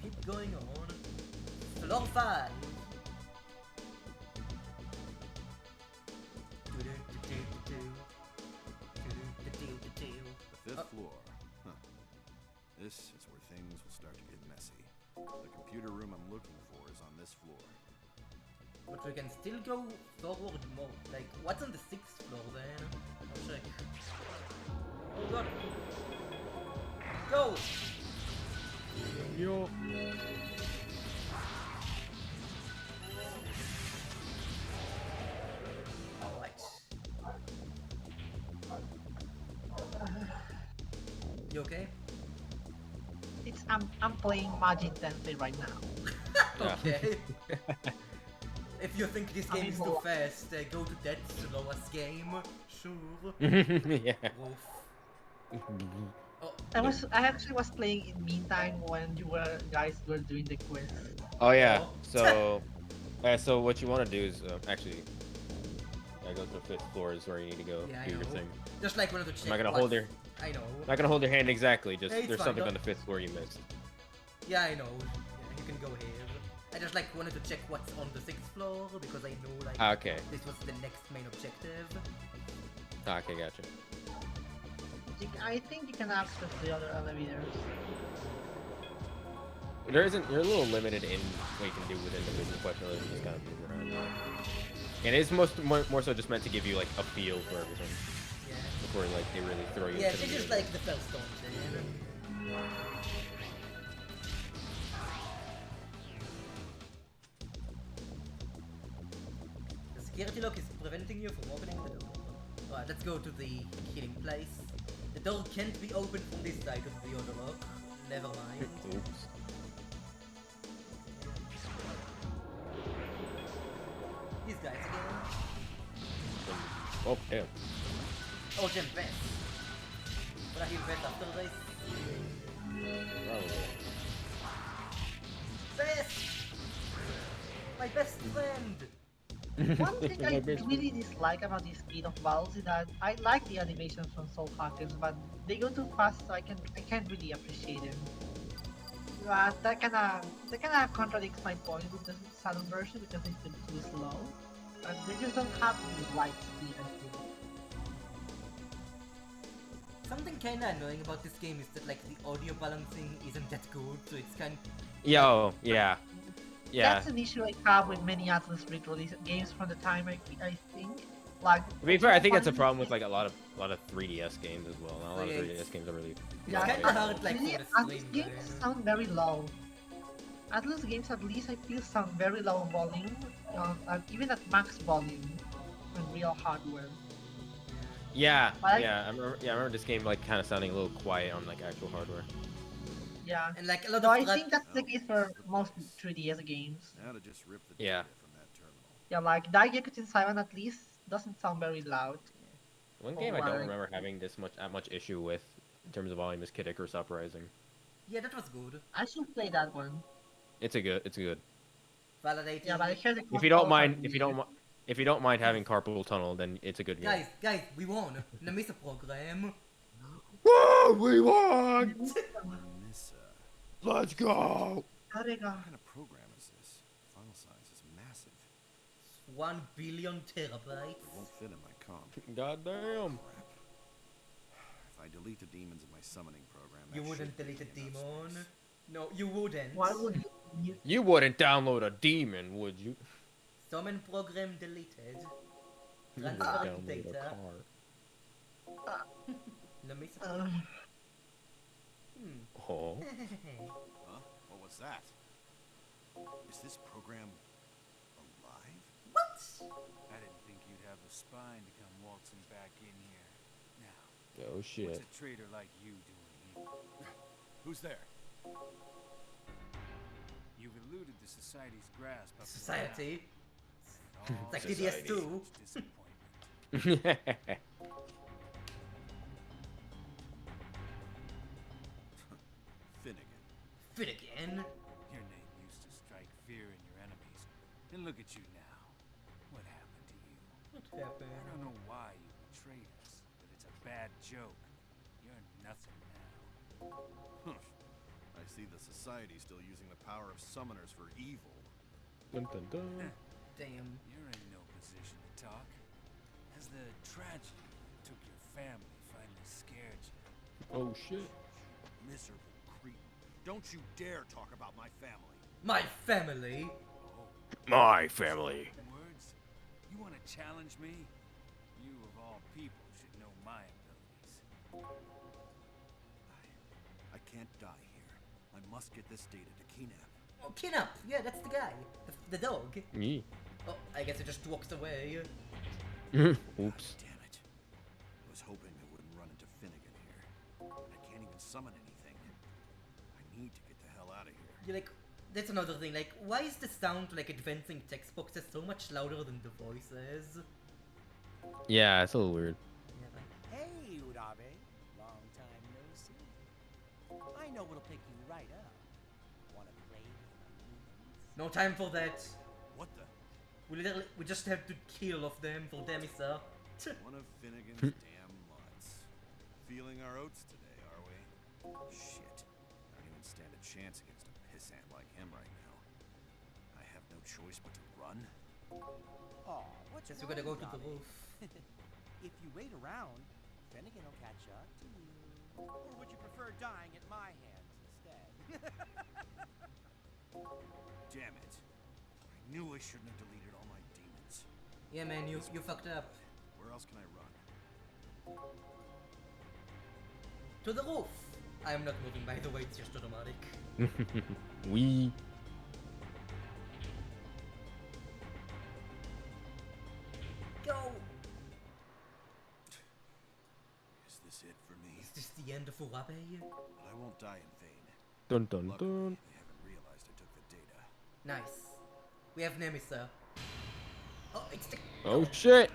Keep going on. Floor 5. The 5th floor. Huh. This is where things will start to get messy. The computer room I'm looking for is on this floor. But we can still go forward more. Like, what's on the 6th floor then? I'll check. Oh god. Go! Yo. Alright. You okay? It's I'm playing Magic Tensei right now. Okay. If you think this I game mean, is too well- fast, go to that slowest game. Sure. Yeah. Oof. Oh, I actually was playing in meantime when you guys were doing the quiz. Oh yeah. So what you want to do is actually. I go to the 5th floor is where you need to go. Yeah, I do your know. thing. Just like one of the check. I'm not gonna hold your. I know. Not gonna hold your hand exactly. Just Hey, it's there's fine, something on don't- the 5th floor you missed. Yeah, I know. Yeah, you can go here. I just like wanted to check what's on the 6th floor because I know like Okay. this was the next main objective. Okay, gotcha. I think you can access the other elevators. There isn't. You're a little limited in what you can do within the business question. You just kind of move around. And it's more so just meant to give you like a feel for everything. Yeah. Before like they really throw you. Yeah, into it's the just middle. like the first dungeon. The security lock is preventing you from opening the door. Alright, let's go to the healing place. The door can't be opened from this side of the other lock. Never mind. Oops. These guys again. Oh damn. Oh, Jim, best. But I heal best after this. Probably. Best! My best friend! One thing I really dislike about the speed of battles is that I like the animations from Soul Hackers, but they go too fast, so I can't really appreciate them. But that kinda contradicts my point with the Saturn version because they feel too slow. And they just don't have the light speed, I think. Something kinda annoying about this game is that like the audio balancing isn't that good, so it's kind. Yo, yeah. Yeah. That's an issue I have with many Atlas release games from the time I think. Like, To be fair, I think that's a problem with like a lot of 3DS games as well. Not a lot of Yeah, 3DS games are really. yeah, kinda hard, like, really, for the Atlas stream, games sound very low. Atlas games, at least I feel, sound very low volume, even at max volume on real hardware. Yeah, But yeah. I remember this game like kind of sounding a little quiet on like actual hardware. Yeah, and like a lot so of I think that's the case for most 3DS games. Now to just rip the Yeah. data from that terminal. Yeah, like Daigaku Tensaiwan at least doesn't sound very loud. One Oh, game I don't like- remember having that much issue with in terms of volume is Kid Icarus Uprising. Yeah, that was good. I should play that one. It's good. Validating. Yeah, but I hear the If you don't controls are mind, weird. if you don't mind having carpool tunnel, then it's a good game. Guys, we won. Namisa program. Whoa, we won! Nissa. Let's go! What kind of program is this? File size is massive. 1 billion It terabytes. won't fit in my comp. Goddamn. Crap. If I delete the demons in my summoning program, that You wouldn't should delete a give me enough demon. space. No, you wouldn't. Why would you? You wouldn't download a demon, would you? Summon program deleted. You wouldn't Transfer download a data. car. Namisa. Oh. Huh? What was that? Is this program alive? What? I didn't think you'd have the spine to come waltzing back in here. Now, Oh shit. what's a traitor like you doing here? Who's there? You've eluded the Society's grasp up to Society. now. It's like Society. DDS2. Disappointment. Finnegan. Finnegan. Your name used to strike fear in your enemies. And look at you now. What happened to you? What happened? I don't know why you betrayed us, but it's a bad joke. You're nothing now. I see the society still using the power of summoners for evil. Dun, dun, dun. Damn. You're in no position to talk. Has the tragedy that took your family finally scared you? Oh shit. Miserable creep. Don't you dare talk about my family. My family. My family. Words? You want to challenge me? You of all people should know my abilities. I can't die here. I must get this data to Kinap. Oh, Kinup. Yeah, that's the guy. The dog. Me. Oh, I guess it just walked away. Oops. Damn it. I was hoping I wouldn't run into Finnegan here. I can't even summon anything. I need to get the hell out of here. You're like, that's another thing. Like, why is the sound to like advancing text boxes so much louder than the voices? Yeah, it's a little weird. Hey, Urabe. Long time no see. I know what'll pick you right up. Wanna play with me? No time for that. What the? We just have to kill of them for Demisa. One of Finnegan's damn mutts. Feeling our oats today, are we? Shit. I don't even stand a chance against a pissant like him right now. I choice but to run. Oh, what's guess we're gonna go to the Robbie? roof. If you wait around, Finnegan will catch up to you. Or would you prefer dying at my hands instead? Damn it. I knew I shouldn't have deleted all my demons. Yeah, man, you fucked up. Where else can I run? To the roof. I am not moving, by the way. It's just automatic. We. Go. Is this it for me? Is this the end of Urabe? But I won't die in vain. Dun dun Luckily, dun. they haven't realized I took the data. Nice. We have Nemesis, sir. Oh, it's the... Oh shit!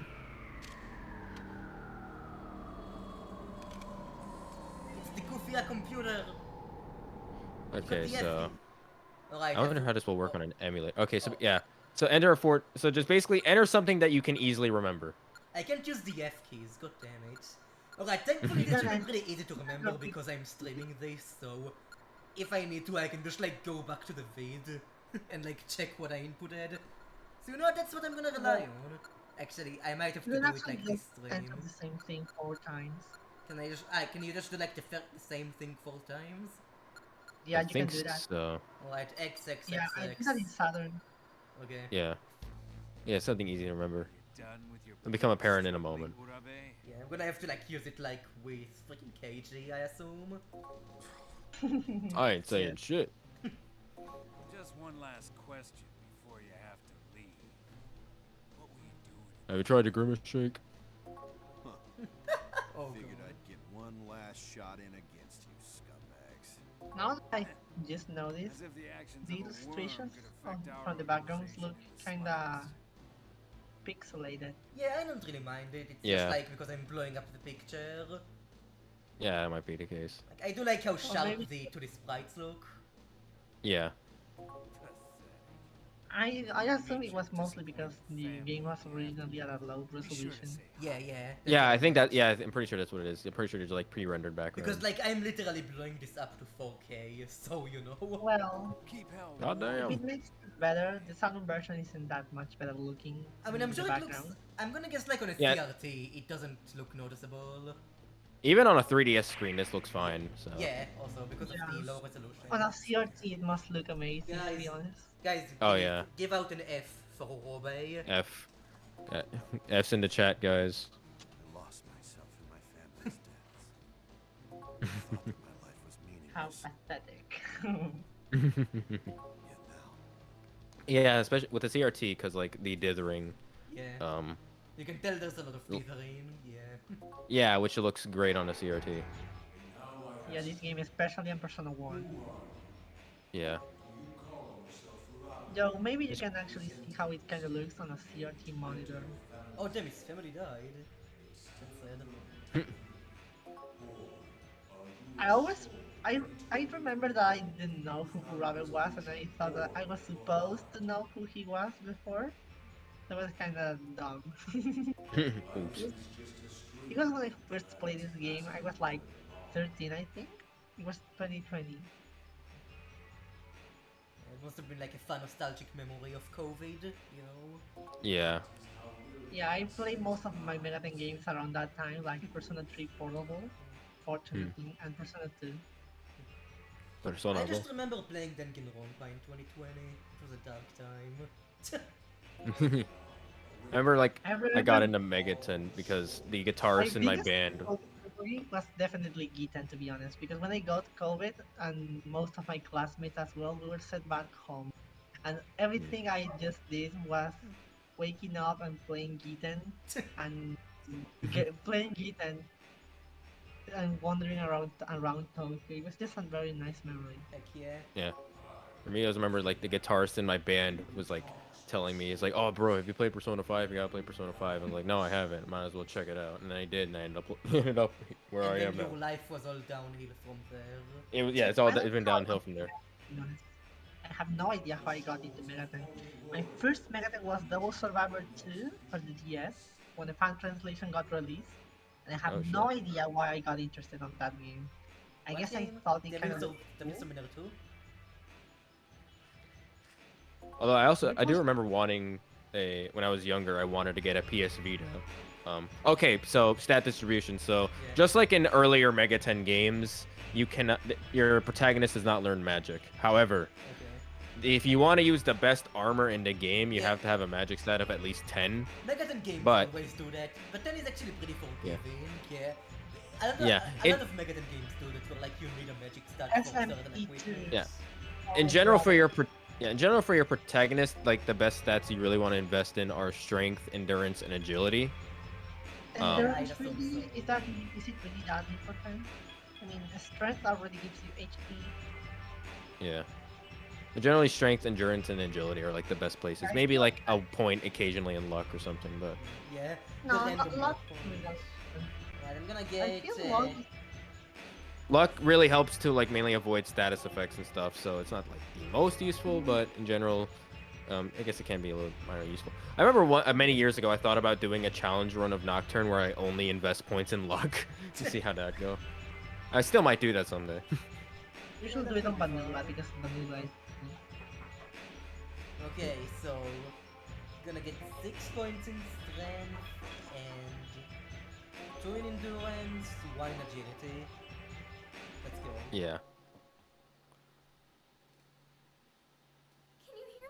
It's the Kufia computer. Okay, so Alright. I wonder how this will work on an emulator. Okay, so yeah, so enter a fort. So just basically enter something that you can easily remember. I can't use the F keys, god damn it. Alright, thankfully this should be pretty easy to remember because I'm streaming this, so if I need to I can just like go back to the vid and like check what I inputted. So you know what, that's what I'm gonna rely on. Actually, I might have to You do can it actually like this just stream. enter the same thing 4 times. Can I just can you just do like the same thing 4 times? Yeah, I you think can do that. so. Alright, X, X, Yeah, X, I X. think that in Southern. Okay. Yeah. Yeah, something easy to remember. Done with your It'll become apparent in a moment. Yeah, I'm gonna have to like use it like with freaking KG, I assume. I ain't saying shit. Just one last question before you have to leave. What were you doing? Have you tried the grimace shake? Oh, Figured I'd get one last shot in against you, scumbags. Now that I just noticed, As if the actions the of a worm illustrations could affect our from the backgrounds look organization kinda pixelated. Yeah, I don't really mind it. It's Yeah. just like because I'm blowing up the picture. Yeah, that might be the case. Like I do like how sharp maybe- the 2D sprites look. Yeah. I assume it was mostly because the game was originally at a low resolution. Yeah, yeah. Yeah, I think that. Yeah, I'm pretty sure that's what it is. I'm pretty sure it's like pre-rendered background. Because like I'm literally blowing this up to 4K, so you know. Well, God if damn. it makes it better, the Southern version isn't that much better looking. I mean, I'm in sure the it looks. background. I'm gonna guess like on a Yeah. CRT, it doesn't look noticeable. Even on a 3DS screen, this looks fine. So. Yeah, also because of the low resolution. On a CRT, it must look amazing, to be honest. Guys, Oh, give- yeah. give out an F for Orobe. F. F's in the chat, guys. I lost myself in my family's deaths. I thought that my life was meaningless. How pathetic. Yeah, especially with the CRT, because like the dithering. Yeah. You can tell there's a lot of dithering. Yeah. Yeah, which looks great on a CRT. Yeah, this game, especially on Persona 1. Yeah. Though maybe you can actually see how it kind of looks on a CRT monitor. Oh damn, his family died. That's sad. I remember that I didn't know who Urabe was, and I thought that I was supposed to know who he was before. That was kind of dumb. Oops. Because when I first played this game, I was like 13, I think. It was 2020. It must have been like a fun nostalgic memory of COVID, you know? Yeah. Yeah, I played most of my Megaten games around that time, like Persona 3 Portable, fortunately, and Persona 2. Persona. I just remember playing Danganronpa in 2020. It was a dark time. Remember, like, I I got remember- into Megaton because the guitarist in my biggest band. memory was definitely Giten, to be honest, because when I got COVID, and most of my classmates as well, we were sent back home. And everything I just did was waking up and playing Giten, and playing Giten, and wandering around Tokyo. It was just a very nice memory. Heck yeah. Yeah. For me, I just remember like the guitarist in my band was like telling me, he's like, "Oh, bro, have you played Persona 5? You gotta play Persona 5." I'm like, "No, I haven't. Might as well check it out." And then I did, and I ended up where And I then am now. your life was all downhill from there. It was, yeah, it's been downhill from there. To be honest. I have no idea how I got into Megaten. My first Megaten was Double Survivor 2 for the DS, when the fan translation got released, and I have Oh, no idea why I got interested on that game. I What guess I game? thought it kind of The looked Mr. cool. Minero 2? Although I do remember wanting when I was younger, I wanted to get a PS Vita. Okay, so stat distribution. So just like in earlier Mega 10 games, your protagonist does not learn magic. However, if you want to use the best armor in the game, you have to have a magic stat of at least 10. Mega 10 games But always do that, but 10 is actually pretty yeah, forgiving. Yeah. A lot of Mega 10 games do that, where like you need a magic stat for certain equipment. yeah. In general, for your protagonist, like the best stats you really want to invest in are strength, endurance, and agility. Endurance really is it really that important? I mean, the strength already gives you HP. Yeah. But generally, strength, endurance, and agility are like the best places. Maybe like a point occasionally in luck or something, but. Yeah. No, the random not luck points. Right, I'm gonna get. Luck really helps to like mainly avoid status effects and stuff, so it's not like the most useful, but in general, I guess it can be a little minor useful. I remember many years ago I thought about doing a challenge run of Nocturne where I only invest points in luck to see how that go. I still might do that someday. You should do it on Vanilla because Vanilla is. Okay, so gonna get 6 points in strength and 2 in endurance, 1 in agility. Let's go. Yeah. Can you hear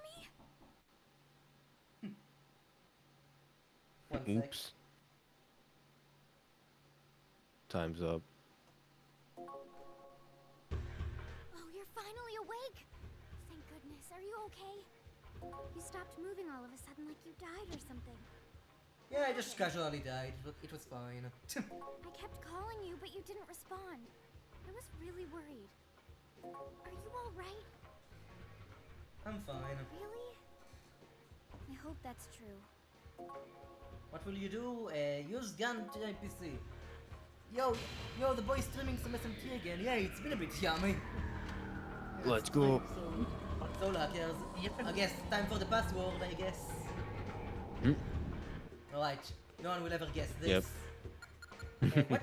me? Oops. Time's up. Oh, you're finally awake! Thank goodness. Are you okay? You stopped moving all of a sudden like you died or something. Yeah, I just casually died. It was fine. I kept calling you, but you didn't respond. I was really worried. Are you alright? I'm fine. Really? I hope that's true. What will you do? Use gun to NPC. Yo, the boy's streaming some SMT again. Yeah, it's been a bit yummy. Let's go. So hackers, I guess time for the password, I guess. Alright, no one will ever guess this. Yep.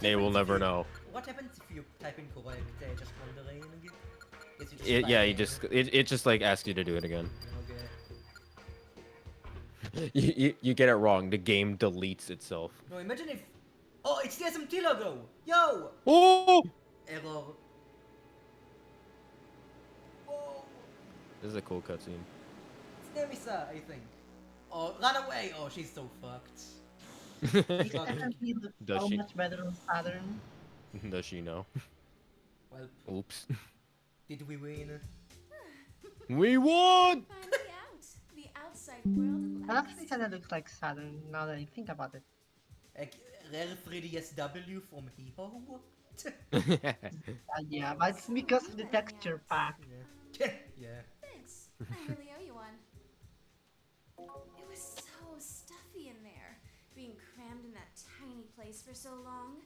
They will never know. What happens if you type incorrect? Just wondering. Guess you just It just like asks you to do it again. Okay. You get it wrong. The game deletes itself. No, imagine if. Oh, it's the SMT logo! Yo! Oh! Error. This is a cool cutscene. It's Nemisa, I think. Oh, run away! Oh, she's so fucked. SMT looks Does so she? much better on Saturn. Does she know? Well. Oops. Did we win? We won! Finally out. The outside world That actually kind of looks like Saturn now that I think about it. Like, rare 3DSW from Hee-Ho? Yeah, but it's because of the texture pack. Yeah. Thanks. I really owe you one. It was so stuffy in there, being crammed in that tiny place for so long.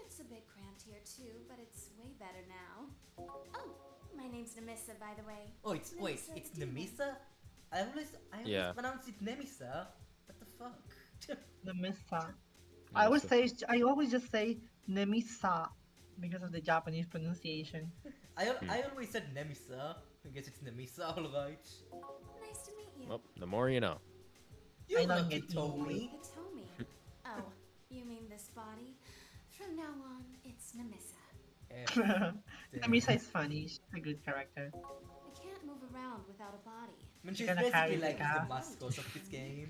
It's a bit cramped here too, but it's way better now. Oh, my name's Nemissa, by the way. Oh, it's wait, it's Nemisa? I always pronounce it Nemisa. What the fuck? Nemisa. I always just say Nemisa because of the Japanese pronunciation. I always said Nemisa. I guess it's Nemisa, alright. Nice to meet you. Well, the more you know. You I don't lucky get Tommy. Tommy. Oh, you mean this body? From now on, it's Nemissa. Nemisa is funny. She's a good character. I can't move around without a body. I mean, she's Gonna basically carry like the the car. mascot of this game.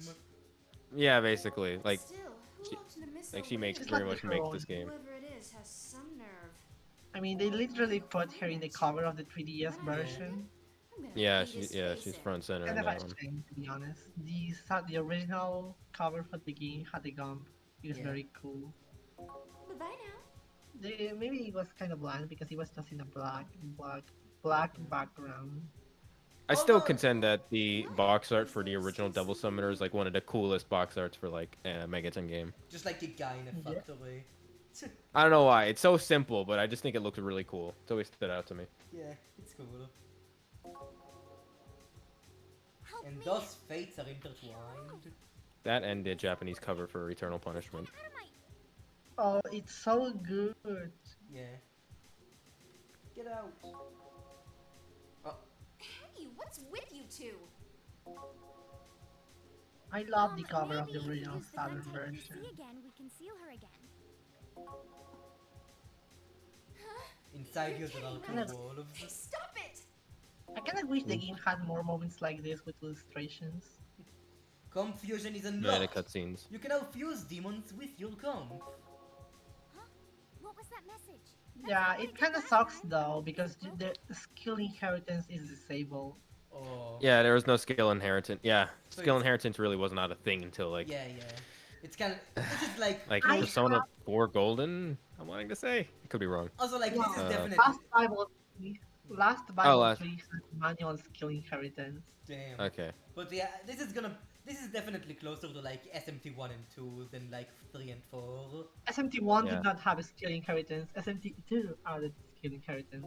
Yeah, basically. Like, Still, who she, locked Nemissa like she away? makes She's pretty not much the makes troll. this game. Whoever it is has some nerve. I mean, they literally put her in the cover of the 3DS version. Yeah, she's front and center in Kind of that a one. shame, to be honest. The original cover for the game had the gump. It was Yeah. very cool. Bye-bye now. Maybe it was kind of bland because it was just in a black background. I still contend that the box art for the original Devil Summoner is like one of the coolest box arts for like a Mega 10 game. Just like a guy in a factory. I don't know why. It's so simple, but I just think it looks really cool. It's always stood out to me. Yeah, it's cool. And those fates are intertwined. That and the Japanese cover for Eternal Punishment. Oh, it's so good. Yeah. Get out. Hey, what's with you two? I love the cover of Maybe the if we original use the Saturn Gunpei version. PC again, we can seal her again. Inside you there are Kind of- two wolves. Stop it! I kind of wish the game had more moments like this with illustrations. Confusion is Yeah, the unlocked. cutscenes. You can now fuse demons with your comp. What was that message? Yeah, it kind of sucks though because the skill inheritance is disabled. Oh. Yeah, there was no skill inheritance. Yeah, So skill it's- inheritance really was not a thing until like Yeah. It's kind of. This is like. Persona 4 Golden. I'm wanting to say. I could be wrong. Also, like, this is definitely. Last Bible last- 3 has manual skill inheritance. Damn. Okay. But yeah, this is definitely closer to like SMT 1 and 2 than like 3 and 4. SMT1 Yeah. did not have a skill inheritance. SMT2 added skill inheritance.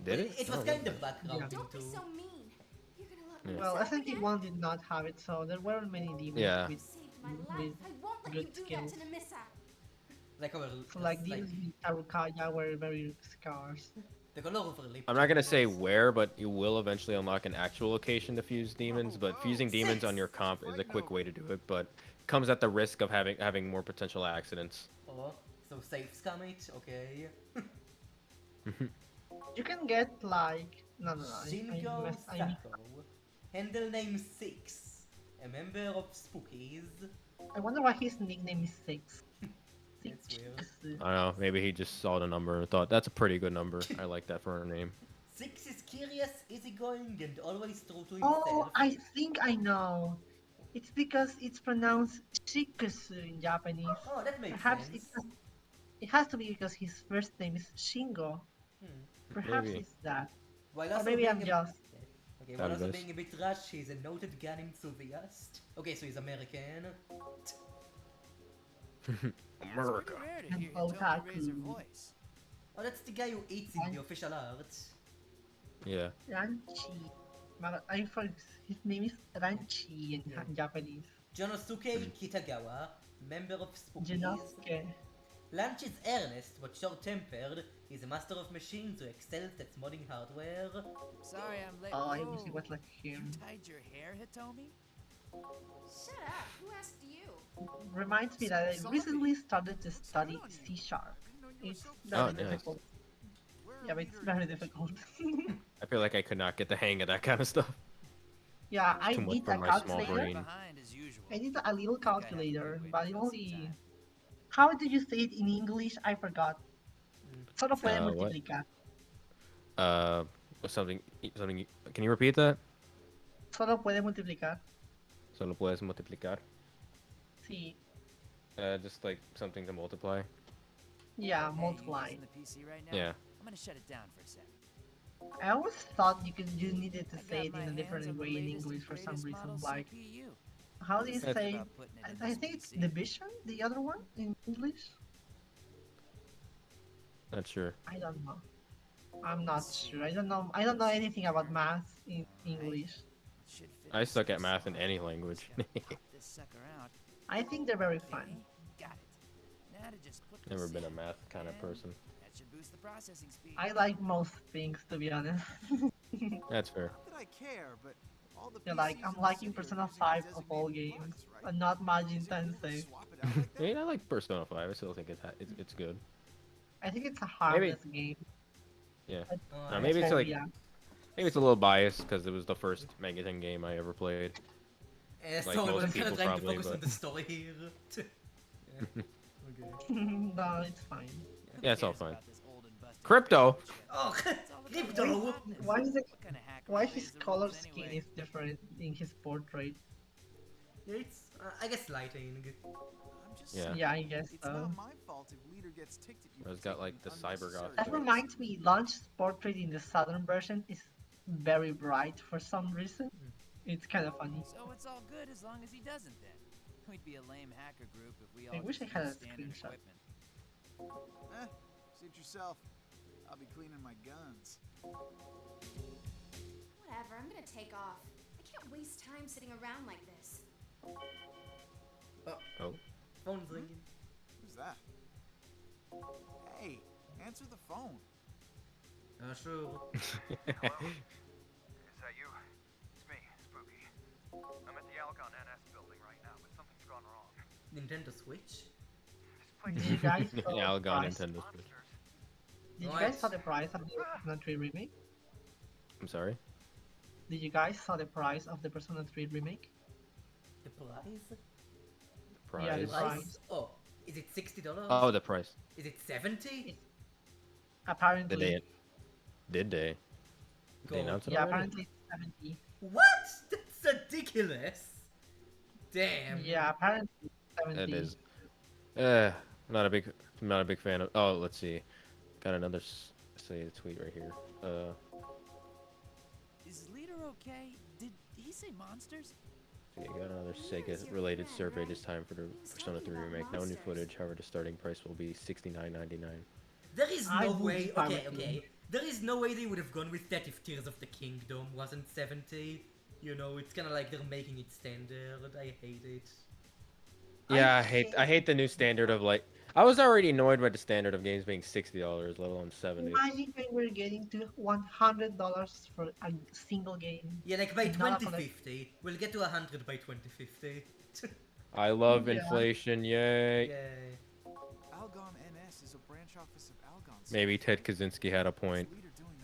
Did it? It was Oh, kind okay. of background Don't be too. so mean. You're gonna let me Yeah. Well, mess up again? SMT1 did not have it, so there weren't many demons Yeah. with, Saved my life. with I won't let good you do skills. that to Namissa. Like our. So like demons with Tarukaya were very scarce. The color of her lip. I'm not gonna say where, but you will eventually unlock an actual location to fuse demons. But fusing demons on your comp is a quick way to do it, but comes at the risk of having more potential accidents. Oh, so safe scam it, okay. You can get like no. Shingo Sako. Handle name 6. A member of Spookies. I wonder why his nickname is 6. That's weird. I don't know. Maybe he just saw the number and thought that's a pretty good number. I like that for a name. 6 is curious, easygoing, and always true to himself. Oh, I think I know. It's because it's pronounced Shikusu in Japanese. Oh, that makes Perhaps sense. it has to be because his first name is Shingo. Perhaps Maybe. it's that. While Or also maybe I'm being just. Okay, while That also is. being a bit rash, he's a noted gun enthusiast. Okay, so he's American. America. Rare to And hear you totally raise her otaku. voice. Oh, that's the guy who eats in the official art. Yeah. Ranchi. I forgot his name is Ranchi in Japanese. Jonosuke Kitagawa, member of Spookies. Jinosuke. Lunch is earnest but short-tempered. He's a master of machines who excels at modding hardware. Sorry I'm late. Oh, I wish Whoa. it was like him. You tied your hair, Hitomi? Shut up. Who asked you? Reminds me that I recently started to study C#. It's very Oh, nice. difficult. Yeah, but it's very difficult. I feel like I could not get the hang of that kind of stuff. Yeah, I Too much did for a my small calculator. brain. Behind as usual. I did a little calculator, but it only. How do you say it in English? I forgot. Solo puede What? multiplicar. Something. Can you repeat that? Solo puede multiplicar. Solo puedes multiplicar. Sí. Just like something to multiply. Yeah, Hey, multiply. you using the PC right now? Yeah. I'm gonna shut it down for a sec. I always thought you needed to I say got it my in a hands different on the way in latest English and for some greatest reason. model Like, CPU. how do you Think say? about putting it in I this think it's PC. division, the other one in English. Not sure. I don't know. I'm not sure. I don't know. I don't know anything about math in English. Should fit I this suck at PC math in right. any language. Just gotta pop this sucker out. I think they're very fun. Okay, got it. Now to just put Never this been a in, math kind of and person. That should boost the processing speed. I like most things, to be honest. That's fair. Not that I care, but all the Yeah, like PCs I'm in the liking city are Persona using 5 of all designated games, products, right? but not Majin Is it weird to Tensei. swap it out like that? I mean, I like Persona 5. I still think it's good. I think it's a harmless game. Yeah. But Maybe it's so, like yeah. maybe it's a little biased because it was the first Megaten game I ever played. So Like I'm most kind people of trying to probably, focus on but the story here. Yeah. Okay. No, it's fine. yeah, it's all fine. About this old and busted Crypto. Oh, It's all about Crypto! madness. Why is it? What kind of hacker Why obeys his the color rules scheme anyway? is different in his portrait? It's, I guess, lighting. I'm just Yeah. saying, Yeah, I guess it's so. not my fault if leader gets ticked at you. It's for got, like, taking the cyber unnecessary goth That look. reminds me, Launch's portrait in the Southern version is very bright for some reason. It's kind of funny. So it's all good as long as he doesn't then. We'd be a lame hacker group if we I all wish just I had used a standard screenshot. equipment. Suit yourself. I'll be cleaning my guns. Whatever, I'm gonna take off. I can't waste time sitting around like this. Oh. Phone's ringing. Who's that? Hey, answer the phone. Sure. Hello? Is that you? It's me, Spooky. I'm at the Algon NS building right now, but something's gone wrong. Nintendo Switch? Did you guys saw the Algon price? Nintendo Switch. Did you guys saw the price of the Persona 3 remake? I'm sorry. Did you guys saw the price of the Persona 3 remake? The price? Price. Yeah, the Price? price. Oh, is it $60? Oh, the price. Is it 70? Apparently. Did they? Did they announce it Yeah, already? apparently it's 70. What? That's ridiculous. Damn. Yeah, apparently it's 70. That is. Not a big fan of. Oh, let's see. Got another say a tweet right here. Is Leader okay? Did he say monsters? So you got another Sega-related survey this time for the Persona 3 remake. No new footage, however, the starting price will be $69.99. There is I no would way. buy Okay, it. okay. There is no way they would have gone with that if Tears of the Kingdom wasn't 70. You know, it's kind of like they're making it standard. I hate it. Yeah, I hate the new standard of like. I was already annoyed by the standard of games being $60, let alone $70. Imagine when we're getting to $100 for a single game. Yeah, like by Not a 2050, we'll get to 100 by 2050. I love Yeah. inflation, yay. Yay. Algon NS is a branch office of Algon. Maybe Ted Kaczynski had a point. What's Leader doing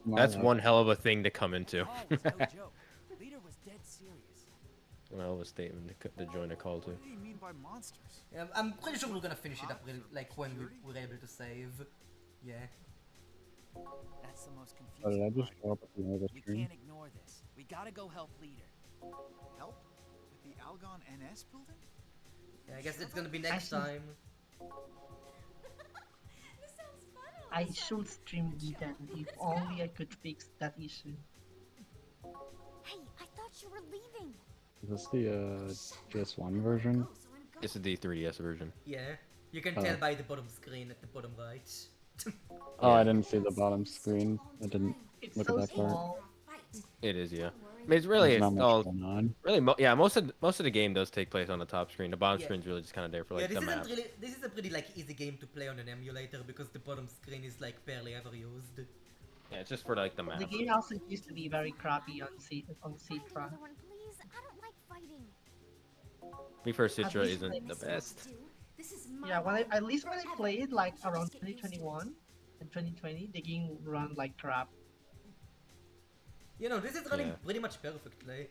there? That's one hell of a thing to come into. Oh, it's no joke. Leader was dead serious. One hell of a statement to join a call to. What do you mean by monsters? Yeah, I'm pretty sure we're gonna finish it up like when we're able to save. Yeah. That's the most Oh, did I confusing just part. show up at the end of the We stream? can't ignore this. We gotta go help Leader. Help? With the Algon NS building? Yeah, I guess it's gonna be next time. This sounds fun. I should stream Deacon if only I could fix that issue. Hey, I thought you were leaving. Is this the PS1 version? This is the 3DS version. Yeah. You can Oh. tell by the bottom screen at the bottom right. Oh, I didn't see the bottom screen. I didn't It's look so at that part. small. It is, yeah. I mean, it's really, There's not it's much all, going on. really, yeah. Most of the game does take place on the top screen. The bottom Yeah. screen's really just kind of there for Yeah, like this the isn't map. really. This is a pretty like easy game to play on an emulator because the bottom screen is like barely ever used. Yeah, it's just for like the map. The game also used to be very crappy on Citra. Another one, please. I don't like fighting. Me first At Citra least isn't the best. This is my Yeah, at least when I played like around 2021 and 2020, the game run like crap. You know, this is running Yeah. pretty much perfectly.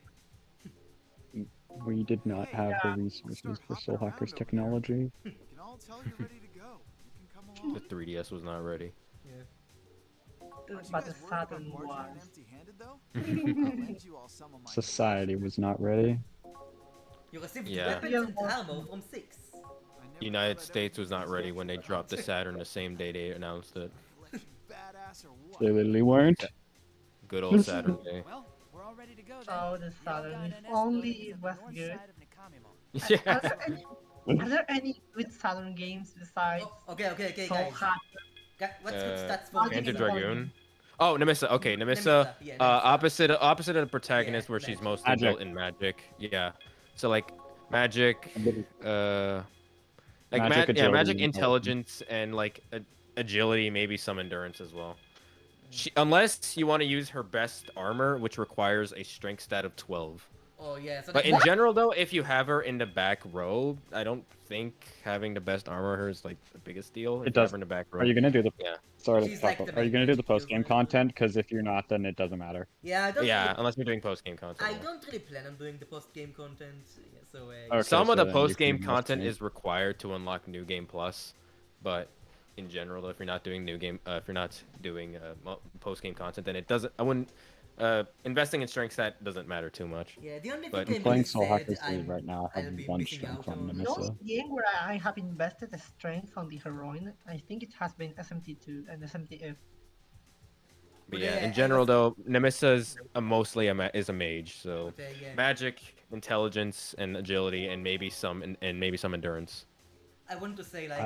We did not have the resources for Soul Hacker's technology. We can all tell you're ready to go. You can come along. The 3DS was not ready. Yeah. Aren't you But the guys worried about Saturn marching around was. empty-handed though? I'll lend you all some of my Society was not ready. You received Yeah. weapons and armor from 6. United States was not ready when they dropped the Saturn the same day they announced it. badass or what? They literally weren't. Good old Saturn day. Well, we're all ready to go then. Oh, the The Saturn. Algon If NS only building is it on was the north good. side of Nikamimo. Yeah. Are there any good Saturn games besides Okay, Soul guys. Hacker? What's good stats for I'll Enter give Nemissa? you one. Dragoon. Oh, Nemissa. Okay, Nemissa. Yeah, Nemissa. Opposite of the protagonist, Yeah, where she's Magic. mostly Magic. built in magic. Yeah. So like magic, like Magic, yeah, agility, magic, and intelligence, and like agility, maybe some endurance as well. Unless you want to use her best armor, which requires a strength stat of 12. Oh yeah. So But that's- in general, though, if you have her in the back row, I don't think having the best armor her is like the biggest deal. If It you have does. her in the back row. Are you gonna do the? Yeah. Sorry to She's stop. like the Are you gonna do the main post game user. content? Because if you're not, then it doesn't matter. Yeah, I don't. Yeah, Really, unless we're doing post game content. I yeah. don't really plan on doing the post game content. Yeah, so Okay, Some so of the then you post game can content mostly- is required to unlock New Game Plus, but in general, if you're not doing post game content, then it doesn't. I wouldn't. Investing in strength stat doesn't matter too much. Yeah, the only But thing I'm I'm playing really Soul sad Hackers 3 I'm- right now. I I'll have be one missing strength out from on. The only Nemissa. game where I have invested the strength on the heroine, I think it has been SMT2 and SMTF. But Yeah, yeah, in I general was- though, Nemissa is mostly a mage, so Okay, yeah. magic, intelligence, and agility, and maybe some endurance. I want to say like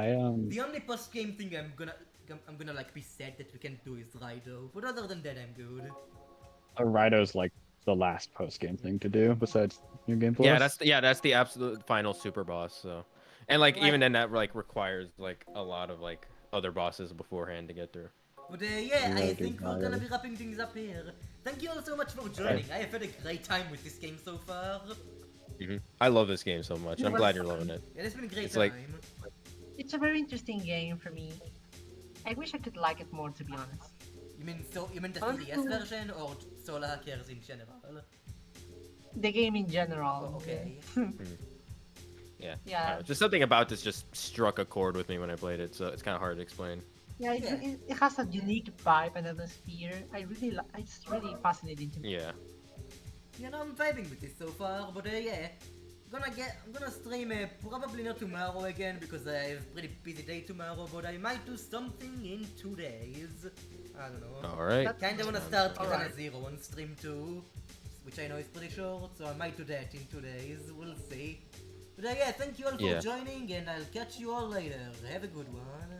the only post game thing I'm gonna like be sad that we can do is Raido, but other than that I'm good. Raido's like the last post game thing to do besides New Game Plus. Yeah, that's the absolute final super boss. So, and like even then that like requires like a lot of like other bosses beforehand to get through. But yeah, I Yeah, think we're dude, gonna be wrapping things up here. thank you all so much for joining. I have had a great time with this game so far. I love this game so much. I'm glad you're loving it. Yeah, it's been a great It's time. like- It's a very interesting game for me. I wish I could like it more, to be honest. You mean the Also- 3DS version or Solar Hackers in general? The game in general. Oh, okay. Yeah. Yeah. I don't know, just something about this just struck a chord with me when I played it, so it's kind of hard to explain. Yeah, it has a unique vibe and atmosphere. It's really fascinating to me. Yeah. You know, I'm vibing with this so far, but yeah. I'm gonna stream probably not tomorrow again because I have a pretty busy day tomorrow, but I might do something in 2 days. I don't know. Alright. Kinda wanna start Katana Alright. Zero on stream too, which I know is pretty short, so I might do that in 2 days. We'll see. But yeah, thank you all for Yeah. joining, and I'll catch you all later. Have a good one.